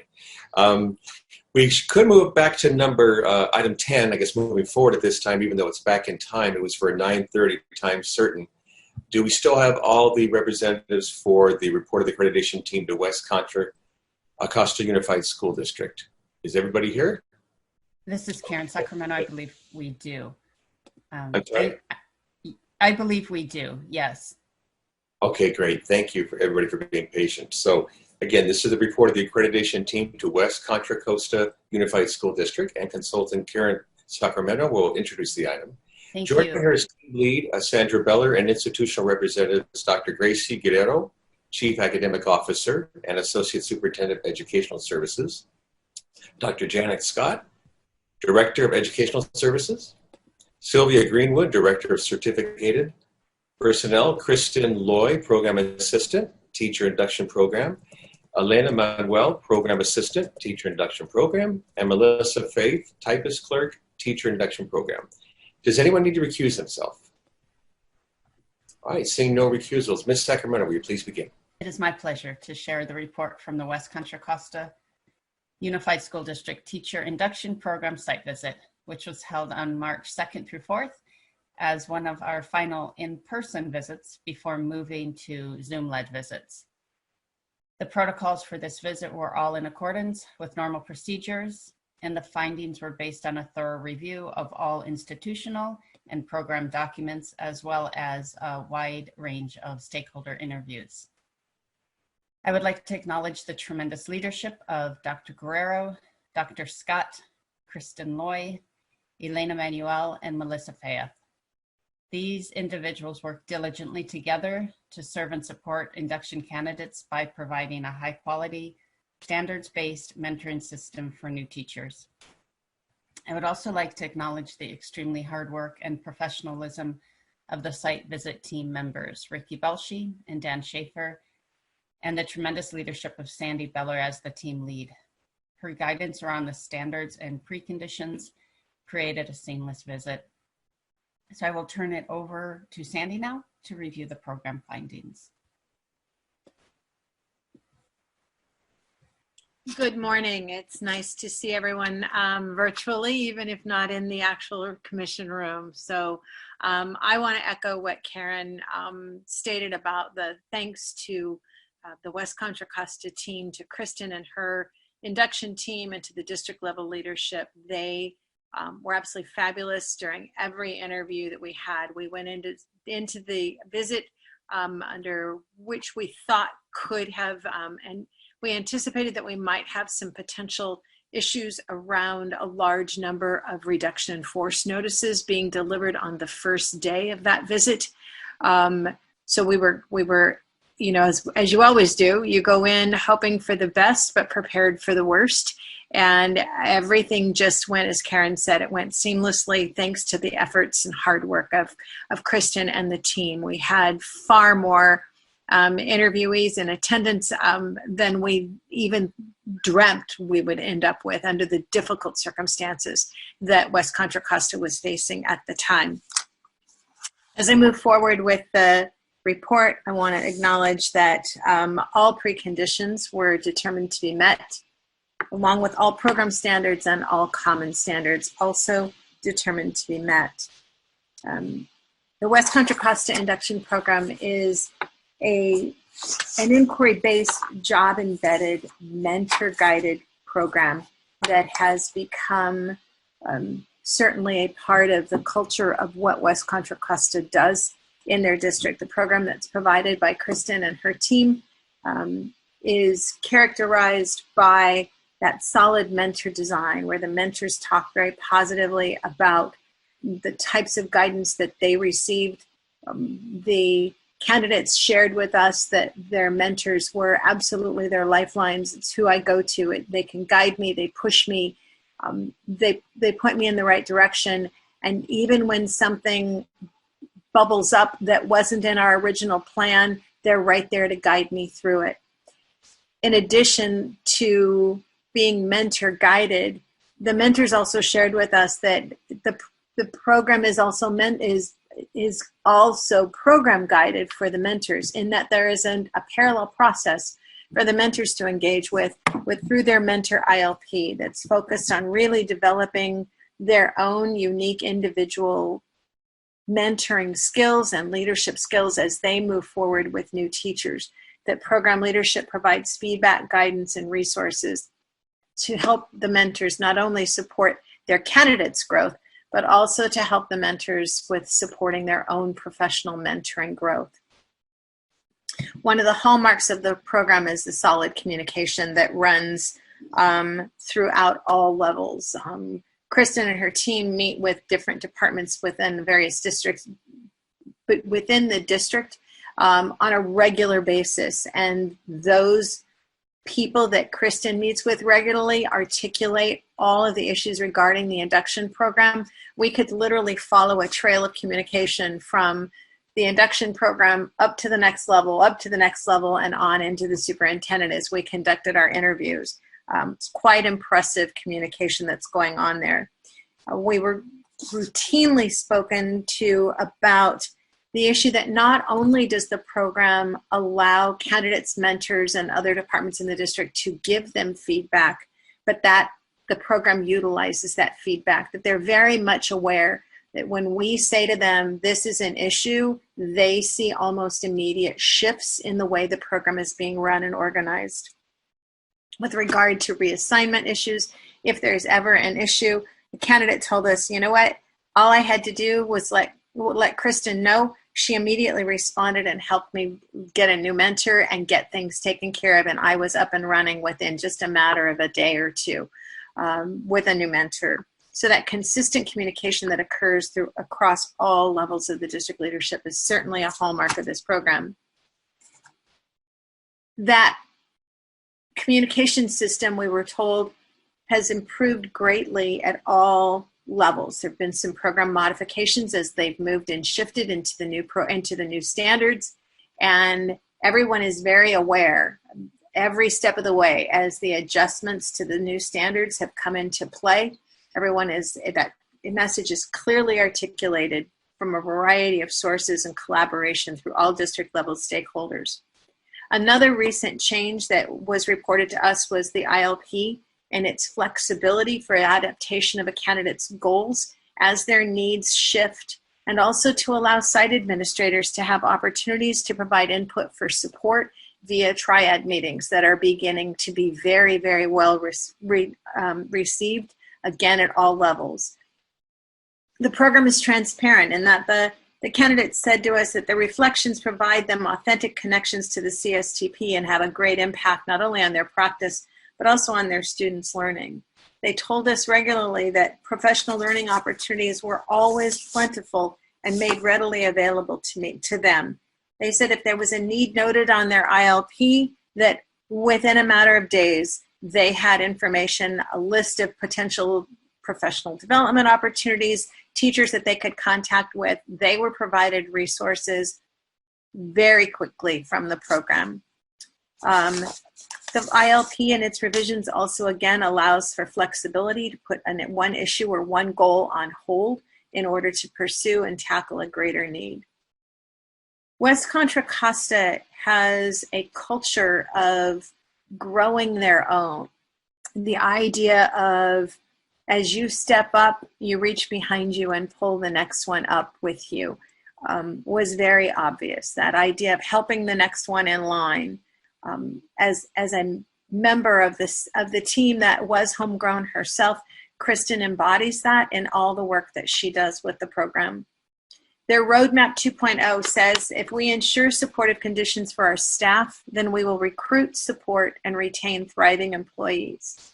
We could move back to item 10, I guess, moving forward at this time, even though it's back in time. It was for 9:30 time certain. Do we still have all the representatives for the report of the accreditation team to West Contra, Costa Unified School District? Is everybody here? This is Karen Sacramento. I believe we do. I'm sorry? I believe we do, yes. Okay, great. Thank you for everybody for being patient. So again, this is the report of the accreditation team to West Contra Costa Unified School District, and consultant Karen Sacramento will introduce the item. Thank Joining you. her is team lead Sandra Beller and institutional representatives Dr. Gracie Guerrero, Chief Academic Officer and Associate Superintendent of Educational Services, Dr. Janet Scott, Director of Educational Services, Sylvia Greenwood, Director of Certificated Personnel, Kristen Loy, Program Assistant, Teacher Induction Program, Elena Manuel, Program Assistant, Teacher Induction Program, and Melissa Faith, Typist Clerk, Teacher Induction Program. Does anyone need to recuse himself? All right, seeing no recusals. Ms. Sacramento, will you please begin? It is my pleasure to share the report from the West Contra Costa Unified School District Teacher Induction Program site visit, which was held on March 2nd through 4th as one of our final in-person visits before moving to Zoom-led visits. The protocols for this visit were all in accordance with normal procedures, and the findings were based on a thorough review of all institutional and program documents, as well as a wide range of stakeholder interviews. I would like to acknowledge the tremendous leadership of Dr. Guerrero, Dr. Scott, Kristen Loy, Elena Manuel, and Melissa Faith. These individuals work diligently together to serve and support induction candidates by providing a high-quality, standards-based mentoring system for new teachers. I would also like to acknowledge the extremely hard work and professionalism of the site visit team members, Ricky Belshi and Dan Schaefer, and the tremendous leadership of Sandy Beller as the team lead. Her guidance around the standards and preconditions created a seamless visit. So I will turn it over to Sandy now to review the program findings. Good morning. It's nice to see everyone virtually, even if not in the actual commission room. So I want to echo what Karen stated about the thanks to the West Contra Costa team, to Kristen and her induction team, and to the district level leadership. They were absolutely fabulous during every interview that we had. We went into the visit under which we thought could have, and we anticipated that we might have some potential issues around a large number of reduction in force notices being delivered on the first day of that visit. So we were, you know, as you always do, you go in hoping for the best, but prepared for the worst. And everything just went, as Karen said, it went seamlessly thanks to the efforts and hard work of Kristen and the team. We had far more interviewees in attendance than we even dreamt we would end up with under the difficult circumstances that West Contra Costa was facing at the time. As I move forward with the report, I want to acknowledge that all preconditions were determined to be met, along with all program standards and all common standards also determined to be met. The West Contra Costa induction program is an inquiry-based, job-embedded, mentor-guided program that has become certainly a part of the culture of what West Contra Costa does in their district. The program that's provided by Kristen and her team is characterized by that solid mentor design, where the mentors talk very positively about the types of guidance that they received. The candidates shared with us that their mentors were absolutely their lifelines. It's who I go to. They can guide me, they push me, they point me in the right direction. And even when something bubbles up that wasn't in our original plan, they're right there to guide me through it. In addition to being mentor guided, the mentors also shared with us that the program is also program guided for the mentors, in that there is a parallel process for the mentors to engage with through their mentor ILP that's focused on really developing their own unique individual mentoring skills and leadership skills as they move forward with new teachers. That program leadership provides feedback, guidance, and resources to help the mentors not only support their candidates' growth, but also to help the mentors with supporting their own professional mentoring growth. One of the hallmarks of the program is the solid communication that runs throughout all levels. Kristen and her team meet with different departments within the various districts, but within the district on a regular basis. And those people that Kristen meets with regularly articulate all of the issues regarding the induction program. We could literally follow a trail of communication from the induction program up to the next level, and on into the superintendent as we conducted our interviews. It's quite impressive communication that's going on there. We were routinely spoken to about the issue that not only does the program allow candidates, mentors, and other departments in the district to give them feedback, but that the program utilizes that feedback, that they're very much aware that when we say to them, this is an issue, they see almost immediate shifts in the way the program is being run and organized. With regard to reassignment issues, if there's ever an issue, the candidate told us, you know what, all I had to do was let Kristen know. She immediately responded and helped me get a new mentor and get things taken care of, and I was up and running within just a matter of a day or two with a new mentor. So that consistent communication that occurs across all levels of the district leadership is certainly a hallmark of this program. That communication system, we were told, has improved greatly at all levels. There have been some program modifications as they've moved and shifted into the new standards, and everyone is very aware every step of the way as the adjustments to the new standards have come into play. That message is clearly articulated from a variety of sources and collaboration through all district level stakeholders. Another recent change that was reported to us was the ILP and its flexibility for adaptation of a candidate's goals as their needs shift, and also to allow site administrators to have opportunities to provide input for support via triad meetings that are beginning to be very, very well received, again, at all levels. The program is transparent in that the candidates said to us that the reflections provide them authentic connections to the CSTP and have a great impact not only on their practice, but also on their students' learning. They told us regularly that professional learning opportunities were always plentiful and made readily available to them. They said if there was a need noted on their ILP, that within a matter of days, they had information, a list of potential professional development opportunities, teachers that they could contact with. They were provided resources very quickly from the program. The ILP and its revisions also, again, allows for flexibility to put one issue or one goal on hold in order to pursue and tackle a greater need. West Contra Costa has a culture of growing their own. The idea of, as you step up, you reach behind you and pull the next one up with you was very obvious. That idea of helping the next one in line. As a member of the team that was homegrown herself, Kristen embodies that in all the work that she does with the program. Their roadmap 2.0 says, if we ensure supportive conditions for our staff, then we will recruit, support, and retain thriving employees.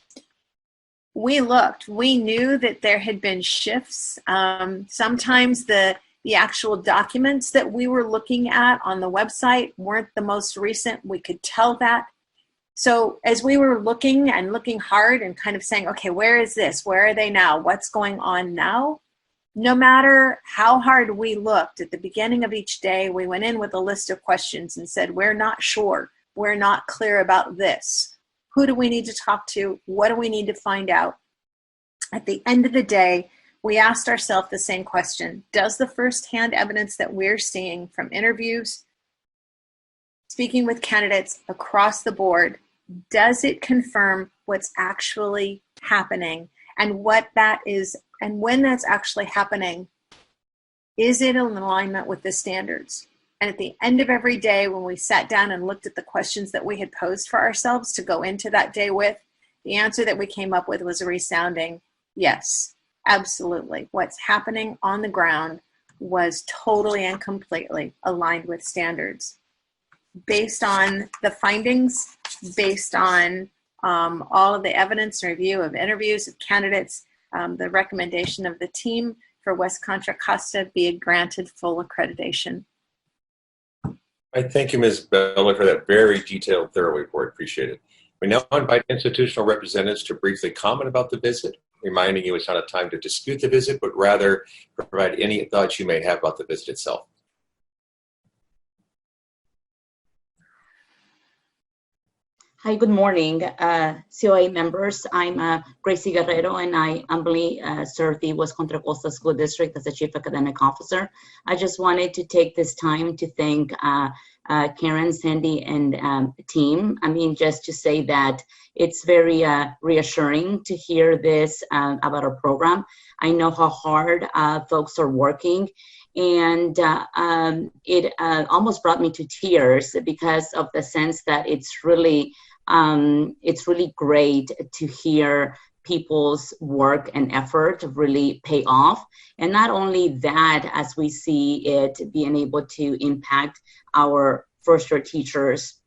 We looked, we knew that there had been shifts. Sometimes the actual documents that we were looking at on the website weren't the most recent. We could tell that. So as we were looking and looking hard and kind of saying, okay, where is this? Where are they now? What's going on now? No matter how hard we looked, at the beginning of each day, we went in with a list of questions and said, we're not sure. We're not clear about this. Who do we need to talk to? What do we need to find out? At the end of the day, we asked ourselves the same question. Does the firsthand evidence that we're seeing from interviews, speaking with candidates across the board, does it confirm what's actually happening and what that is, and when that's actually happening, is it in alignment with the standards? And at the end of every day, when we sat down and looked at the questions that we had posed for ourselves to go into that day with, the answer that we came up with was a resounding yes, absolutely. What's happening on the ground was totally and completely aligned with standards. Based on the findings, based on all of the evidence and review of interviews of candidates, the recommendation of the team for West Contra Costa be granted full accreditation. I thank you, Ms. Bellman, for that very detailed, thorough report. Appreciate it. We now invite institutional representatives to briefly comment about the visit, reminding you it's not a time to dispute the visit, but rather provide any thoughts you may have about the visit itself. Hi, good morning, COA members. I'm Gracie Guerrero, and I humbly serve the West Contra Costa School District as the Chief Academic Officer. I just wanted to take this time to thank Karen, Sandy, and team. I mean, just to say that it's very reassuring to hear this about our program. I know how hard folks are working, and it almost brought me to tears because of the sense that it's really great to hear people's work and effort really pay off. And not only that, as we see it being able to impact our first-year teachers,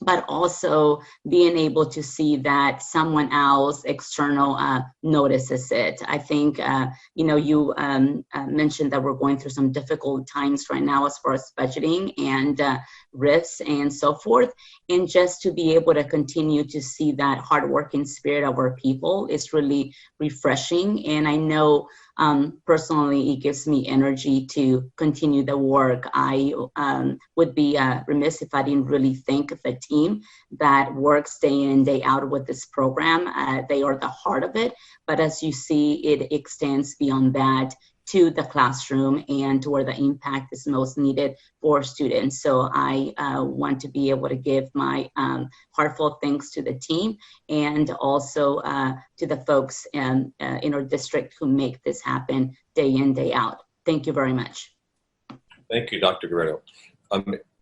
but also being able to see that someone else external notices it. I think, you mentioned that we're going through some difficult times right now as far as budgeting and risks and so forth. And just to be able to continue to see that hardworking spirit of our people is really refreshing. And I know personally, it gives me energy to continue the work. I would be remiss if I didn't really thank the team that works day in, day out with this program. They are the heart of it. But as you see, it extends beyond that to the classroom and to where the impact is most needed for students. So I want to be able to give my heartfelt thanks to the team and also to the folks in our district who make this happen day in, day out. Thank you very much. Thank you, Dr. Guerrero.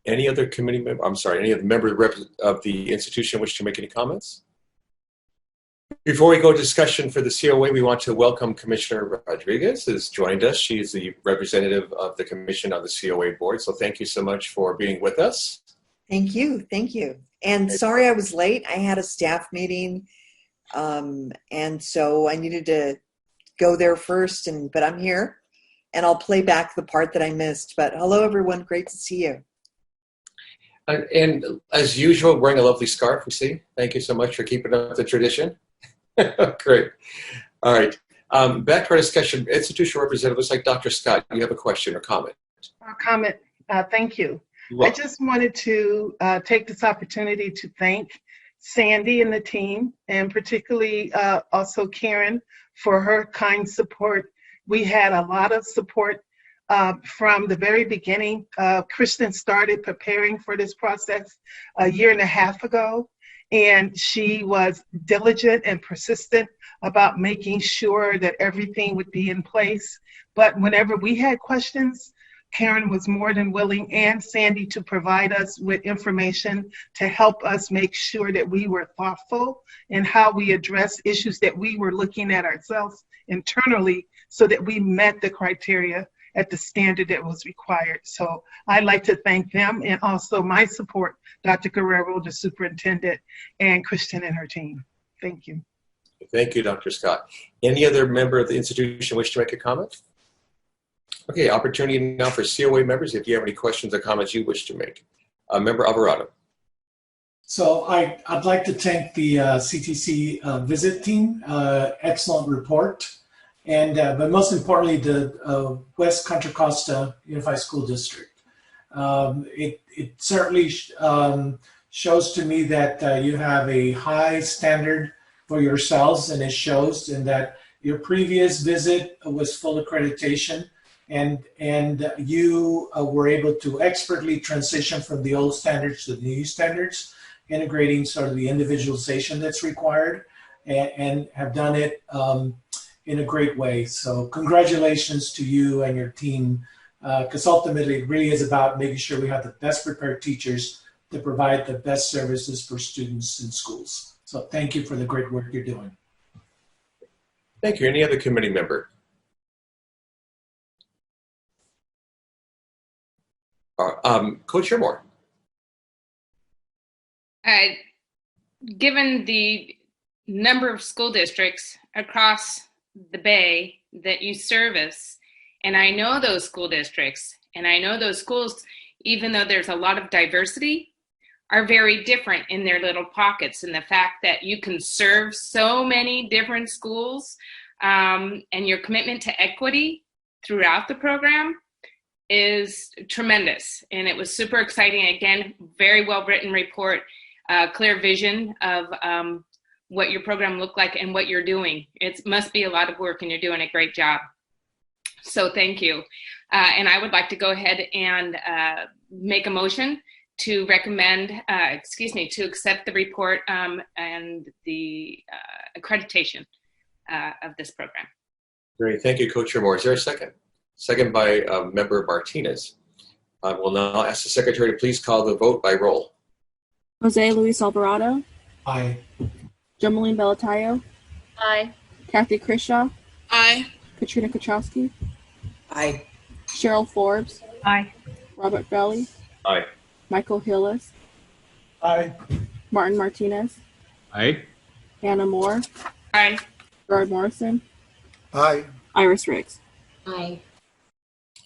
Any other committee member, any other member of the institution wish to make any comments? Before we go to discussion for the COA, we want to welcome Commissioner Rodriguez, who's joined us. She is the representative of the commission on the COA board. So thank you so much for being with us. Thank you. Thank you. And sorry I was late. I had a staff meeting, and so I needed to go there first, but I'm here, and I'll play back the part that I missed. But hello, everyone. Great to see you. And as usual, wearing a lovely scarf, we see. Thank you so much for keeping up the tradition. Great. All right. Back to our discussion. Institutional representatives like Dr. Scott, do you have a question or comment? Thank you. I just wanted to take this opportunity to thank Sandy and the team, and particularly also Karen for her kind support. We had a lot of support from the very beginning. Kristen started preparing for this process a year and a half ago. And she was diligent and persistent about making sure that everything would be in place. But whenever we had questions, Karen was more than willing, and Sandy, to provide us with information to help us make sure that we were thoughtful in how we address issues that we were looking at ourselves internally so that we met the criteria at the standard that was required. So I'd like to thank them, and also my support, Dr. Guerrero, the superintendent, and Kristen and her team. Thank you. Thank you, Dr. Scott. Any other member of the institution wish to make a comment? Okay, opportunity now for COA members if you have any questions or comments you wish to make. Member Alvarado. So I'd like to thank the CTC visit team. Excellent report. And but most importantly, the West Contra Costa Unified School District. It certainly shows to me that you have a high standard for yourselves, and it shows in that your previous visit was full accreditation, and you were able to expertly transition from the old standards to the new standards, integrating sort of the individualization that's required, and have done it in a great way. So congratulations to you and your team, because ultimately it really is about making sure we have the best prepared teachers to provide the best services for students in schools. So thank you for the great work you're doing. Thank you. Any other committee member? Coach Moore. Given the number of school districts across the Bay that you service, and I know those school districts, and I know those schools, even though there's a lot of diversity, are very different in their little pockets. And the fact that you can serve so many different schools, and your commitment to equity throughout the program is tremendous. And it was super exciting. Again, very well written report, clear vision of what your program looked like and what you're doing. It must be a lot of work, and you're doing a great job. So thank you. And I would like to go ahead and make a motion to recommend, to accept the report and the accreditation of this program. Great, thank you, Coach Moore. Is there a second? Second by Member Martinez. I will now ask the Secretary to please call the vote by roll. Jose Luis Alvarado. Aye. Jomeline Belatayo. Aye. Kathy Crishaw. Aye. Katrine Czajkowski. Aye. Cheryl Forbes. Aye. Robert Frelly. Aye. Michael Hillis. Aye. Martin Martinez. Aye. Anna Moore. Aye. Gerard Morrison. Aye. Iris Riggs. Aye.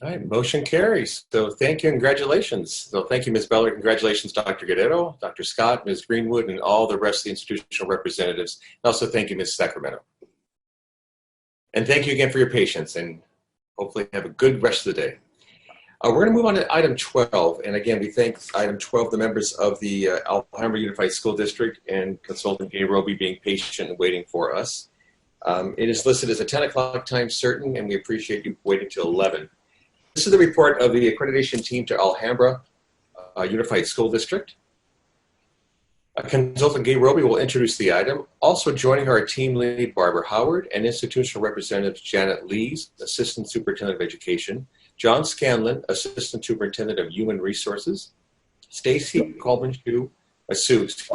All right, motion carries. So thank you and congratulations. So thank you, Ms. Beller. Congratulations, Dr. Guerrero, Dr. Scott, Ms. Greenwood, and all the rest of the institutional representatives. And also thank you, Ms. Sacramento. And thank you again for your patience, and hopefully have a good rest of the day. We're going to move on to item 12. And again, we thank item 12, the members of the Alhambra Unified School District and Consultant Gay Roby being patient and waiting for us. It is listed as a 10 o'clock time certain, and we appreciate you waiting till 11. This is the report of the accreditation team to Alhambra Unified School District. Consultant Gay Roby will introduce the item. Also joining her are team lead Barbara Howard and institutional representatives Janet Lees, Assistant Superintendent of Education, John Scanlon, Assistant Superintendent of Human Resources, Stacy Coleman-Sue, Stacy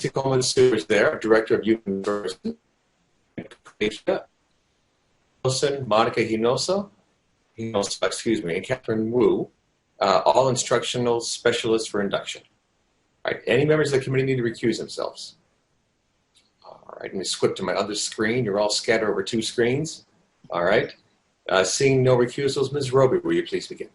Coleman-Sue is there, Director of Human Resources, Monica Hinosa, and Catherine Wu, all instructional specialists for induction. All right, any members of the committee need to recuse themselves? All right, let me switch to my other screen. You're all scattered over two screens. All right, seeing no recusals, Ms. Roby, will you please begin?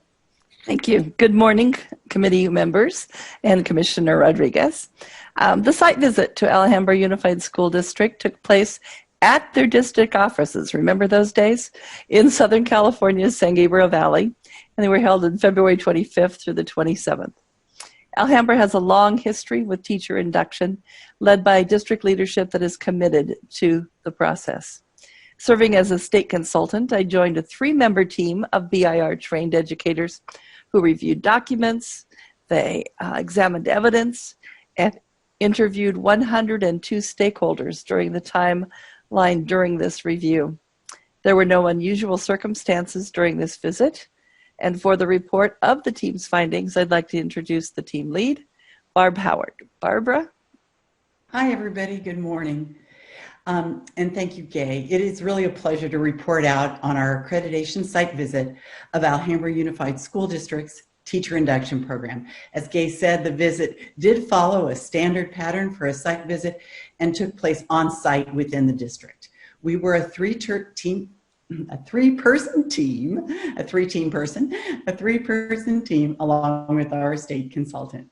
Thank you. Good morning, committee members and Commissioner Rodriguez. The site visit to Alhambra Unified School District took place at their district offices. Remember those days? In Southern California's San Gabriel Valley, and they were held on February 25th through the 27th. Alhambra has a long history with teacher induction, led by district leadership that is committed to the process. Serving as a state consultant, I joined a 3-member team of BIR-trained educators who reviewed documents, they examined evidence, and interviewed 102 stakeholders during the timeline during this review. There were no unusual circumstances during this visit, and for the report of the team's findings, I'd like to introduce the team lead, Barb Howard. Barbara? Hi, everybody. Good morning. And thank you, Gay. It is really a pleasure to report out on our accreditation site visit of Alhambra Unified School District's Teacher Induction Program. As Gay said, the visit did follow a standard pattern for a site visit and took place on site within the district. We were a three-person team along with our state consultant.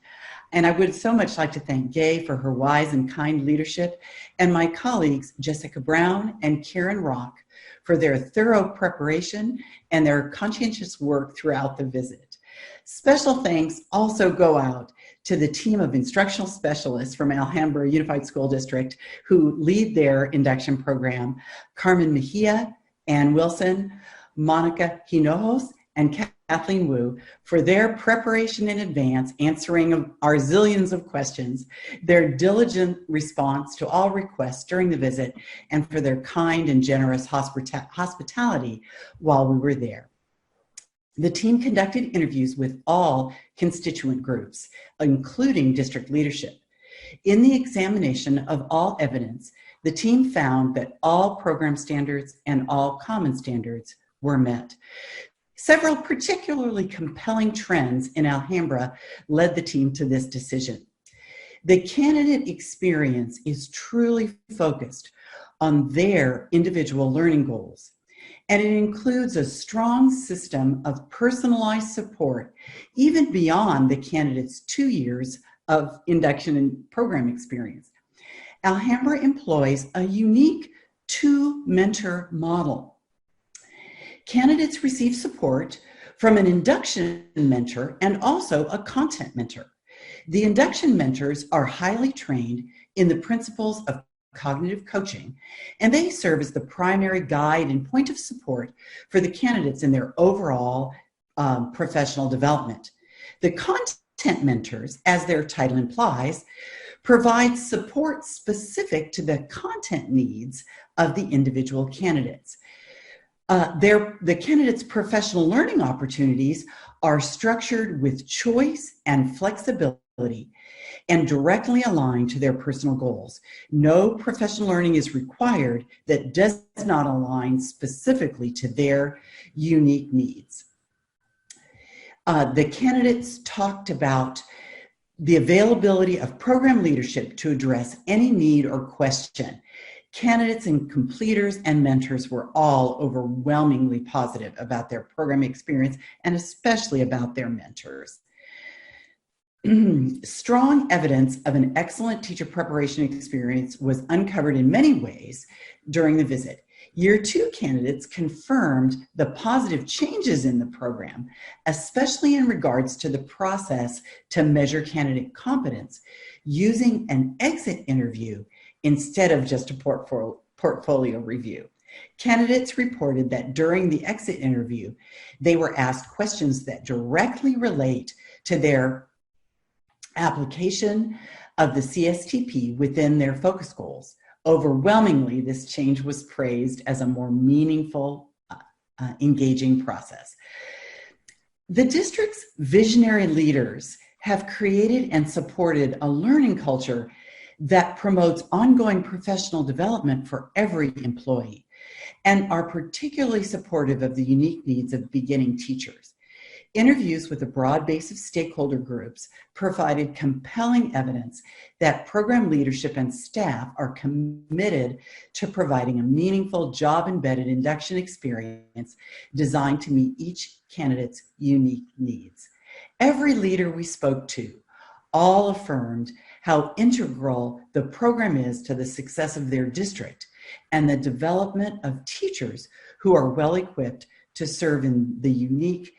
And I would so much like to thank Gay for her wise and kind leadership, and my colleagues Jessica Brown and Karen Rock for their thorough preparation and their conscientious work throughout the visit. Special thanks also go out to the team of instructional specialists from Alhambra Unified School District who lead their induction program: Carmen Mejia, Ann Wilson, Monica Hinojos, and Kathleen Wu, for their preparation in advance, answering our zillions of questions, their diligent response to all requests during the visit, and for their kind and generous hospitality while we were there. The team conducted interviews with all constituent groups, including district leadership. In the examination of all evidence, the team found that all program standards and all common standards were met. Several particularly compelling trends in Alhambra led the team to this decision. The candidate experience is truly focused on their individual learning goals, and it includes a strong system of personalized support even beyond the candidate's 2 years of induction and program experience. Alhambra employs a unique two-mentor model. Candidates receive support from an induction mentor and also a content mentor. The induction mentors are highly trained in the principles of cognitive coaching, and they serve as the primary guide and point of support for the candidates in their overall professional development. The content mentors, as their title implies, provide support specific to the content needs of the individual candidates. The candidates' professional learning opportunities are structured with choice and flexibility and directly aligned to their personal goals. No professional learning is required that does not align specifically to their unique needs. The candidates talked about the availability of program leadership to address any need or question. Candidates and completers and mentors were all overwhelmingly positive about their program experience and especially about their mentors. Strong evidence of an excellent teacher preparation experience was uncovered in many ways during the visit. Year 2 candidates confirmed the positive changes in the program, especially in regards to the process to measure candidate competence using an exit interview instead of just a portfolio review. Candidates reported that during the exit interview, they were asked questions that directly relate to their application of the CSTP within their focus goals. Overwhelmingly, this change was praised as a more meaningful, engaging process. The district's visionary leaders have created and supported a learning culture that promotes ongoing professional development for every employee and are particularly supportive of the unique needs of beginning teachers. Interviews with a broad base of stakeholder groups provided compelling evidence that program leadership and staff are committed to providing a meaningful job-embedded induction experience designed to meet each candidate's unique needs. Every leader we spoke to all affirmed how integral the program is to the success of their district and the development of teachers who are well equipped to serve in the unique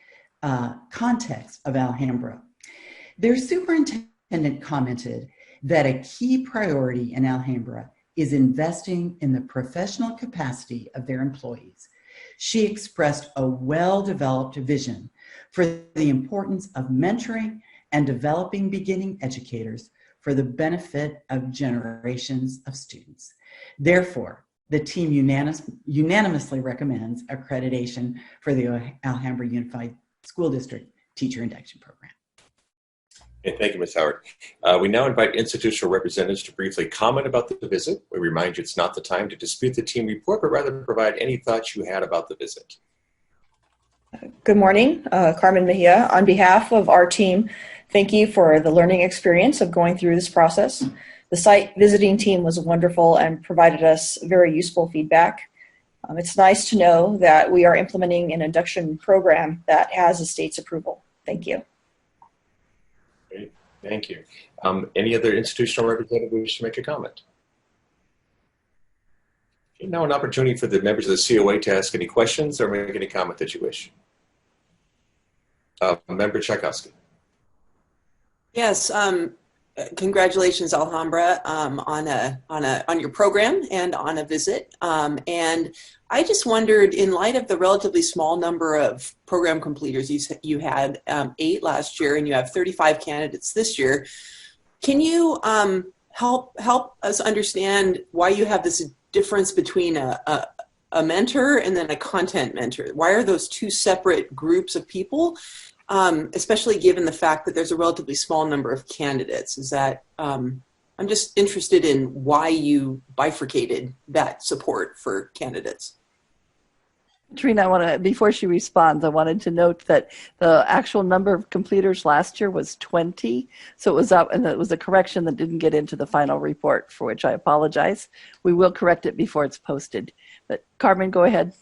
context of Alhambra. Their superintendent commented that a key priority in Alhambra is investing in the professional capacity of their employees. She expressed a well-developed vision for the importance of mentoring and developing beginning educators for the benefit of generations of students. Therefore, the team unanimously recommends accreditation for the Alhambra Unified School District Teacher Induction Program. And thank you, Ms. Howard. We now invite institutional representatives to briefly comment about the visit. We remind you it's not the time to dispute the team report, but rather provide any thoughts you had about the visit. Good morning, Carmen Mejia. On behalf of our team, thank you for the learning experience of going through this process. The site visiting team was wonderful and provided us very useful feedback. It's nice to know that we are implementing an induction program that has the state's approval. Thank you. Great, thank you. Any other institutional representative wish to make a comment? Okay, now an opportunity for the members of the COA to ask any questions or make any comment that you wish. Member Czajkowski. Yes, congratulations, Alhambra, on your program and on a visit. And I just wondered, in light of the relatively small number of program completers you had 8 last year, and you have 35 candidates this year, can you help us understand why you have this difference between a mentor and then a content mentor? Why are those two separate groups of people? Especially given the fact that there's a relatively small number of candidates. Is that, I'm just interested in why you bifurcated that support for candidates. Katrine, before she responds, I wanted to note that the actual number of completers last year was 20. So it was up, and it was a correction that didn't get into the final report, for which I apologize. We will correct it before it's posted. But Carmen, go ahead.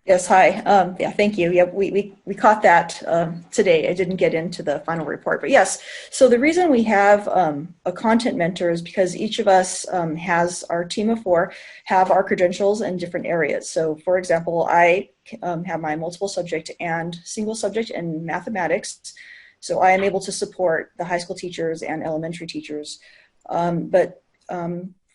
Yes, hi. Yeah, thank you. Yeah, we caught that today. I didn't get into the final report, but yes. So the reason we have a content mentor is because each of us has our team of 4 have our credentials in different areas. So for example, I have my multiple subject and single subject in mathematics. So I am able to support the high school teachers and elementary teachers. But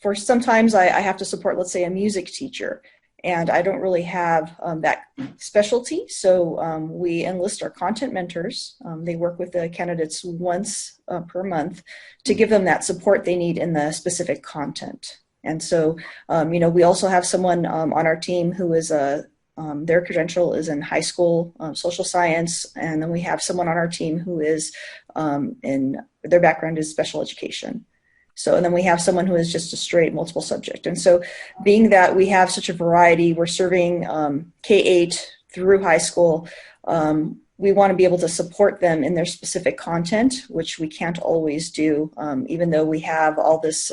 for sometimes I have to support, let's say, a music teacher. And I don't really have that specialty, so we enlist our content mentors. They work with the candidates once per month to give them that support they need in the specific content. And so, we also have someone on our team who is their credential is in high school social science, and then we have someone on our team who is their background is special education. So, and then we have someone who is just a straight multiple subject. And so being that we have such a variety, we're serving K-8 through high school, we want to be able to support them in their specific content, which we can't always do, even though we have all this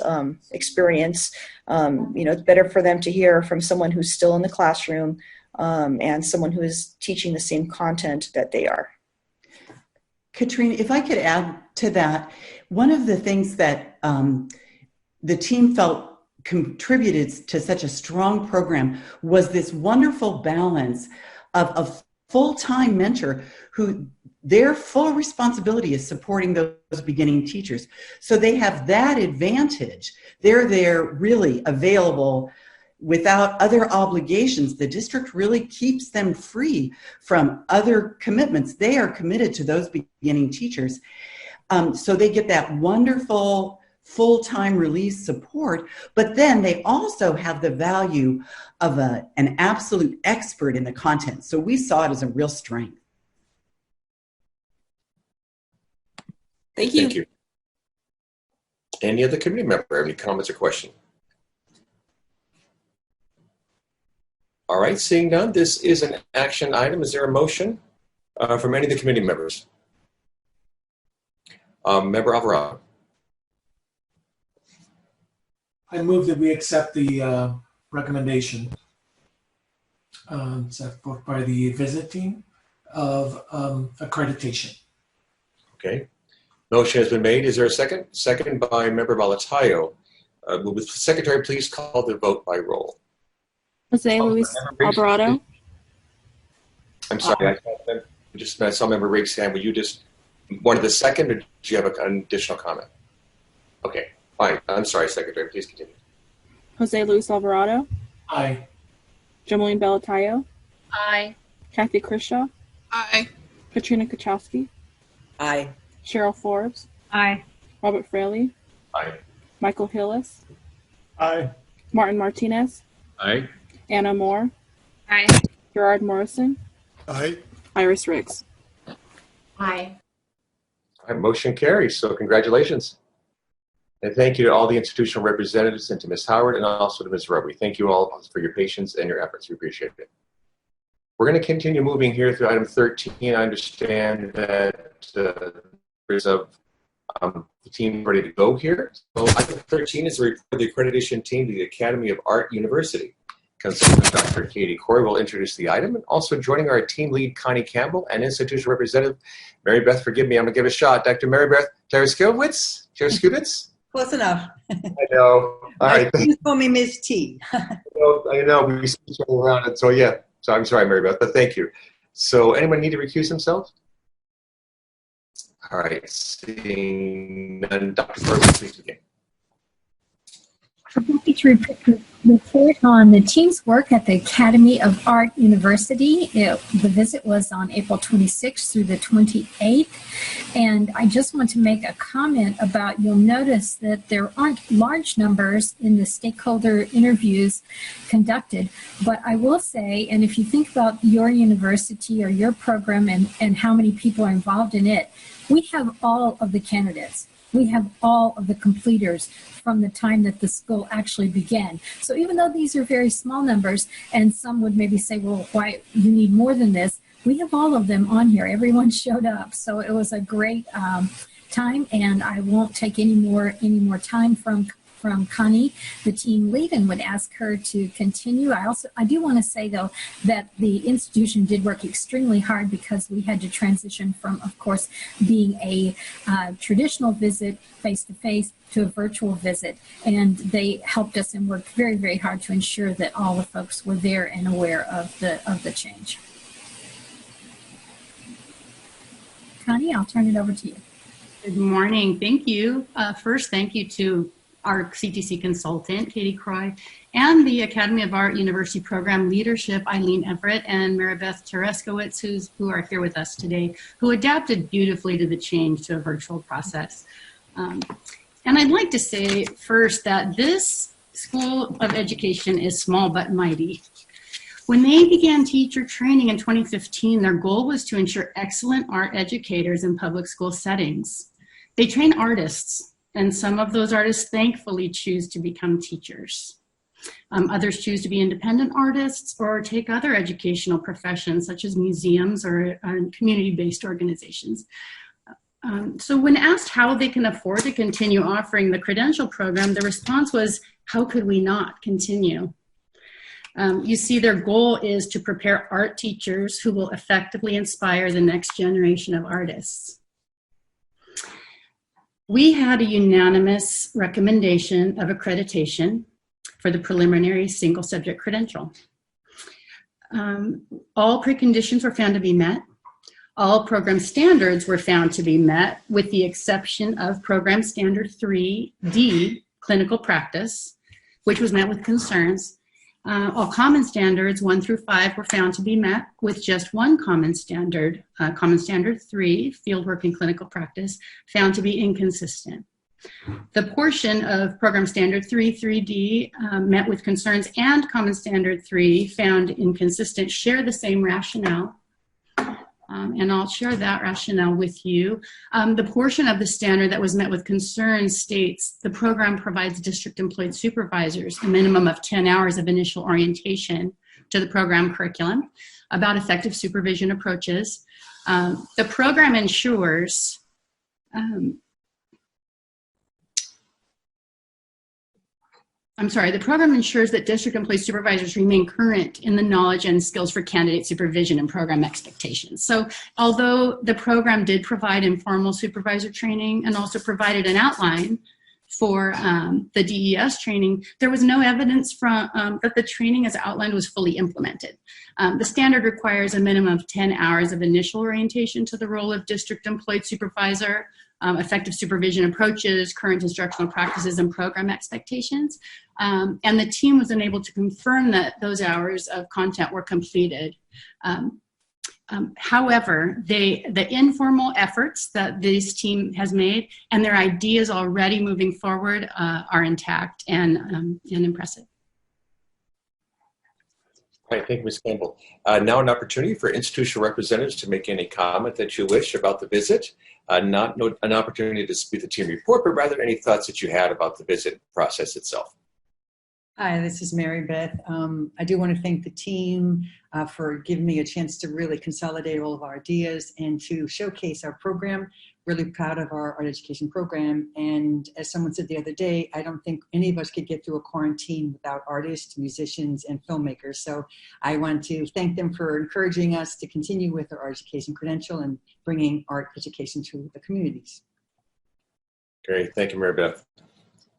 experience. It's better for them to hear from someone who's still in the classroom and someone who is teaching the same content that they are. Katrine, if I could add to that, one of the things that the team felt contributed to such a strong program was this wonderful balance of a full-time mentor who their full responsibility is supporting those beginning teachers. So they have that advantage. They're there really available without other obligations. The district really keeps them free from other commitments. They are committed to those beginning teachers. So they get that wonderful full-time release support, but then they also have the value of an absolute expert in the content. So we saw it as a real strength. Thank you. Thank you. Any other committee member have any comments or questions? All right, seeing none, this is an action item. Is there a motion from any of the committee members? Member Alvarado. I move that we accept the recommendation set forth by the visit team of accreditation. Okay. Motion has been made. Is there a second? Second by Member Malatayo. Will the secretary please call the vote by roll? Jose Luis Alvarado. I'm sorry, I saw Member Riggs' hand. Were you just wanted the second, or did you have an additional comment? Okay, fine. I'm sorry, Secretary. Please continue. Jose Luis Alvarado. Aye. Jamaline Belatayo. Aye. Kathy Krishaw. Aye. Katrine Czajkowski. Aye. Cheryl Forbes. Aye. Robert Frelly. Aye. Michael Hillis. Aye. Martin Martinez. Aye. Anna Moore. Aye. Gerard Morrison. Aye. Iris Riggs. Aye. All right, motion carries. So congratulations. And thank you to all the institutional representatives and to Ms. Howard and also to Ms. Rowe. We thank you all for your patience and your efforts. We appreciate it. We're going to continue moving here through item 13. I understand that there's the team ready to go here. So item 13 is a report of the accreditation team to the Academy of Art University. Consultant Dr. Katie Corey will introduce the item, and also joining our team lead Connie Campbell and institutional representative Mary Beth, forgive me, I'm going to give it a shot. Dr. Mary Beth Czajkowski. Close enough. I know. All right. You call me Ms. T. I know. We see each other around it. So, yeah. So I'm sorry, Mary Beth, but thank you. So anyone need to recuse themselves? All right. Seeing none, Dr. Corey, please begin. I'm happy to report on the team's work at the Academy of Art University. The visit was on April 26th through the 28th. And I just want to make a comment about, you'll notice that there aren't large numbers in the stakeholder interviews conducted. But I will say, and if you think about your university or your program and how many people are involved in it, we have all of the candidates. We have all of the completers from the time that the school actually began. So even though these are very small numbers, and some would maybe say, well, why you need more than this, we have all of them on here. Everyone showed up. So it was a great time, and I won't take any more time from Connie, the team lead, and would ask her to continue. I do want to say, though, that the institution did work extremely hard because we had to transition from, of course, being a traditional visit face-to-face to a virtual visit, and they helped us and worked very, very hard to ensure that all the folks were there and aware of the change. Connie, I'll turn it over to you. Good morning. Thank you. First, thank you to our CTC consultant, Katie Croy, and the Academy of Art University Program leadership, Eileen Everett and Maribeth Tereskowitz, who are here with us today, who adapted beautifully to the change to a virtual process. And I'd like to say first that this School of Education is small but mighty. When they began teacher training in 2015, their goal was to ensure excellent art educators in public school settings. They train artists, and some of those artists thankfully choose to become teachers. Others choose to be independent artists or take other educational professions such as museums or community-based organizations. So when asked how they can afford to continue offering the credential program, the response was, how could we not continue? You see, their goal is to prepare art teachers who will effectively inspire the next generation of artists. We had a unanimous recommendation of accreditation for the preliminary single subject credential. All preconditions were found to be met. All program standards were found to be met, with the exception of program standard 3D, clinical practice, which was met with concerns. All common standards 1 through 5 were found to be met, with just one common standard 3, fieldwork and clinical practice, found to be inconsistent. The portion of program standard 3, 3D, met with concerns, and common standard 3 found inconsistent share the same rationale. And I'll share that rationale with you. The portion of the standard that was met with concerns states the program provides district employed supervisors a minimum of 10 hours of initial orientation to the program curriculum about effective supervision approaches. The program ensures the program ensures that district employee supervisors remain current in the knowledge and skills for candidate supervision and program expectations. So although the program did provide informal supervisor training and also provided an outline for the DES training, there was no evidence that the training as outlined was fully implemented. The standard requires a minimum of 10 hours of initial orientation to the role of district employed supervisor, effective supervision approaches, current instructional practices, and program expectations. And the team was unable to confirm that those hours of content were completed. However, the informal efforts that this team has made and their ideas already moving forward are intact and impressive. All right, thank you, Ms. Campbell. Now an opportunity for institutional representatives to make any comment that you wish about the visit. Not an opportunity to speak the team report, but rather any thoughts that you had about the visit process itself. Hi, this is Mary Beth. I do want to thank the team for giving me a chance to really consolidate all of our ideas and to showcase our program. Really proud of our art education program. And as someone said the other day, I don't think any of us could get through a quarantine without artists, musicians, and filmmakers. So I want to thank them for encouraging us to continue with our art education credential and bringing art education to the communities. Great, thank you, Mary Beth.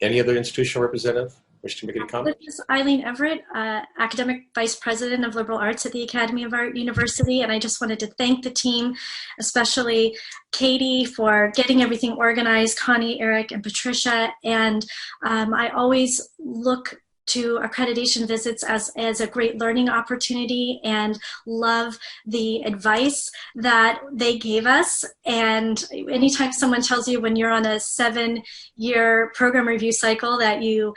Any other institutional representative wish to make any comment? This is Eileen Everett, Academic Vice President of Liberal Arts at the Academy of Art University, and I just wanted to thank the team, especially Katie for getting everything organized, Connie, Eric, and Patricia, and I always look to accreditation visits as a great learning opportunity and love the advice that they gave us. And anytime someone tells you when you're on a 7-year program review cycle that you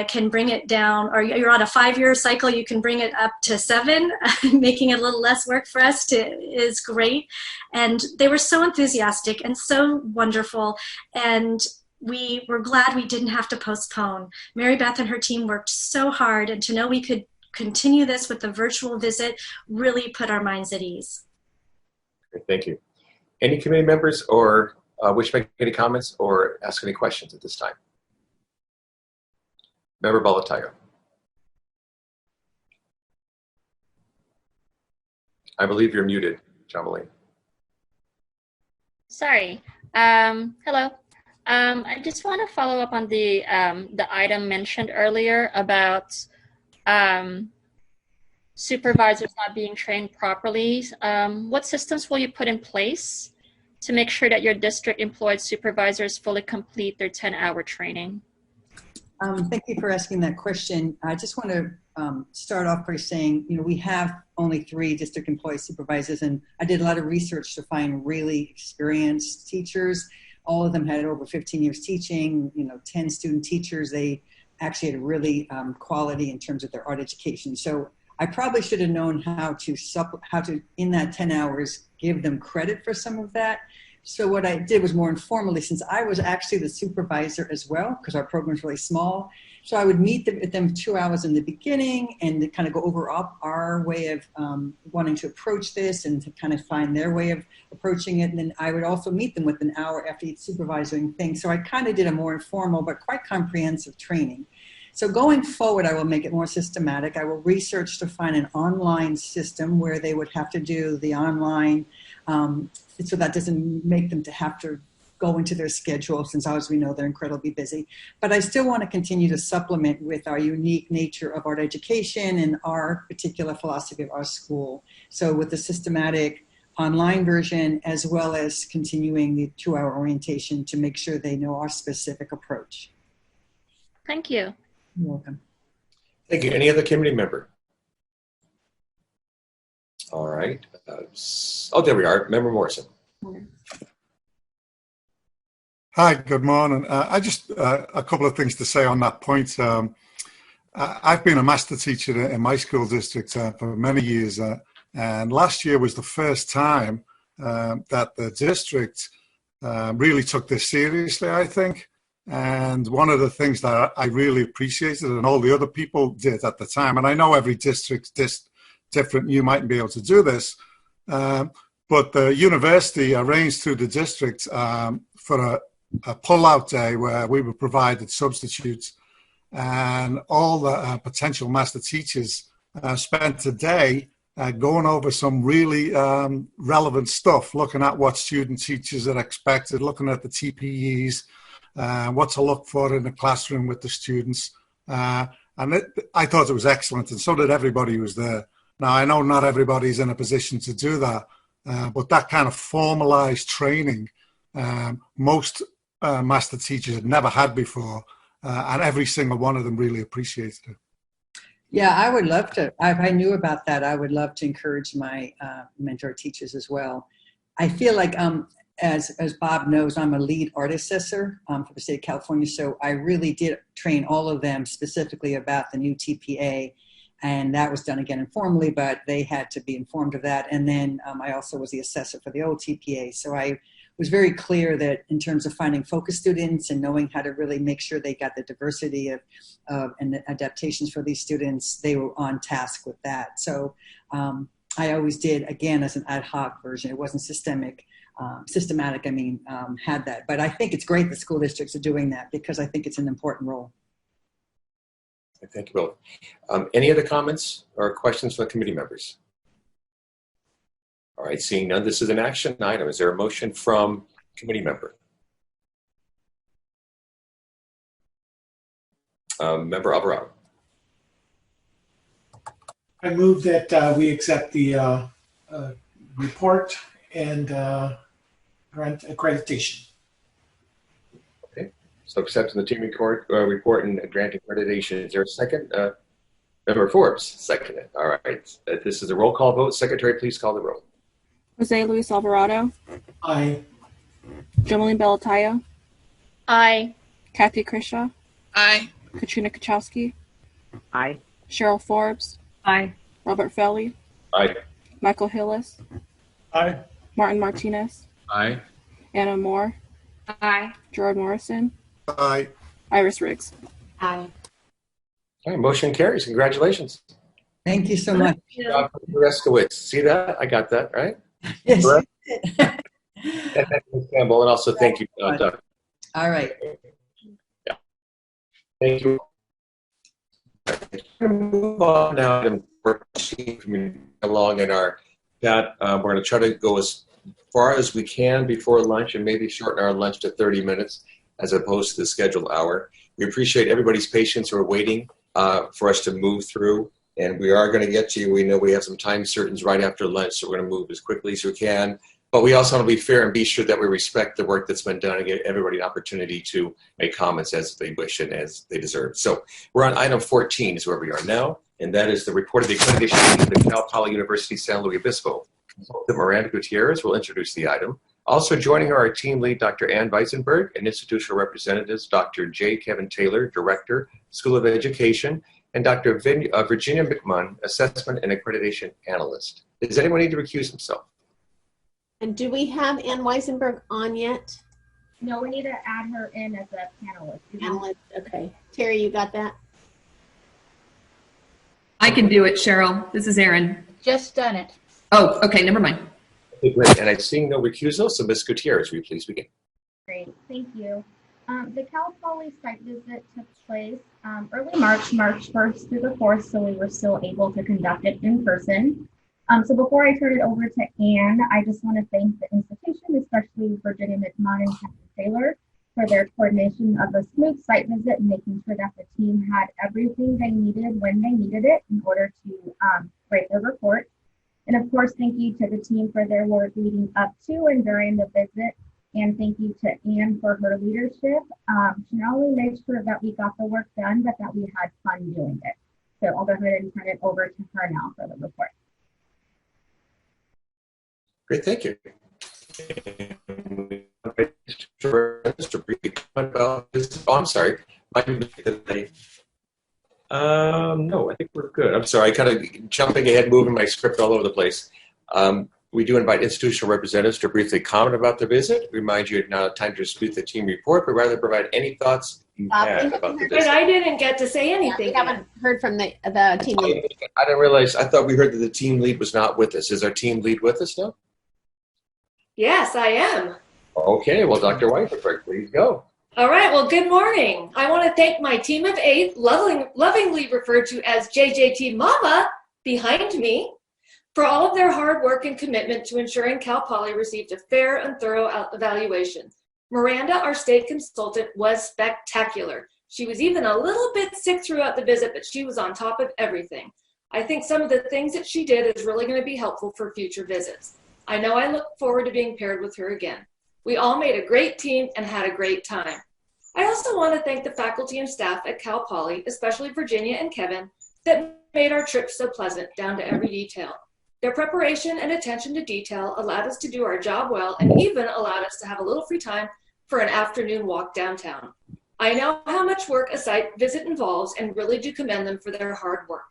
can bring it down, or you're on a 5-year cycle, you can bring it up to 7, making it a little less work for us is great. And they were so enthusiastic and so wonderful. And we were glad we didn't have to postpone. Mary Beth and her team worked so hard, and to know we could continue this with the virtual visit really put our minds at ease. Great, thank you. Any committee members or wish to make any comments or ask any questions at this time? Member Balatayo. I believe you're muted, Jamaline. Sorry. Hello. I just want to follow up on the item mentioned earlier about supervisors not being trained properly. What systems will you put in place to make sure that your district employed supervisors fully complete their 10-hour training? Thank you for asking that question. I just want to start off by saying, we have only 3 district employee supervisors, and I did a lot of research to find really experienced teachers. All of them had over 15 years teaching, 10 student teachers. They actually had really quality in terms of their art education. So I probably should have known how to, in that 10 hours, give them credit for some of that. So what I did was more informally, since I was actually the supervisor as well, because our program is really small. So I would meet with them 2 hours in the beginning and to kind of go over our way of wanting to approach this and to kind of find their way of approaching it. And then I would also meet them with an hour after each supervising thing. So I kind of did a more informal but quite comprehensive training. So going forward, I will make it more systematic. I will research to find an online system where they would have to do the online, so that doesn't make them to have to go into their schedule, since as we know, they're incredibly busy. But I still want to continue to supplement with our unique nature of art education and our particular philosophy of our school. So with the systematic online version, as well as continuing the 2-hour orientation to make sure they know our specific approach. Thank you. You're welcome. Thank you. Any other committee member? All right. There we are. Member Morrison. Hi, good morning. I just a couple of things to say on that point. I've been a master teacher in my school district for many years, and last year was the first time that the district really took this seriously, I think. And one of the things that I really appreciated, and all the other people did at the time, and I know every district's different, you mightn't be able to do this, but the university arranged through the district for a pull-out day where we were provided substitutes, and all the potential master teachers spent a day going over some really relevant stuff, looking at what student teachers are expected, looking at the TPEs, what to look for in the classroom with the students. I thought it was excellent, and so did everybody who was there. Now, I know not everybody's in a position to do that, but that kind of formalized training, most master teachers had never had before, and every single one of them really appreciated it. Yeah, I would love to. If I knew about that, I would love to encourage my mentor teachers as well. I feel like, as Bob knows, I'm a lead art assessor for the state of California, so I really did train all of them specifically about the new TPA. And that was done again informally, but they had to be informed of that. And then I also was the assessor for the old TPA. So I was very clear that in terms of finding focus students and knowing how to really make sure they got the diversity of and the adaptations for these students, they were on task with that. So I always did, again, as an ad hoc version. It wasn't systematic, had that. But I think it's great that school districts are doing that because I think it's an important role. Thank you both. Any other comments or questions from the committee members? All right, seeing none, this is an action item. Is there a motion from committee member? Member Alvarado. I move that we accept the report and grant accreditation. Okay, so accepting the team report and granting accreditation. Is there a second? Member Forbes, seconded. All right, this is a roll call vote. Secretary, please call the roll. Jose Luis Alvarado. Aye. Jomeline Belatayo. Aye. Kathy Krisha. Aye. Katrine Czajkowski. Aye. Cheryl Forbes. Aye. Robert Frelly. Aye. Michael Hillis. Aye. Martin Martinez. Aye. Anna Moore. Aye. Gerard Morrison. Aye. Iris Riggs. Aye. All right, motion carries. Congratulations. Thank you so much. Reskowitz. See that? I got that, right? Yes. And Campbell, and also thank you, Doug. All right. Yeah. Thank you. Move on now and we're along in our chat. We're going to try to go as far as we can before lunch and maybe shorten our lunch to 30 minutes as opposed to the scheduled hour. We appreciate everybody's patience who are waiting for us to move through. And we are going to get to you. We know we have some time certains right after lunch, so we're going to move as quickly as we can. But we also want to be fair and be sure that we respect the work that's been done and give everybody an opportunity to make comments as they wish and as they deserve. So we're on item 14 is where we are now, and that is the report of the accreditation meeting of Cal Poly University San Luis Obispo. Consultant Miranda Gutierrez will introduce the item. Also joining her are team lead Dr. Ann Weisenberg and institutional representatives Dr. J. Kevin Taylor, Director, School of Education, and Dr. Virginia McMunn, Assessment and Accreditation Analyst. Does anyone need to recuse himself? And do we have Ann Weisenberg on yet? No, we need to add her in as a panelist. Panelist, okay. Terry, you got that? I can do it, Cheryl. This is Erin. Just done it. Oh, okay, never mind. Okay, great. And I'm seeing no recusal, so Ms. Gutierrez, will you please begin? Great, thank you. The Cal Poly site visit took place early March 1st through the 4th, so we were still able to conduct it in person. So before I turn it over to Ann, I just want to thank the institution, especially Virginia McMahon and Captain Taylor, for their coordination of a smooth site visit and making sure that the team had everything they needed when they needed it in order to write their report. And of course, thank you to the team for their work leading up to and during the visit. And thank you to Ann for her leadership. She not only made sure that we got the work done, but that we had fun doing it. So I'll go ahead and turn it over to her now for the report. Great, thank you. Oh, I'm sorry. No, I think we're good. I'm sorry, I kind of jumping ahead, moving my script all over the place. We do invite institutional representatives to briefly comment about the visit. Remind you it's not a time to dispute the team report, but rather provide any thoughts you had about the visit. But I didn't get to say anything. We haven't heard from the team lead. I didn't realize, I thought we heard that the team lead was not with us. Is our team lead with us now? Yes, I am. Okay, well, Dr. Weisenberg, please go. All right, well, good morning. I want to thank my team of 8, lovingly referred to as JJT Mama, behind me, for all of their hard work and commitment to ensuring Cal Poly received a fair and thorough evaluation. Miranda, our state consultant, was spectacular. She was even a little bit sick throughout the visit, but she was on top of everything. I think some of the things that she did is really going to be helpful for future visits. I know I look forward to being paired with her again. We all made a great team and had a great time. I also want to thank the faculty and staff at Cal Poly, especially Virginia and Kevin, that made our trip so pleasant down to every detail. Their preparation and attention to detail allowed us to do our job well and even allowed us to have a little free time for an afternoon walk downtown. I know how much work a site visit involves and really do commend them for their hard work.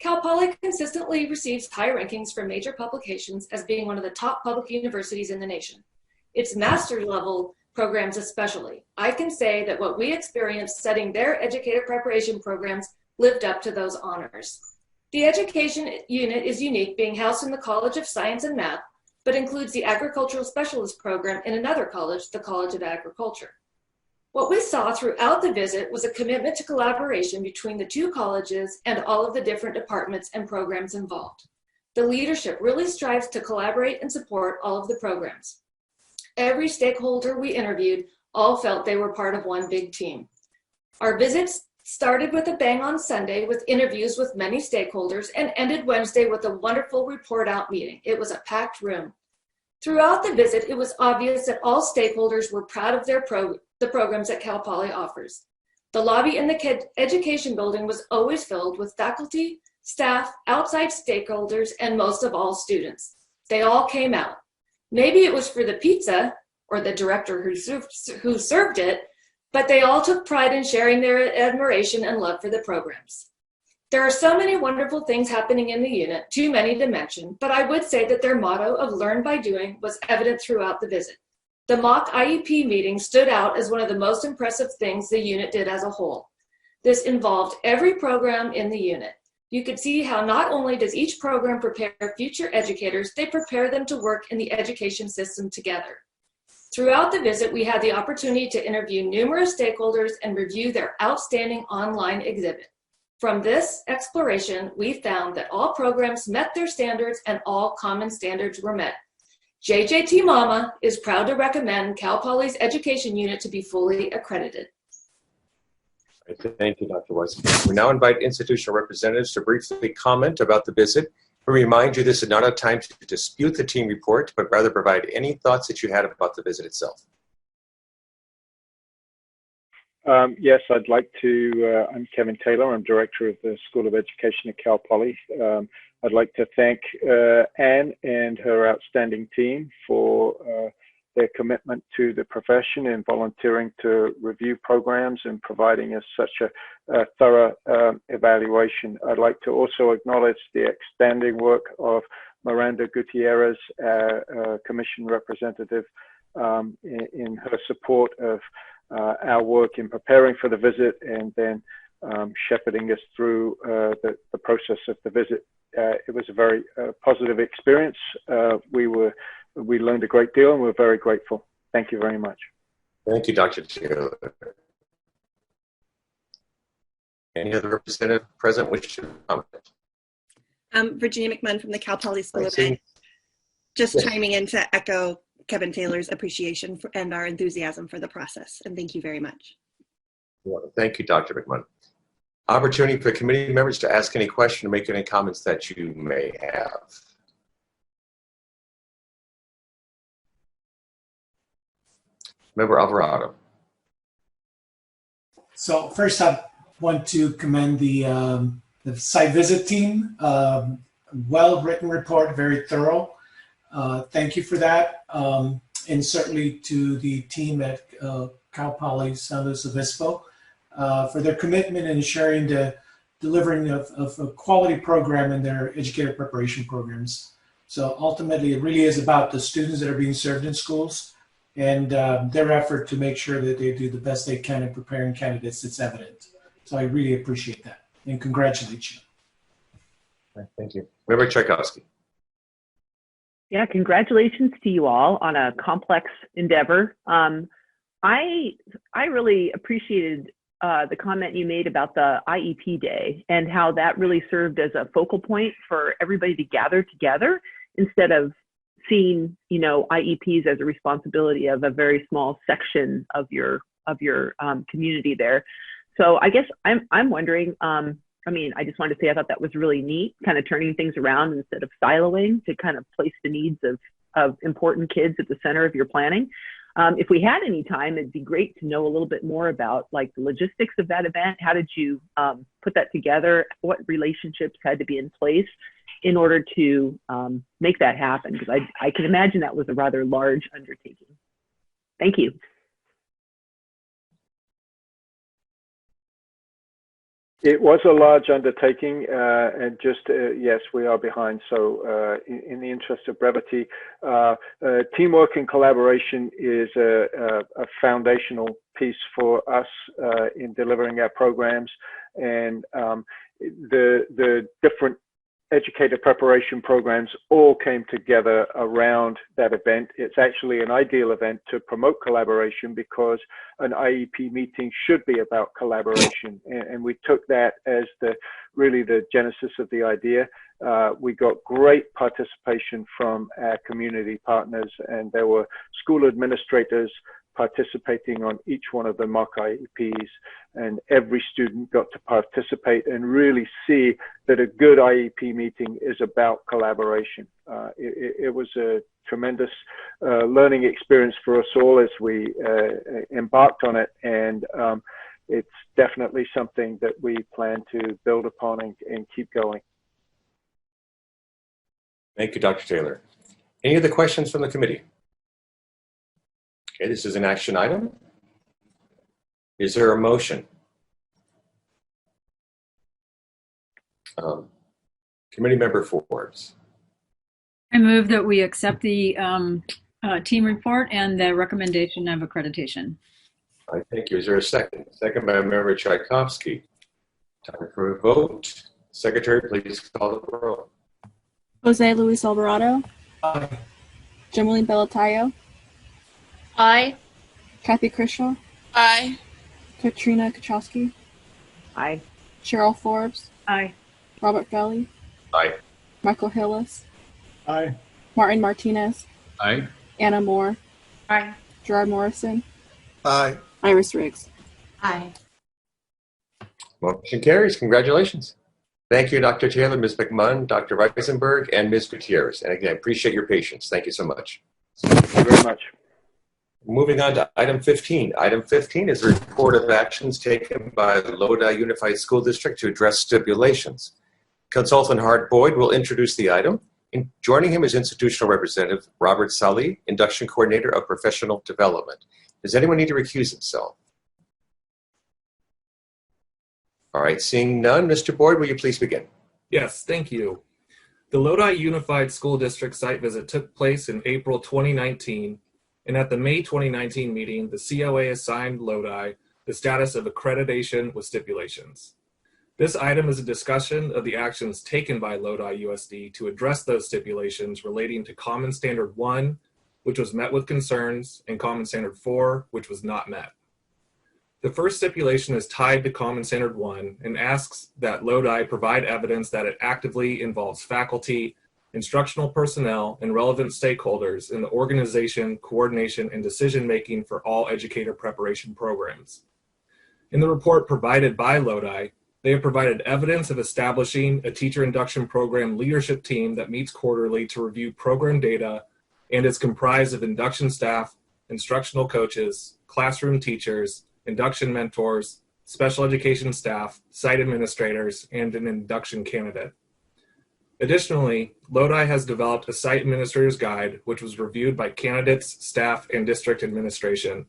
Cal Poly consistently receives high rankings from major publications as being one of the top public universities in the nation. Its master's level programs especially. I can say that what we experienced studying their educator preparation programs lived up to those honors. The education unit is unique, being housed in the College of Science and Math, but includes the Agricultural Specialist program in another college, the College of Agriculture. What we saw throughout the visit was a commitment to collaboration between the two colleges and all of the different departments and programs involved. The leadership really strives to collaborate and support all of the programs. Every stakeholder we interviewed all felt they were part of one big team. Our visits started with a bang on Sunday with interviews with many stakeholders and ended Wednesday with a wonderful report out meeting. It was a packed room. Throughout the visit, it was obvious that all stakeholders were proud of the programs that Cal Poly offers. The lobby in the education building was always filled with faculty, staff, outside stakeholders, and most of all, students. They all came out. Maybe it was for the pizza or the director who served it, but they all took pride in sharing their admiration and love for the programs. There are so many wonderful things happening in the unit, too many to mention, but I would say that their motto of learn by doing was evident throughout the visit. The mock IEP meeting stood out as one of the most impressive things the unit did as a whole. This involved every program in the unit. You could see how not only does each program prepare future educators, they prepare them to work in the education system together. Throughout the visit, we had the opportunity to interview numerous stakeholders and review their outstanding online exhibit. From this exploration, we found that all programs met their standards and all common standards were met. JJT Mama is proud to recommend Cal Poly's education unit to be fully accredited. Thank you, Dr. Weiss. We now invite institutional representatives to briefly comment about the visit. We remind you this is not a time to dispute the team report, but rather provide any thoughts that you had about the visit itself. Yes, I'd like to, I'm Kevin Taylor, I'm Director of the School of Education at Cal Poly. I'd like to thank Anne and her outstanding team for their commitment to the profession and volunteering to review programs and providing us such a thorough evaluation. I'd like to also acknowledge the outstanding work of Miranda Gutierrez, Commission Representative, in her support of our work in preparing for the visit and then shepherding us through the process of the visit. It was a very positive experience. We learned a great deal and we're very grateful. Thank you very much. Thank you, Dr. Taylor. Any other representative present wish to comment? Virginia McMunn from the Cal Poly School of Ed. Just chiming in to echo Kevin Taylor's appreciation and our enthusiasm for the process. And thank you very much. Well, thank you, Dr. McMunn. Opportunity for committee members to ask any question or make any comments that you may have. Member Alvarado. So first I want to commend the site visit team. Well-written report, very thorough. Thank you for that. And certainly to the team at Cal Poly San Luis Obispo for their commitment in ensuring the delivering of a quality program in their educator preparation programs. So ultimately, it really is about the students that are being served in schools and their effort to make sure that they do the best they can in preparing candidates that's evident. So I really appreciate that and congratulate you. Thank you. Member Czajkowski. Yeah, congratulations to you all on a complex endeavor. I really appreciated the comment you made about the IEP day and how that really served as a focal point for everybody to gather together instead of seeing, you know, IEPs as a responsibility of a very small section of your community there. So I guess I'm wondering, I mean, I just wanted to say I thought that was really neat, kind of turning things around instead of siloing to kind of place the needs of important kids at the center of your planning. If we had any time, it'd be great to know a little bit more about like the logistics of that event. How did you put that together? What relationships had to be in place in order to make that happen? Because I can imagine that was a rather large undertaking. Thank you. It was a large undertaking, and just, yes, we are behind. So in the interest of brevity, teamwork and collaboration is a foundational piece for us in delivering our programs. And the different educator preparation programs all came together around that event. It's actually an ideal event to promote collaboration because an IEP meeting should be about collaboration. And we took that as really the genesis of the idea. We got great participation from our community partners, and there were school administrators participating on each one of the mock IEPs, and every student got to participate and really see that a good IEP meeting is about collaboration. It was a tremendous learning experience for us all as we embarked on it, and it's definitely something that we plan to build upon and keep going. Thank you, Dr. Taylor. Any other questions from the committee? Okay, this is an action item. Is there a motion? Committee Member Forbes. I move that we accept the team report and the recommendation of accreditation. All right, thank you. Is there a second? Second by Member Czajkowski. Time for a vote. Secretary, please call the roll. Jose Luis Alvarado. Aye. Jemaline Bellatayo. Aye. Kathy Crishaw. Aye. Katrine Czajkowski. Aye. Cheryl Forbes. Aye. Robert Frelly. Aye. Michael Hillis. Aye. Martin Martinez. Aye. Anna Moore. Aye. Gerard Morrison. Aye. Iris Riggs. Aye. Motion carries. Congratulations. Thank you, Dr. Taylor, Ms. McMunn, Dr. Weisenberg, and Ms. Gutierrez. And again, appreciate your patience. Thank you so much. Thank you very much. Moving on to item 15. Item 15 is a report of actions taken by the Lodi Unified School District to address stipulations. Consultant Hart Boyd will introduce the item. And joining him is Institutional Representative Robert Sully, Induction Coordinator of Professional Development. Does anyone need to recuse himself? All right, seeing none, Mr. Boyd, will you please begin? Yes, thank you. The Lodi Unified School District site visit took place in April 2019, and at the May 2019 meeting, the COA assigned Lodi the status of accreditation with stipulations. This item is a discussion of the actions taken by Lodi USD to address those stipulations relating to Common Standard 1, which was met with concerns, and Common Standard 4, which was not met. The first stipulation is tied to Common Standard 1 and asks that Lodi provide evidence that it actively involves faculty, instructional personnel, and relevant stakeholders in the organization, coordination, and decision-making for all educator preparation programs. In the report provided by Lodi, they have provided evidence of establishing a teacher induction program leadership team that meets quarterly to review program data and is comprised of induction staff, instructional coaches, classroom teachers, induction mentors, special education staff, site administrators, and an induction candidate. Additionally, Lodi has developed a site administrator's guide, which was reviewed by candidates, staff, and district administration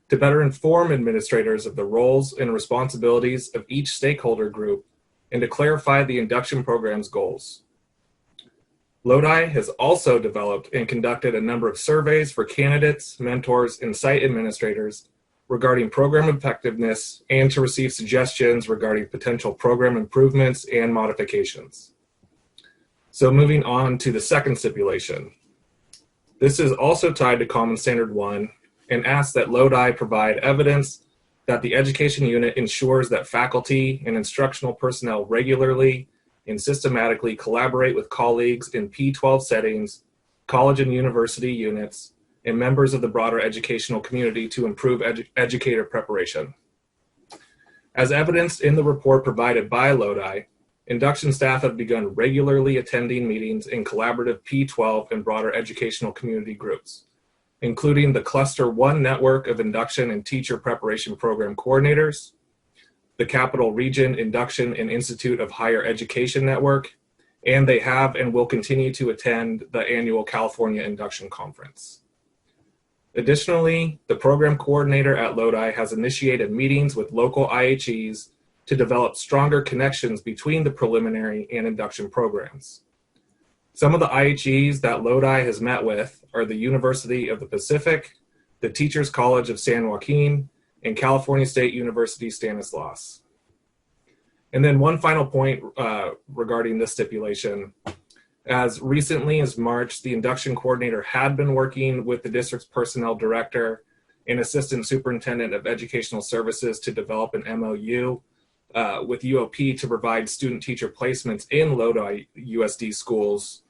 to better inform administrators of the roles and responsibilities of each stakeholder group and to clarify the induction program's goals. Lodi has also developed and conducted a number of surveys for candidates, mentors, and site administrators regarding program effectiveness and to receive suggestions regarding potential program improvements and modifications. So moving on to the second stipulation. This is also tied to Common Standard 1 and asks that Lodi provide evidence that the education unit ensures that faculty and instructional personnel regularly and systematically collaborate with colleagues in P12 settings, college and university units, and members of the broader educational community to improve educator preparation. As evidenced in the report provided by Lodi, induction staff have begun regularly attending meetings in collaborative P12 and broader educational community groups, including the Cluster 1 network of induction and teacher preparation program coordinators, the Capital Region Induction and Institute of Higher Education Network, and they have and will continue to attend the annual California Induction Conference. Additionally, the program coordinator at Lodi has initiated meetings with local IHEs to develop stronger connections between the preliminary and induction programs. Some of the IHEs that Lodi has met with are the University of the Pacific, the Teachers College of San Joaquin, and California State University Stanislaus. And then one final point regarding this stipulation. As recently as March, the induction coordinator had been working with the district's personnel director and assistant superintendent of educational services to develop an MOU with UOP to provide student teacher placements in Lodi USD schools.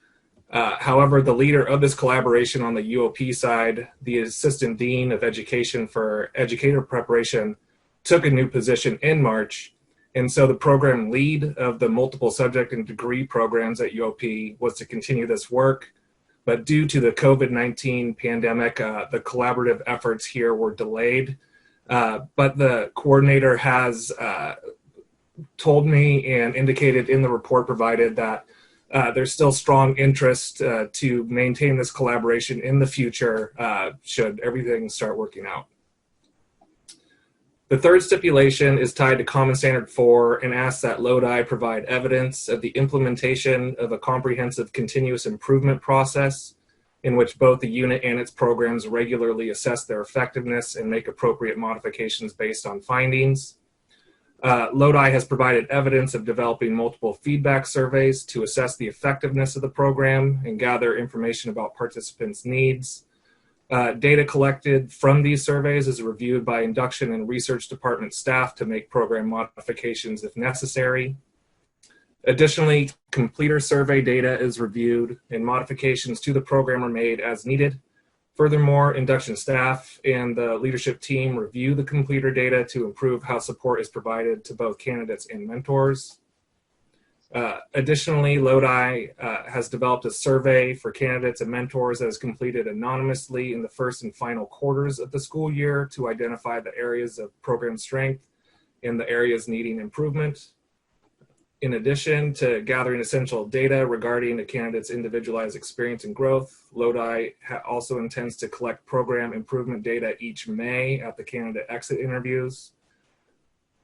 However, the leader of this collaboration on the UOP side, the assistant dean of education for educator preparation, took a new position in March. And so the program lead of the multiple subject and degree programs at UOP was to continue this work. But due to the COVID-19 pandemic, the collaborative efforts here were delayed. But the coordinator has told me and indicated in the report provided that there's still strong interest to maintain this collaboration in the future should everything start working out. The third stipulation is tied to Common Standard 4 and asks that Lodi provide evidence of the implementation of a comprehensive continuous improvement process in which both the unit and its programs regularly assess their effectiveness and make appropriate modifications based on findings. Lodi has provided evidence of developing multiple feedback surveys to assess the effectiveness of the program and gather information about participants' needs. Data collected from these surveys is reviewed by induction and research department staff to make program modifications if necessary. Additionally, completer survey data is reviewed and modifications to the program are made as needed. Furthermore, induction staff and the leadership team review the completer data to improve how support is provided to both candidates and mentors. Additionally, Lodi has developed a survey for candidates and mentors that is completed anonymously in the first and final quarters of the school year to identify the areas of program strength and the areas needing improvement. In addition to gathering essential data regarding a candidate's individualized experience and growth, Lodi also intends to collect program improvement data each May at the candidate exit interviews.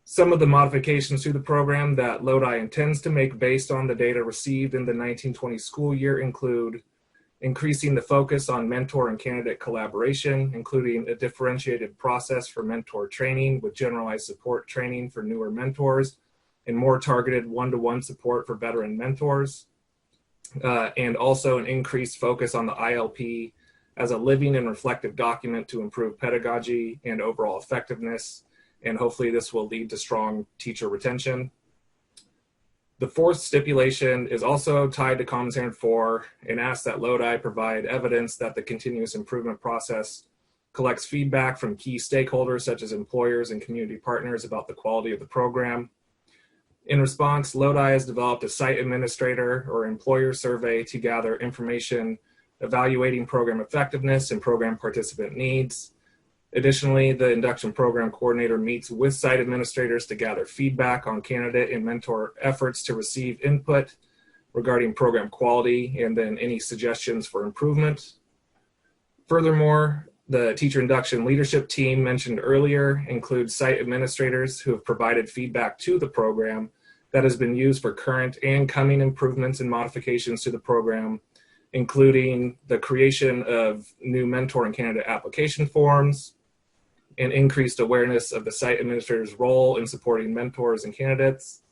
Some of the modifications to the program that Lodi intends to make based on the data received in the 1920 school year include increasing the focus on mentor and candidate collaboration, including a differentiated process for mentor training with generalized support training for newer mentors and more targeted one-to-one support for veteran mentors, and also an increased focus on the ILP as a living and reflective document to improve pedagogy and overall effectiveness. And hopefully this will lead to strong teacher retention. The fourth stipulation is also tied to Common Standard 4 and asks that Lodi provide evidence that the continuous improvement process collects feedback from key stakeholders such as employers and community partners about the quality of the program. In response, Lodi has developed a site administrator or employer survey to gather information evaluating program effectiveness and program participant needs. Additionally, the induction program coordinator meets with site administrators to gather feedback on candidate and mentor efforts to receive input regarding program quality and then any suggestions for improvement. Furthermore, the teacher induction leadership team mentioned earlier includes site administrators who have provided feedback to the program that has been used for current and coming improvements and modifications to the program, including the creation of new mentor and candidate application forms, and increased awareness of the site administrator's role in supporting mentors and candidates,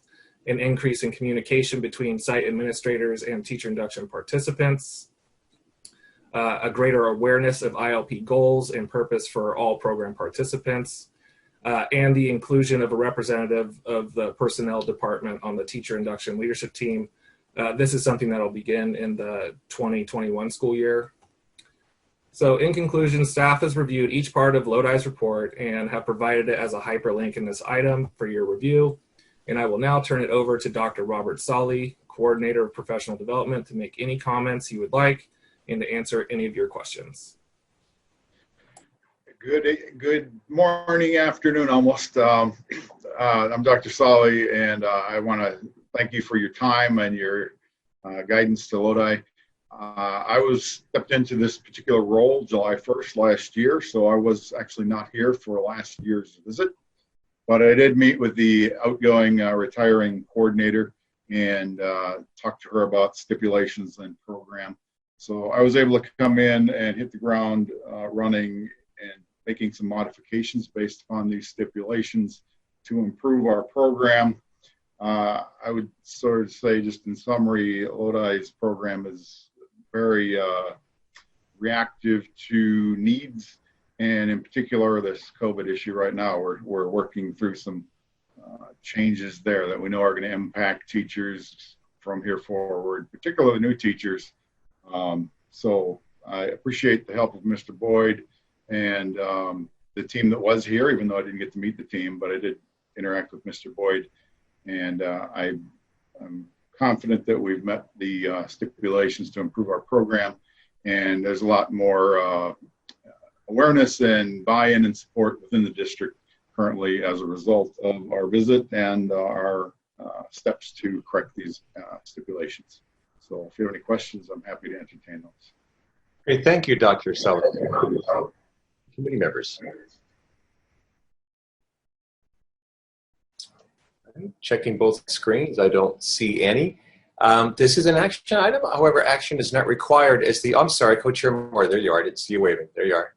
an increase in communication between site administrators and teacher induction participants, a greater awareness of ILP goals and purpose for all program participants, and the inclusion of a representative of the personnel department on the teacher induction leadership team. This is something that will begin in the 2021 school year. So in conclusion, staff has reviewed each part of Lodi's report and have provided it as a hyperlink in this item for your review. And I will now turn it over to Dr. Robert Solly, Coordinator of Professional Development, to make any comments he would like and to answer any of your questions. Good morning, afternoon, almost. I'm Dr. Solly, and I want to thank you for your time and your guidance to Lodi. I stepped into this particular role July 1st last year, so I was actually not here for last year's visit. but I did meet with the outgoing retiring coordinator and talk to her about stipulations and program. So I was able to come in and hit the ground running and making some modifications based upon these stipulations to improve our program. I would sort of say, just in summary, Lodi's program is very reactive to needs, and in particular this COVID issue right now. We're working through some changes there that we know are going to impact teachers from here forward, particularly new teachers. So I appreciate the help of Mr. Boyd and the team that was here, even though I didn't get to meet the team, but I did interact with Mr. Boyd. And I'm confident that we've met the stipulations to improve our program. And there's a lot more awareness and buy-in and support within the district currently as a result of our visit and our steps to correct these stipulations. So if you have any questions, I'm happy to entertain those. Great, thank you, Dr. Sullivan. Committee members. Checking both screens, I don't see any. This is an action item, however, action is not required as the, I'm sorry, Co-Chair Moore, there you are, I didn't see you waving, there you are.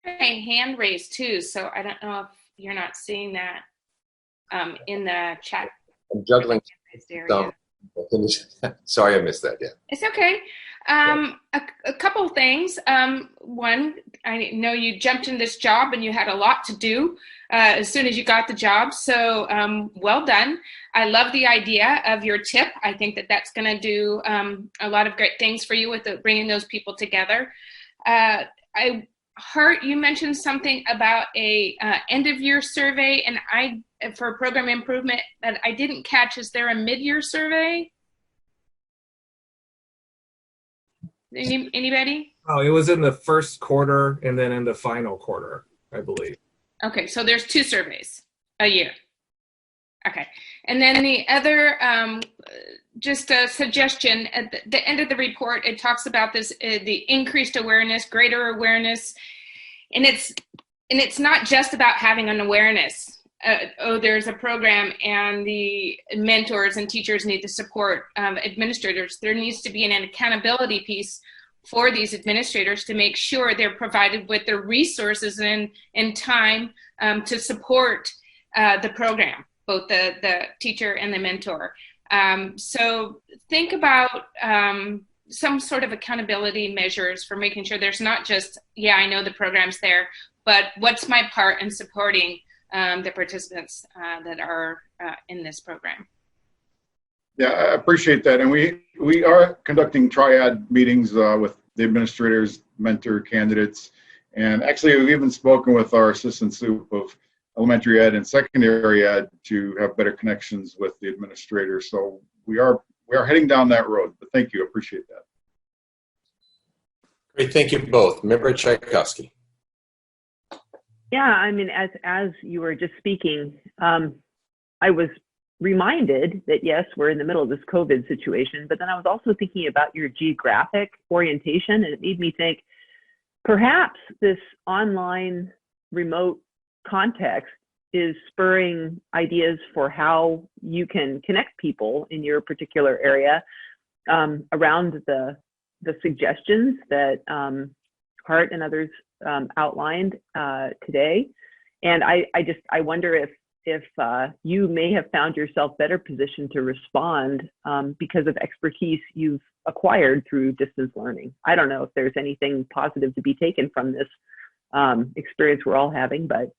Okay, hand raised too, so I don't know if you're not seeing that in the chat. I'm juggling some. Sorry, I missed that, yeah. It's okay. A couple things. One, I know you jumped in this job and you had a lot to do as soon as you got the job, so well done. I love the idea of your tip. I think that that's going to do a lot of great things for you with bringing those people together. I heard you mentioned something about a end-of-year survey, and for program improvement that I didn't catch. Is there a mid-year survey? Anybody? Oh, it was in the first quarter and then in the final quarter, I believe. Okay, so there's 2 surveys a year. Okay, and then the other, just a suggestion, at the end of the report, it talks about this, the increased awareness, greater awareness, and it's not just about having an awareness. Oh, there's a program and the mentors and teachers need the support of administrators. There needs to be an accountability piece for these administrators to make sure they're provided with the resources and time to support the program, both the teacher and the mentor. So think about some sort of accountability measures for making sure there's not just, yeah, I know the program's there, but what's my part in supporting the participants that are in this program. Yeah, I appreciate that. And we are conducting triad meetings with the administrators, mentor candidates. And actually, we've even spoken with our assistant soup of elementary ed and secondary ed to have better connections with the administrators. So we are heading down that road. But thank you, I appreciate that. Great, thank you both. Member Czajkowski. Yeah, I mean, as you were just speaking, I was reminded that yes, we're in the middle of this COVID situation, but then I was also thinking about your geographic orientation, and it made me think perhaps this online remote context is spurring ideas for how you can connect people in your particular area around the suggestions that Hart and others outlined today. And I wonder if you may have found yourself better positioned to respond because of expertise you've acquired through distance learning. I don't know if there's anything positive to be taken from this experience we're all having, but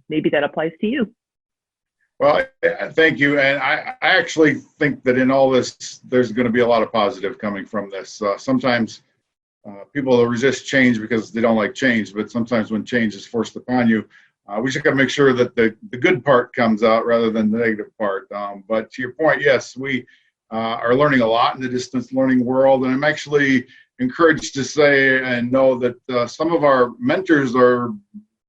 maybe that applies to you. Well, thank you. And I actually think that in all this, there's going to be a lot of positive coming from this. Sometimes people resist change because they don't like change, but sometimes when change is forced upon you, we just got to make sure that the good part comes out rather than the negative part. But to your point, yes, we are learning a lot in the distance learning world, and I'm actually encouraged to say and know that some of our mentors are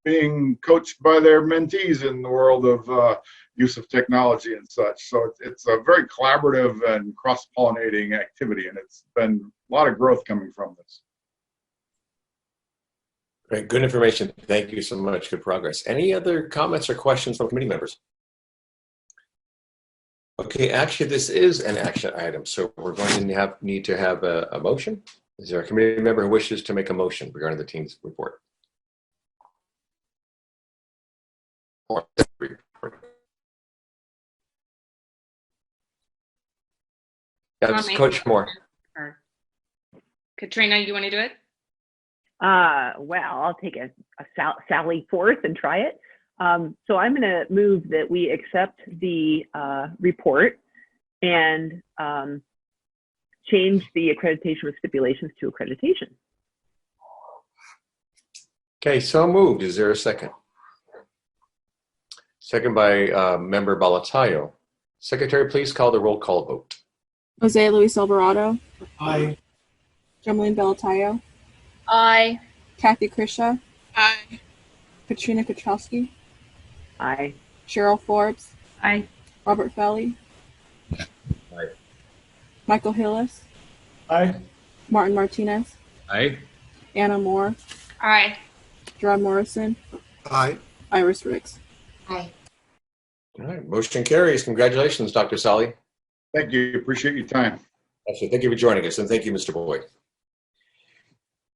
being coached by their mentees in the world of use of technology and such. So it's a very collaborative and cross-pollinating activity, and it's been a lot of growth coming from this. Great, good information. Thank you so much. Good progress. Any other comments or questions from committee members? Okay, actually, this is an action item, so we're going to need to have a motion. Is there a committee member who wishes to make a motion regarding the team's report? That's Coach Moore. Katrina, you want to do it? Well, I'll take a Sally forth and try it. So I'm going to move that we accept the report and change the accreditation with stipulations to accreditation. Okay, so moved. Is there a second? Second by Member Balatayo. Secretary, please call the roll call vote. Jose Luis Alvarado. Aye. Jumlene Belatayo. Aye. Kathy Krisha. Aye. Katrine Czajkowski. Aye. Cheryl Forbes. Aye. Robert Frelly. Aye. Michael Hillis. Aye. Martin Martinez. Aye. Anna Moore. Aye. Gerard Morrison. Aye. Iris Riggs. Aye. All right, motion carries. Congratulations, Dr. Sally. Thank you. Appreciate your time. Absolutely. Thank you for joining us, and thank you, Mr. Boyd.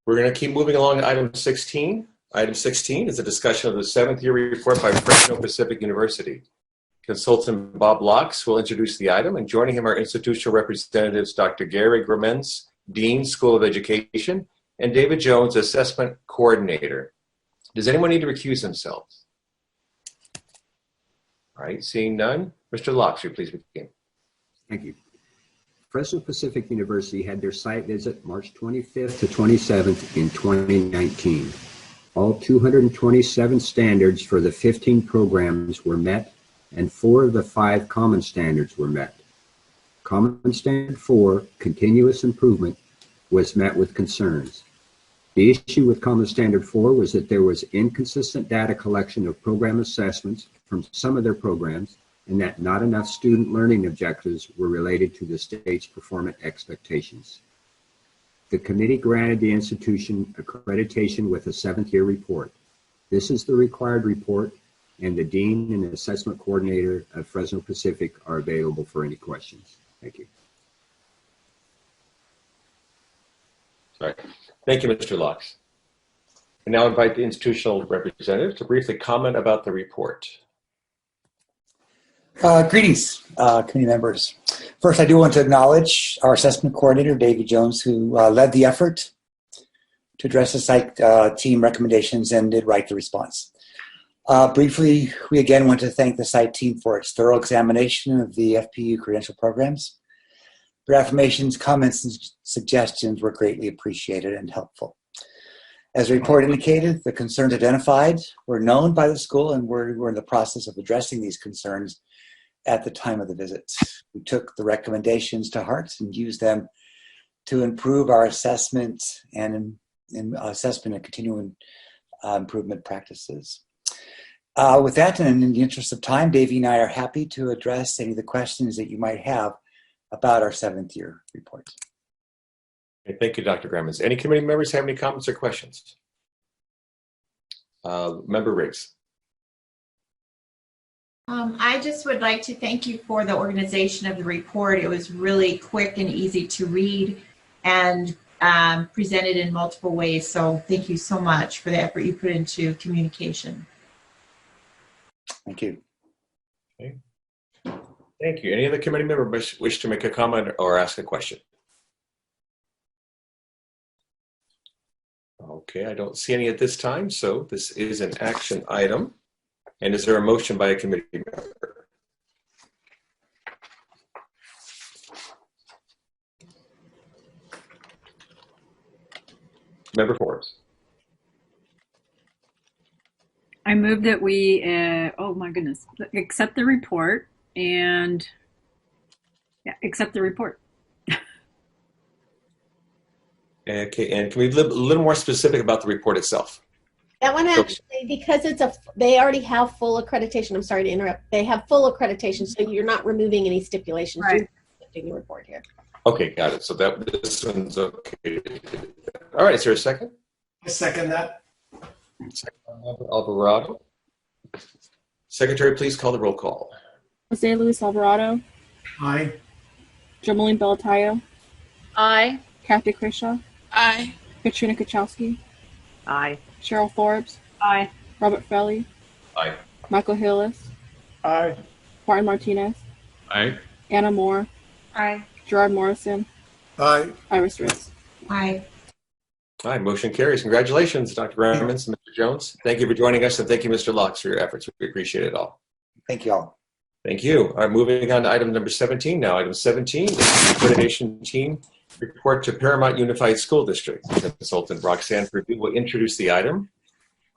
We're going to keep moving along to item 16. Item 16 is a discussion of the 7th year report by Fresno Pacific University. Consultant Bob Locks will introduce the item, and joining him are institutional representatives Dr. Gary Gremens, Dean, School of Education, and David Jones, Assessment Coordinator. Does anyone need to recuse themselves? All right, seeing none, Mr. Locks, will you please begin? Thank you. Fresno Pacific University had their site visit March 25th to 27th in 2019. All 227 standards for the 15 programs were met, and 4 of the 5 common standards were met. Common Standard 4, continuous improvement, was met with concerns. The issue with Common Standard 4 was that there was inconsistent data collection of program assessments from some of their programs, and that not enough student learning objectives were related to the state's performance expectations. The committee granted the institution accreditation with a 7th year report. This is the required report, and the Dean and the Assessment Coordinator of Fresno Pacific are available for any questions. Thank you. All right. Thank you, Mr. Locks. I now invite the institutional representative to briefly comment about the report. Greetings, committee members. First, I do want to acknowledge our assessment coordinator, David Jones, who led the effort to address the site team recommendations and did write the response. Briefly, we again want to thank the site team for its thorough examination of the FPU credential programs. Your affirmations, comments, and suggestions were greatly appreciated and helpful. As the report indicated, the concerns identified were known by the school, and we're in the process of addressing these concerns at the time of the visit. We took the recommendations to heart and used them to improve our assessment and continuing improvement practices. With that, and in the interest of time, Davey and I are happy to address any of the questions that you might have about our 7th year report. Okay, thank you, Dr. Gremens. Any committee members have any comments or questions? Member Riggs. I just would like to thank you for the organization of the report. It was really quick and easy to read and presented in multiple ways. So thank you so much for the effort you put into communication. Thank you. Okay. Thank you. Any other committee member wish to make a comment or ask a question? Okay, I don't see any at this time, so this is an action item. And is there a motion by a committee member? Member Forbes. I move that we, oh my goodness, accept the report and accept the report. Okay, and can we be a little more specific about the report itself? That one actually, because they already have full accreditation. I'm sorry to interrupt. They have full accreditation, so you're not removing any stipulations. Right. You're accepting the report here. Okay, got it. So this one's okay. All right, is there a second? I second that. Second by Member Alvarado. Secretary, please call the roll call. Jose Luis Alvarado. Aye. Jermeline Belatayo. Aye. Kathy Crishaw. Aye. Katrine Czajkowski. Aye. Cheryl Forbes. Aye. Robert Frelly. Aye. Michael Hillis. Aye. Martin Martinez. Aye. Anna Moore. Aye. Gerard Morrison. Aye. Iris Riggs. Aye. Aye, motion carries. Congratulations, Dr. Remens and Mr. Jones. Thank you for joining us, and thank you, Mr. Locks, for your efforts. We appreciate it all. Thank you all. Thank you. All right, moving on to item number 17 now. Item 17 is the Accreditation Team Report to Paramount Unified School District. Consultant Roxanne Purdue will introduce the item.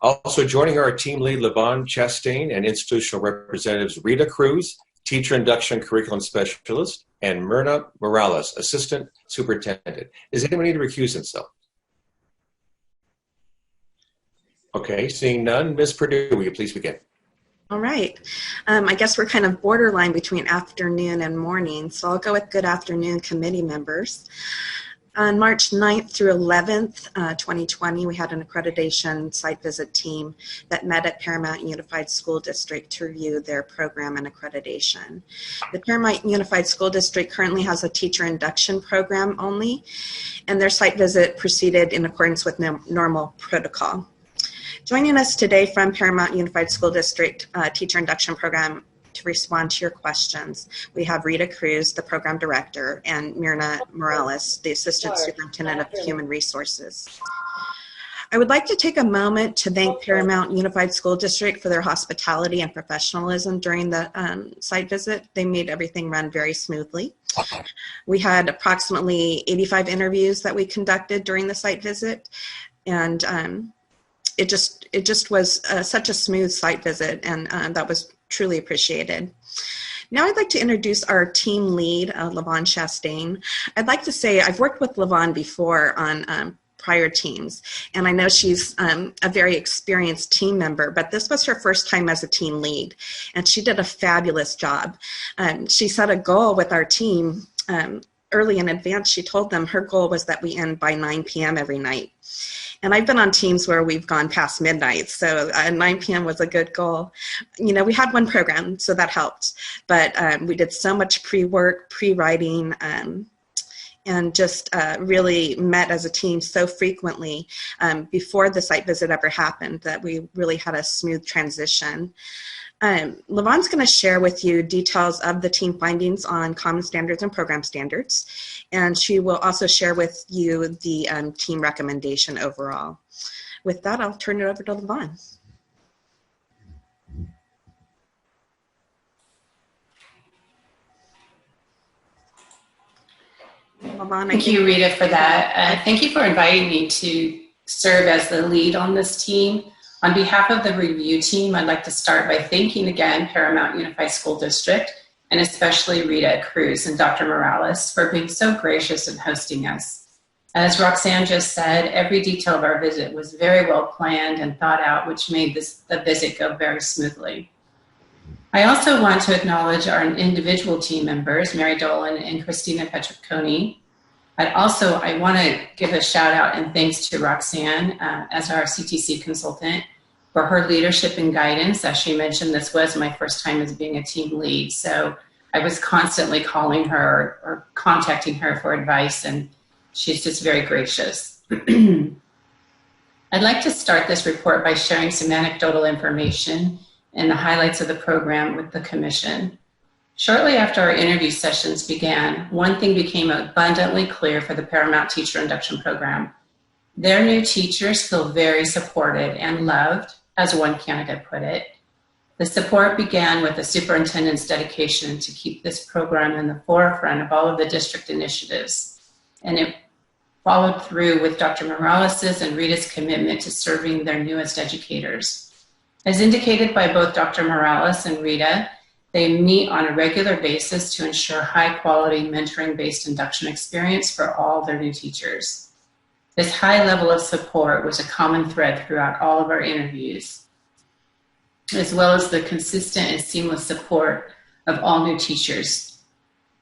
Also joining our team lead, Levon Chastain, and institutional representatives Rita Cruz, Teacher Induction Curriculum Specialist, and Myrna Morales, Assistant Superintendent. Does anyone need to recuse himself? Okay, seeing none, Ms. Purdue, will you please begin? All right. I guess we're kind of borderline between afternoon and morning, so I'll go with good afternoon committee members. On March 9th through 11th, 2020, we had an accreditation site visit team that met at Paramount Unified School District to review their program and accreditation. The Paramount Unified School District currently has a teacher induction program only, and their site visit proceeded in accordance with normal protocol. Joining us today from Paramount Unified School District Teacher Induction Program to respond to your questions, we have Rita Cruz, the Program Director, and Myrna Morales, the Assistant Superintendent of Human Resources. I would like to take a moment to thank Paramount Unified School District for their hospitality and professionalism during the site visit. They made everything run very smoothly. We had approximately 85 interviews that we conducted during the site visit, and it just was such a smooth site visit, and that was truly appreciated. Now I'd like to introduce our team lead, Levon Chastain. I'd like to say I've worked with Levon before on prior teams, and I know she's a very experienced team member, but this was her first time as a team lead, and she did a fabulous job. She set a goal with our team early in advance. She told them her goal was that we end by 9 p.m. every night. And I've been on teams where we've gone past midnight, so 9 p.m. was a good goal. You know, we had one program, so that helped. But we did so much pre-work, pre-writing, and just really met as a team so frequently before the site visit ever happened that we really had a smooth transition. Levon's going to share with you details of the team findings on common standards and program standards, and she will also share with you the team recommendation overall. With that, I'll turn it over to Levon. Levon, thank you, Rita, for that. Thank you for inviting me to serve as the lead on this team. On behalf of the review team, I'd like to start by thanking again Paramount Unified School District, and especially Rita Cruz and Dr. Morales for being so gracious in hosting us. As Roxanne just said, every detail of our visit was very well planned and thought out, which made the visit go very smoothly. I also want to acknowledge our individual team members, Mary Dolan and Christina Petriconi. I want to give a shout out and thanks to Roxanne as our CTC consultant for her leadership and guidance. As she mentioned, this was my first time as being a team lead, so I was constantly calling her or contacting her for advice, and she's just very gracious. I'd like to start this report by sharing some anecdotal information and the highlights of the program with the Commission. Shortly after our interview sessions began, one thing became abundantly clear for the Paramount Teacher Induction Program. Their new teachers feel very supported and loved, as one candidate put it. The support began with the superintendent's dedication to keep this program in the forefront of all of the district initiatives, and it followed through with Dr. Morales's and Rita's commitment to serving their newest educators. As indicated by both Dr. Morales and Rita, they meet on a regular basis to ensure high-quality mentoring-based induction experience for all their new teachers. This high level of support was a common thread throughout all of our interviews, as well as the consistent and seamless support of all new teachers.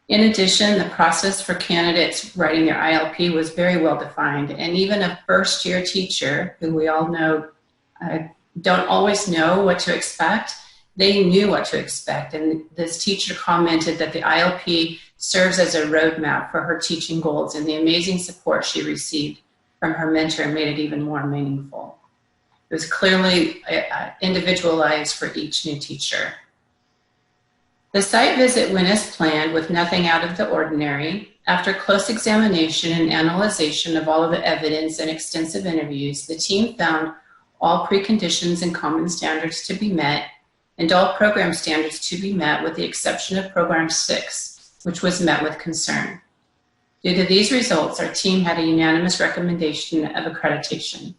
In addition, the process for candidates writing their ILP was very well defined, and even a first-year teacher, who we all know don't always know what to expect. They knew what to expect, and this teacher commented that the ILP serves as a roadmap for her teaching goals, and the amazing support she received from her mentor made it even more meaningful. It was clearly individualized for each new teacher. The site visit went as planned with nothing out of the ordinary. After close examination and analyzation of all of the evidence and extensive interviews, the team found all preconditions and common standards to be met and all program standards to be met with the exception of Program 6, which was met with concern. Due to these results, our team had a unanimous recommendation of accreditation.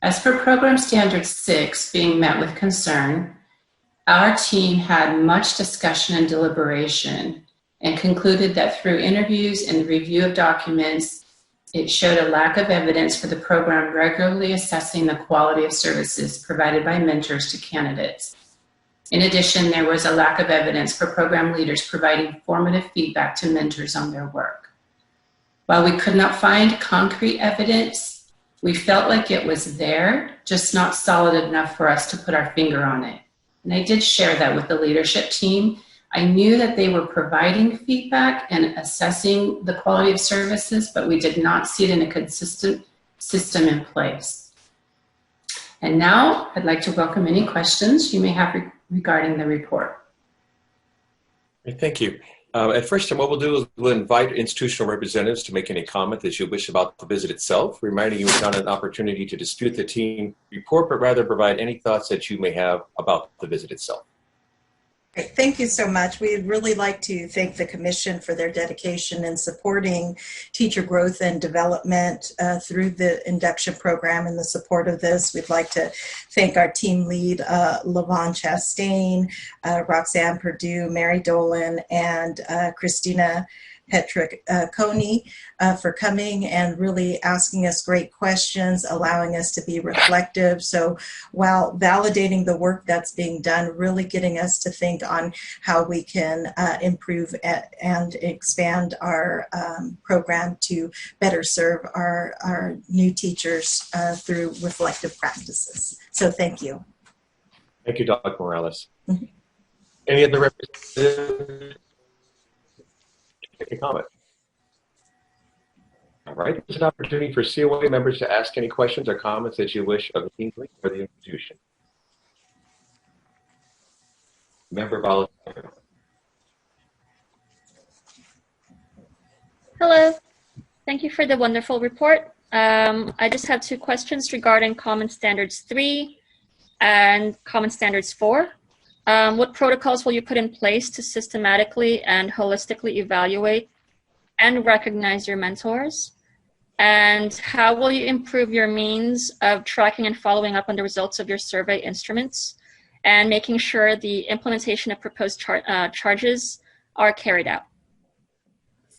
As for Program Standard 6 being met with concern, our team had much discussion and deliberation and concluded that through interviews and review of documents, it showed a lack of evidence for the program regularly assessing the quality of services provided by mentors to candidates. In addition, there was a lack of evidence for program leaders providing formative feedback to mentors on their work. While we could not find concrete evidence, we felt like it was there, just not solid enough for us to put our finger on it. And I did share that with the leadership team. I knew that they were providing feedback and assessing the quality of services, but we did not see it in a consistent system in place. And now I'd like to welcome any questions you may have regarding the report. Thank you. At first time, what we'll do is we'll invite institutional representatives to make any comment that you wish about the visit itself, reminding you it's not an opportunity to dispute the team report, but rather provide any thoughts that you may have about the visit itself. Great. Thank you so much. We'd really like to thank the Commission for their dedication in supporting teacher growth and development through the induction program and the support of this. We'd like to thank our team lead, Lavon Chastain, Roxanne Perdue, Mary Dolan, and Christina Petrick Coney for coming and really asking us great questions, allowing us to be reflective. So while validating the work that's being done, really getting us to think on how we can improve and expand our program to better serve our new teachers through reflective practices. So thank you. Thank you, Dr. Morales. Mm-hmm. Any other representatives? Take a comment. All right, this is an opportunity for COA members to ask any questions or comments that you wish of the team lead or the institution. Member volunteer. Hello. Thank you for the wonderful report. I just have 2 questions regarding Common Standards 3 and Common Standards 4. What protocols will you put in place to systematically and holistically evaluate and recognize your mentors? And how will you improve your means of tracking and following up on the results of your survey instruments and making sure the implementation of proposed charges are carried out?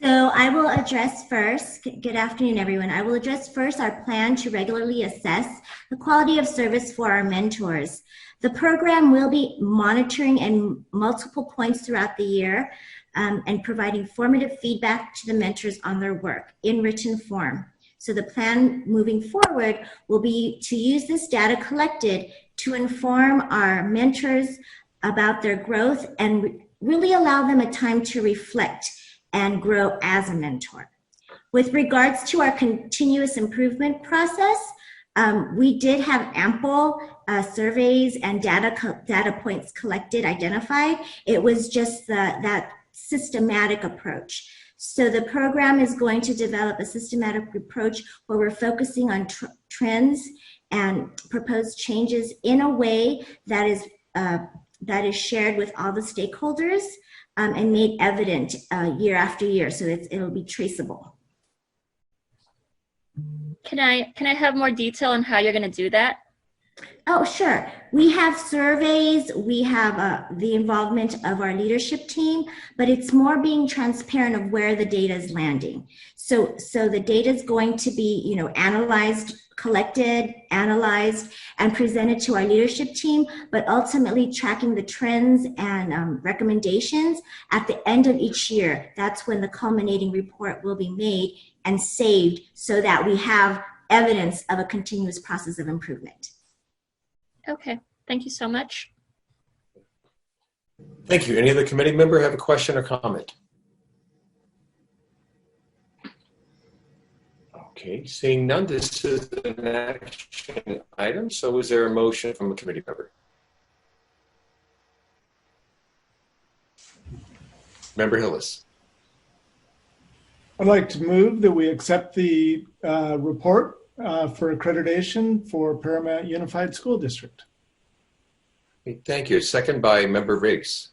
So I will address first, good afternoon everyone. I will address first our plan to regularly assess the quality of service for our mentors. The program will be monitoring at multiple points throughout the year and providing formative feedback to the mentors on their work in written form. So the plan moving forward will be to use this data collected to inform our mentors about their growth and really allow them a time to reflect and grow as a mentor. With regards to our continuous improvement process, we did have ample surveys and data points collected, identified. It was just that systematic approach. So the program is going to develop a systematic approach where we're focusing on trends and proposed changes in a way that is shared with all the stakeholders and made evident year after year, so it'll be traceable. Can I have more detail on how you're going to do that? Oh, sure. We have surveys, we have the involvement of our leadership team, but it's more being transparent of where the data is landing. So the data is going to be, analyzed, collected, analyzed, and presented to our leadership team, but ultimately tracking the trends and recommendations at the end of each year. That's when the culminating report will be made and saved so that we have evidence of a continuous process of improvement. Okay, thank you so much. Thank you. Any other committee member have a question or comment? Okay, seeing none, this is an action item. So is there a motion from a committee member? Member Hillis. I'd like to move that we accept the report for accreditation for Paramount Unified School District. Okay, thank you. Second by Member Riggs.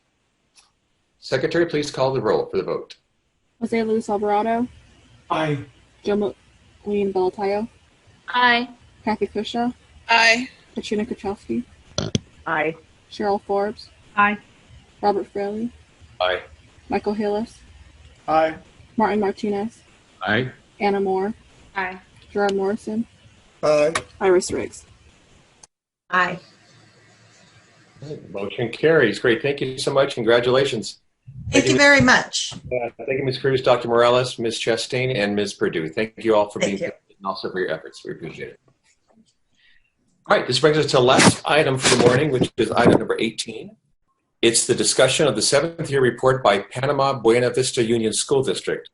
Secretary, please call the roll for the vote. Jose Luis Alvarado. Aye. Joe Lean Belatayo. Aye. Kathy Kusha. Aye. Katrine Czajkowski. Aye. Cheryl Forbes. Aye. Robert Frelly. Aye. Michael Hillis. Aye. Martin Martinez. Aye. Anna Moore. Aye. Gerard Morrison. Aye. Iris Riggs. Aye. Motion carries. Great. Thank you so much. Congratulations. Thank you very much. Thank you, Ms. Cruz, Dr. Morales, Ms. Chastain, and Ms. Perdue. Thank you all for being here and also for your efforts. We appreciate it. All right, this brings us to the last item for the morning, which is item number 18. It's the discussion of the 7th year report by Panama Buena Vista Union School District.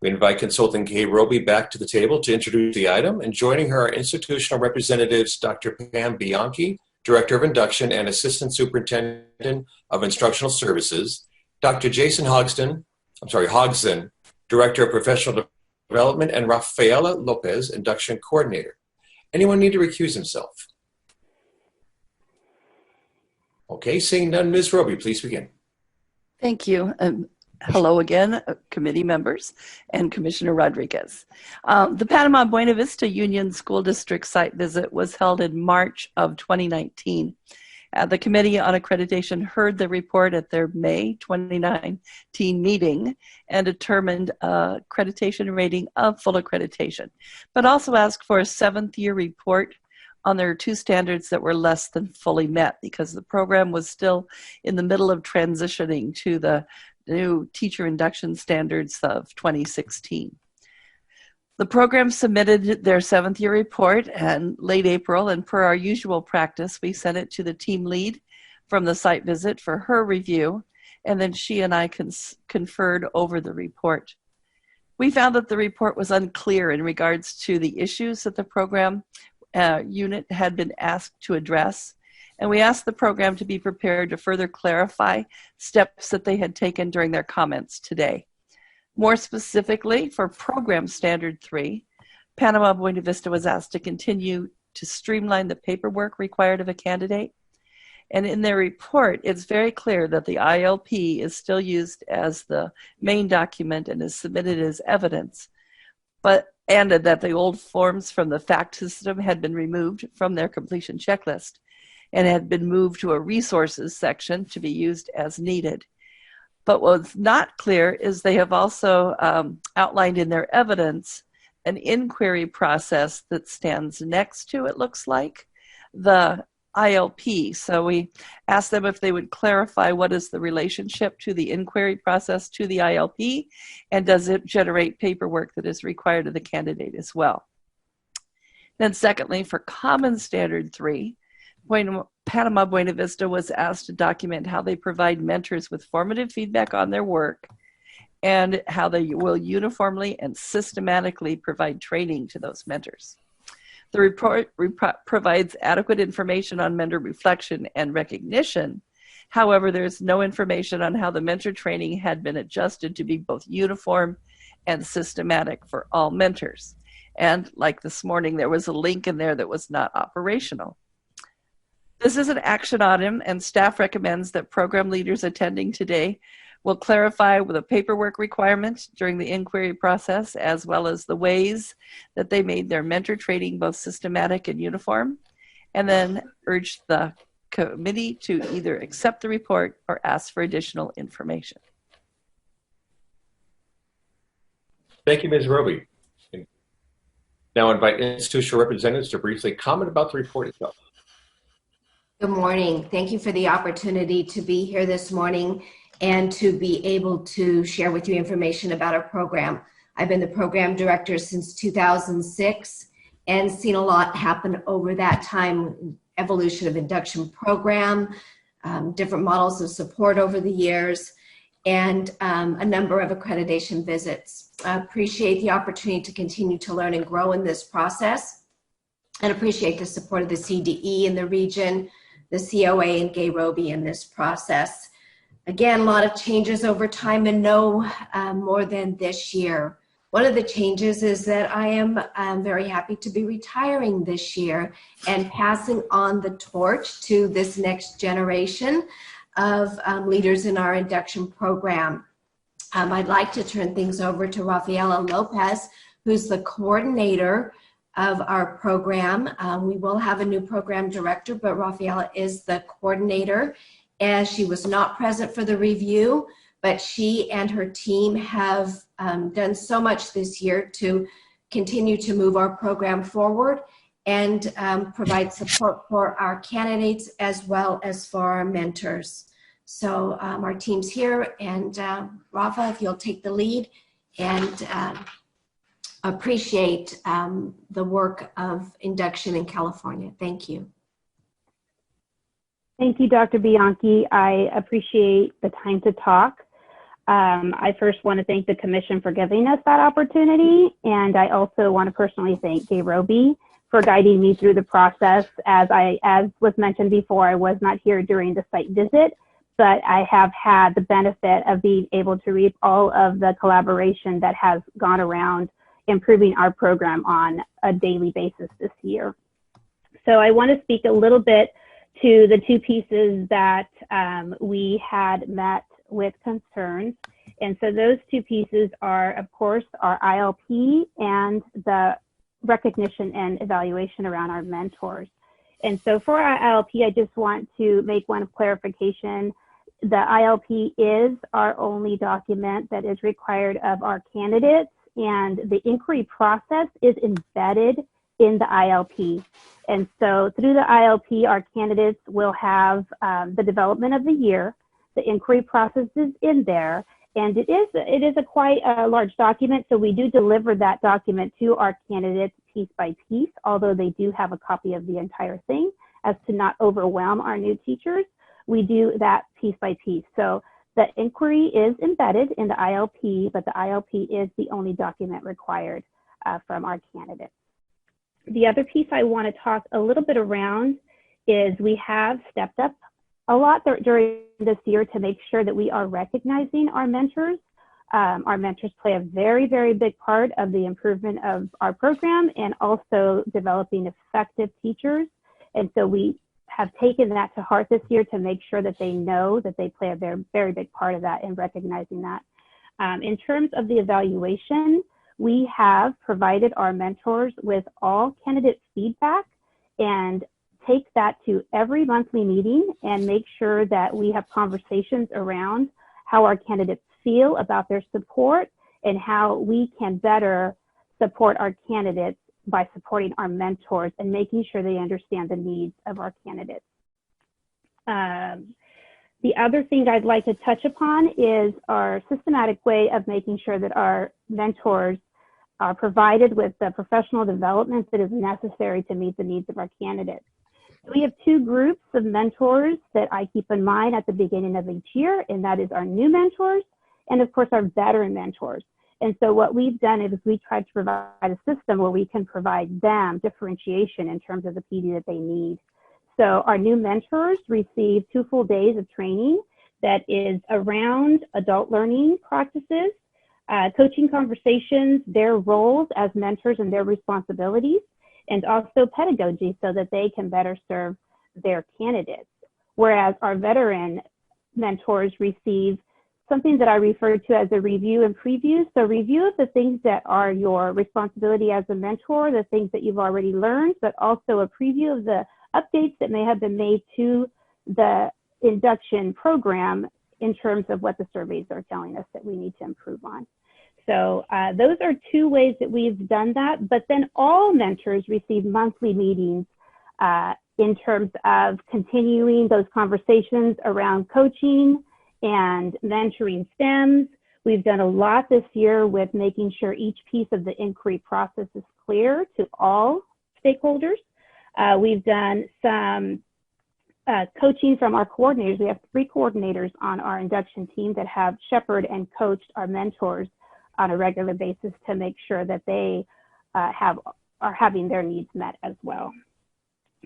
We invite consultant Kay Roby back to the table to introduce the item, and joining her are institutional representatives Dr. Pam Bianchi, Director of Induction and Assistant Superintendent of Instructional Services, Dr. Jason Hodgson, Director of Professional Development, and Rafaela Lopez, Induction Coordinator. Anyone need to recuse himself? Okay, seeing none, Ms. Roby, please begin. Thank you. Hello again, committee members and Commissioner Rodriguez. The Panama Buena Vista Union School District site visit was held in March of 2019. The Committee on Accreditation heard the report at their May 2019 meeting and determined accreditation rating of full accreditation, but also asked for a 7th year report on their 2 standards that were less than fully met because the program was still in the middle of transitioning to the new teacher induction standards of 2016. The program submitted their 7th year report in late April, and per our usual practice, we sent it to the team lead from the site visit for her review, and then she and I conferred over the report. We found that the report was unclear in regards to the issues that the program unit had been asked to address, and we asked the program to be prepared to further clarify steps that they had taken during their comments today. More specifically, for Program Standard 3, Panama Buena Vista was asked to continue to streamline the paperwork required of a candidate. And in their report, it's very clear that the ILP is still used as the main document and is submitted as evidence, and that the old forms from the FACT system had been removed from their completion checklist and had been moved to a resources section to be used as needed. But what's not clear is they have also outlined in their evidence an inquiry process that stands next to, it looks like, the ILP. So we asked them if they would clarify what is the relationship to the inquiry process to the ILP, and does it generate paperwork that is required of the candidate as well. Then secondly, for Common Standard 3, Panama Buena Vista was asked to document how they provide mentors with formative feedback on their work and how they will uniformly and systematically provide training to those mentors. The report provides adequate information on mentor reflection and recognition. However, there's no information on how the mentor training had been adjusted to be both uniform and systematic for all mentors. And like this morning, there was a link in there that was not operational. This is an action item, and staff recommends that program leaders attending today will clarify with the paperwork requirements during the inquiry process, as well as the ways that they made their mentor training both systematic and uniform, and then urge the committee to either accept the report or ask for additional information. Thank you, Ms. Roby. Now I invite institutional representatives to briefly comment about the report itself. Good morning. Thank you for the opportunity to be here this morning and to be able to share with you information about our program. I've been the program director since 2006 and seen a lot happen over that time evolution of induction program, different models of support over the years, and a number of accreditation visits. I appreciate the opportunity to continue to learn and grow in this process, and appreciate the support of the CDE in the region, the COA and Gay Roby in this process. Again, a lot of changes over time, and no more than this year. One of the changes is that I am very happy to be retiring this year and passing on the torch to this next generation of leaders in our induction program. I'd like to turn things over to Rafaela Lopez, who's the coordinator of our program. We will have a new program director, but Rafaela is the coordinator, as she was not present for the review, but she and her team have done so much this year to continue to move our program forward and provide support for our candidates as well as for our mentors. So our team's here, and Rafa, if you'll take the lead, and appreciate the work of induction in California. Thank you. Thank you, Dr. Bianchi. I appreciate the time to talk. I first want to thank the Commission for giving us that opportunity, and I also want to personally thank Gay Roby for guiding me through the process. As was mentioned before, I was not here during the site visit, but I have had the benefit of being able to read all of the collaboration that has gone around improving our program on a daily basis this year. So I want to speak a little bit to the two pieces that we had met with concerns. And so those two pieces are, of course, our ILP and the recognition and evaluation around our mentors. And so for our ILP, I just want to make one clarification. The ILP is our only document that is required of our candidates, and the inquiry process is embedded in the ILP. And so through the ILP, our candidates will have the development of the year. The inquiry process is in there, and it is a quite a large document, so we do deliver that document to our candidates piece by piece, although they do have a copy of the entire thing, as to not overwhelm our new teachers. We do that piece by piece. So the inquiry is embedded in the ILP, but the ILP is the only document required from our candidates. The other piece I want to talk a little bit around is we have stepped up a lot during this year to make sure that we are recognizing our mentors. Our mentors play a very, very big part of the improvement of our program and also developing effective teachers. And so we have taken that to heart this year to make sure that they know that they play a very, very big part of that in recognizing that. In terms of the evaluation, we have provided our mentors with all candidate feedback and take that to every monthly meeting and make sure that we have conversations around how our candidates feel about their support and how we can better support our candidates by supporting our mentors and making sure they understand the needs of our candidates. The other thing I'd like to touch upon is our systematic way of making sure that our mentors are provided with the professional development that is necessary to meet the needs of our candidates. We have two groups of mentors that I keep in mind at the beginning of each year, and that is our new mentors and, of course, our veteran mentors. And so what we've done is we tried to provide a system where we can provide them differentiation in terms of the PD that they need. So our new mentors receive 2 full days of training that is around adult learning practices, coaching conversations, their roles as mentors and their responsibilities, and also pedagogy so that they can better serve their candidates. Whereas our veteran mentors receive something that I refer to as a review and preview. So review of the things that are your responsibility as a mentor, the things that you've already learned, but also a preview of the updates that may have been made to the induction program in terms of what the surveys are telling us that we need to improve on. So those are 2 ways that we've done that, but then all mentors receive monthly meetings in terms of continuing those conversations around coaching and mentoring STEMs. We've done a lot this year with making sure each piece of the inquiry process is clear to all stakeholders. We've done some coaching from our coordinators. We have 3 coordinators on our induction team that have shepherded and coached our mentors on a regular basis to make sure that they are having their needs met as well.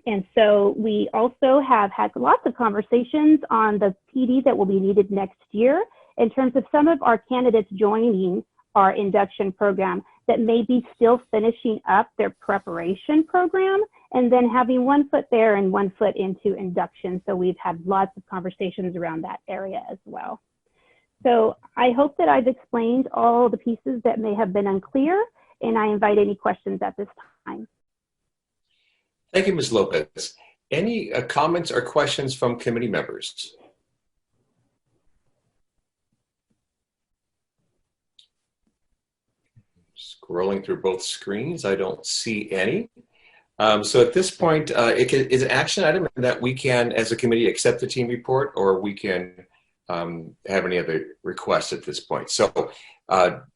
And so we also have had lots of conversations on the PD that will be needed next year in terms of some of our candidates joining our induction program that may be still finishing up their preparation program and then having 1 foot there and 1 foot into induction. So we've had lots of conversations around that area as well. So I hope that I've explained all the pieces that may have been unclear, and I invite any questions at this time. Thank you, Ms. Lopez. Any comments or questions from committee members? Scrolling through both screens, I don't see any. So at this point, it is an action item that we can, as a committee, accept the team report, or we can have any other requests at this point. So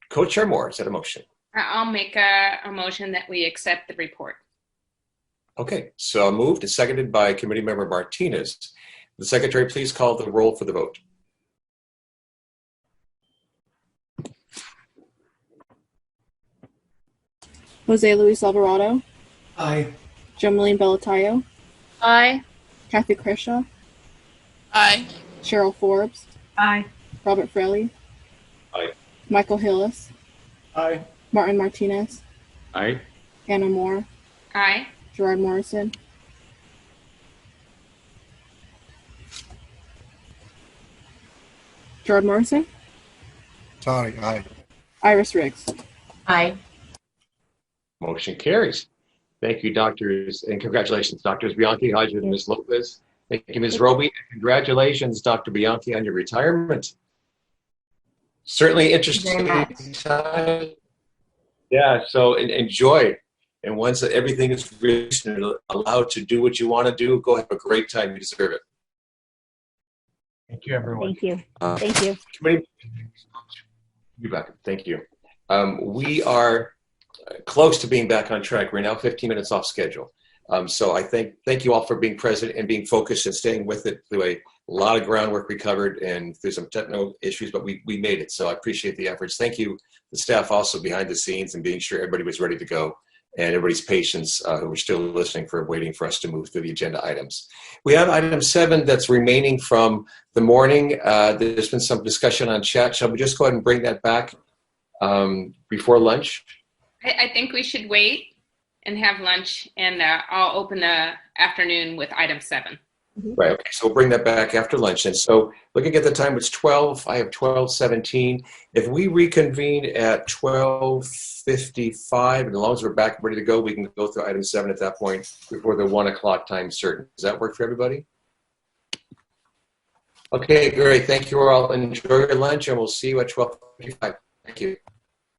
Co-Chair Moore, is that a motion? I'll make a motion that we accept the report. Okay, so moved and seconded by Committee Member Martinez. The Secretary, please call the roll for the vote. Jose Luis Alvarado. Aye. Jomeline Bellatayo. Aye. Kathy Creshaw. Aye. Cheryl Forbes. Aye. Robert Frelly. Aye. Michael Hillis. Aye. Martin Martinez. Aye. Anna Moore. Aye. Gerard Morrison. Gerard Morrison. Sorry, aye. Iris Riggs. Aye. Motion carries. Thank you, doctors, and congratulations, Drs. Bianchi, Hodges, and Ms. Lopez. Thank you, Ms. Roby, and congratulations, Dr. Bianchi, on your retirement. Certainly interesting time. Yeah, so enjoy. And once everything is released and allowed to do what you want to do, go have a great time. You deserve it. Thank you, everyone. Thank you. Thank you. You bet. Thank you. We are close to being back on track. We're now 15 minutes off schedule. So I thank you all for being present and being focused and staying with it. A lot of groundwork we covered, and there's some technical issues, but we made it. So I appreciate the efforts. Thank you, the staff also behind the scenes and being sure everybody was ready to go, and everybody's patience who were still listening for waiting for us to move through the agenda items. We have item 7 that's remaining from the morning. There's been some discussion on chat. Shall we just go ahead and bring that back before lunch? I think we should wait and have lunch, and I'll open the afternoon with item 7. Right, okay, so we'll bring that back after lunch. And so looking at the time, it's 12, I have 12:17. If we reconvene at 12:55, and as long as we're back ready to go, we can go through item 7 at that point before the 1 o'clock time certain. Does that work for everybody? Okay, great. Thank you all. Enjoy your lunch, and we'll see you at 12:55. Thank you.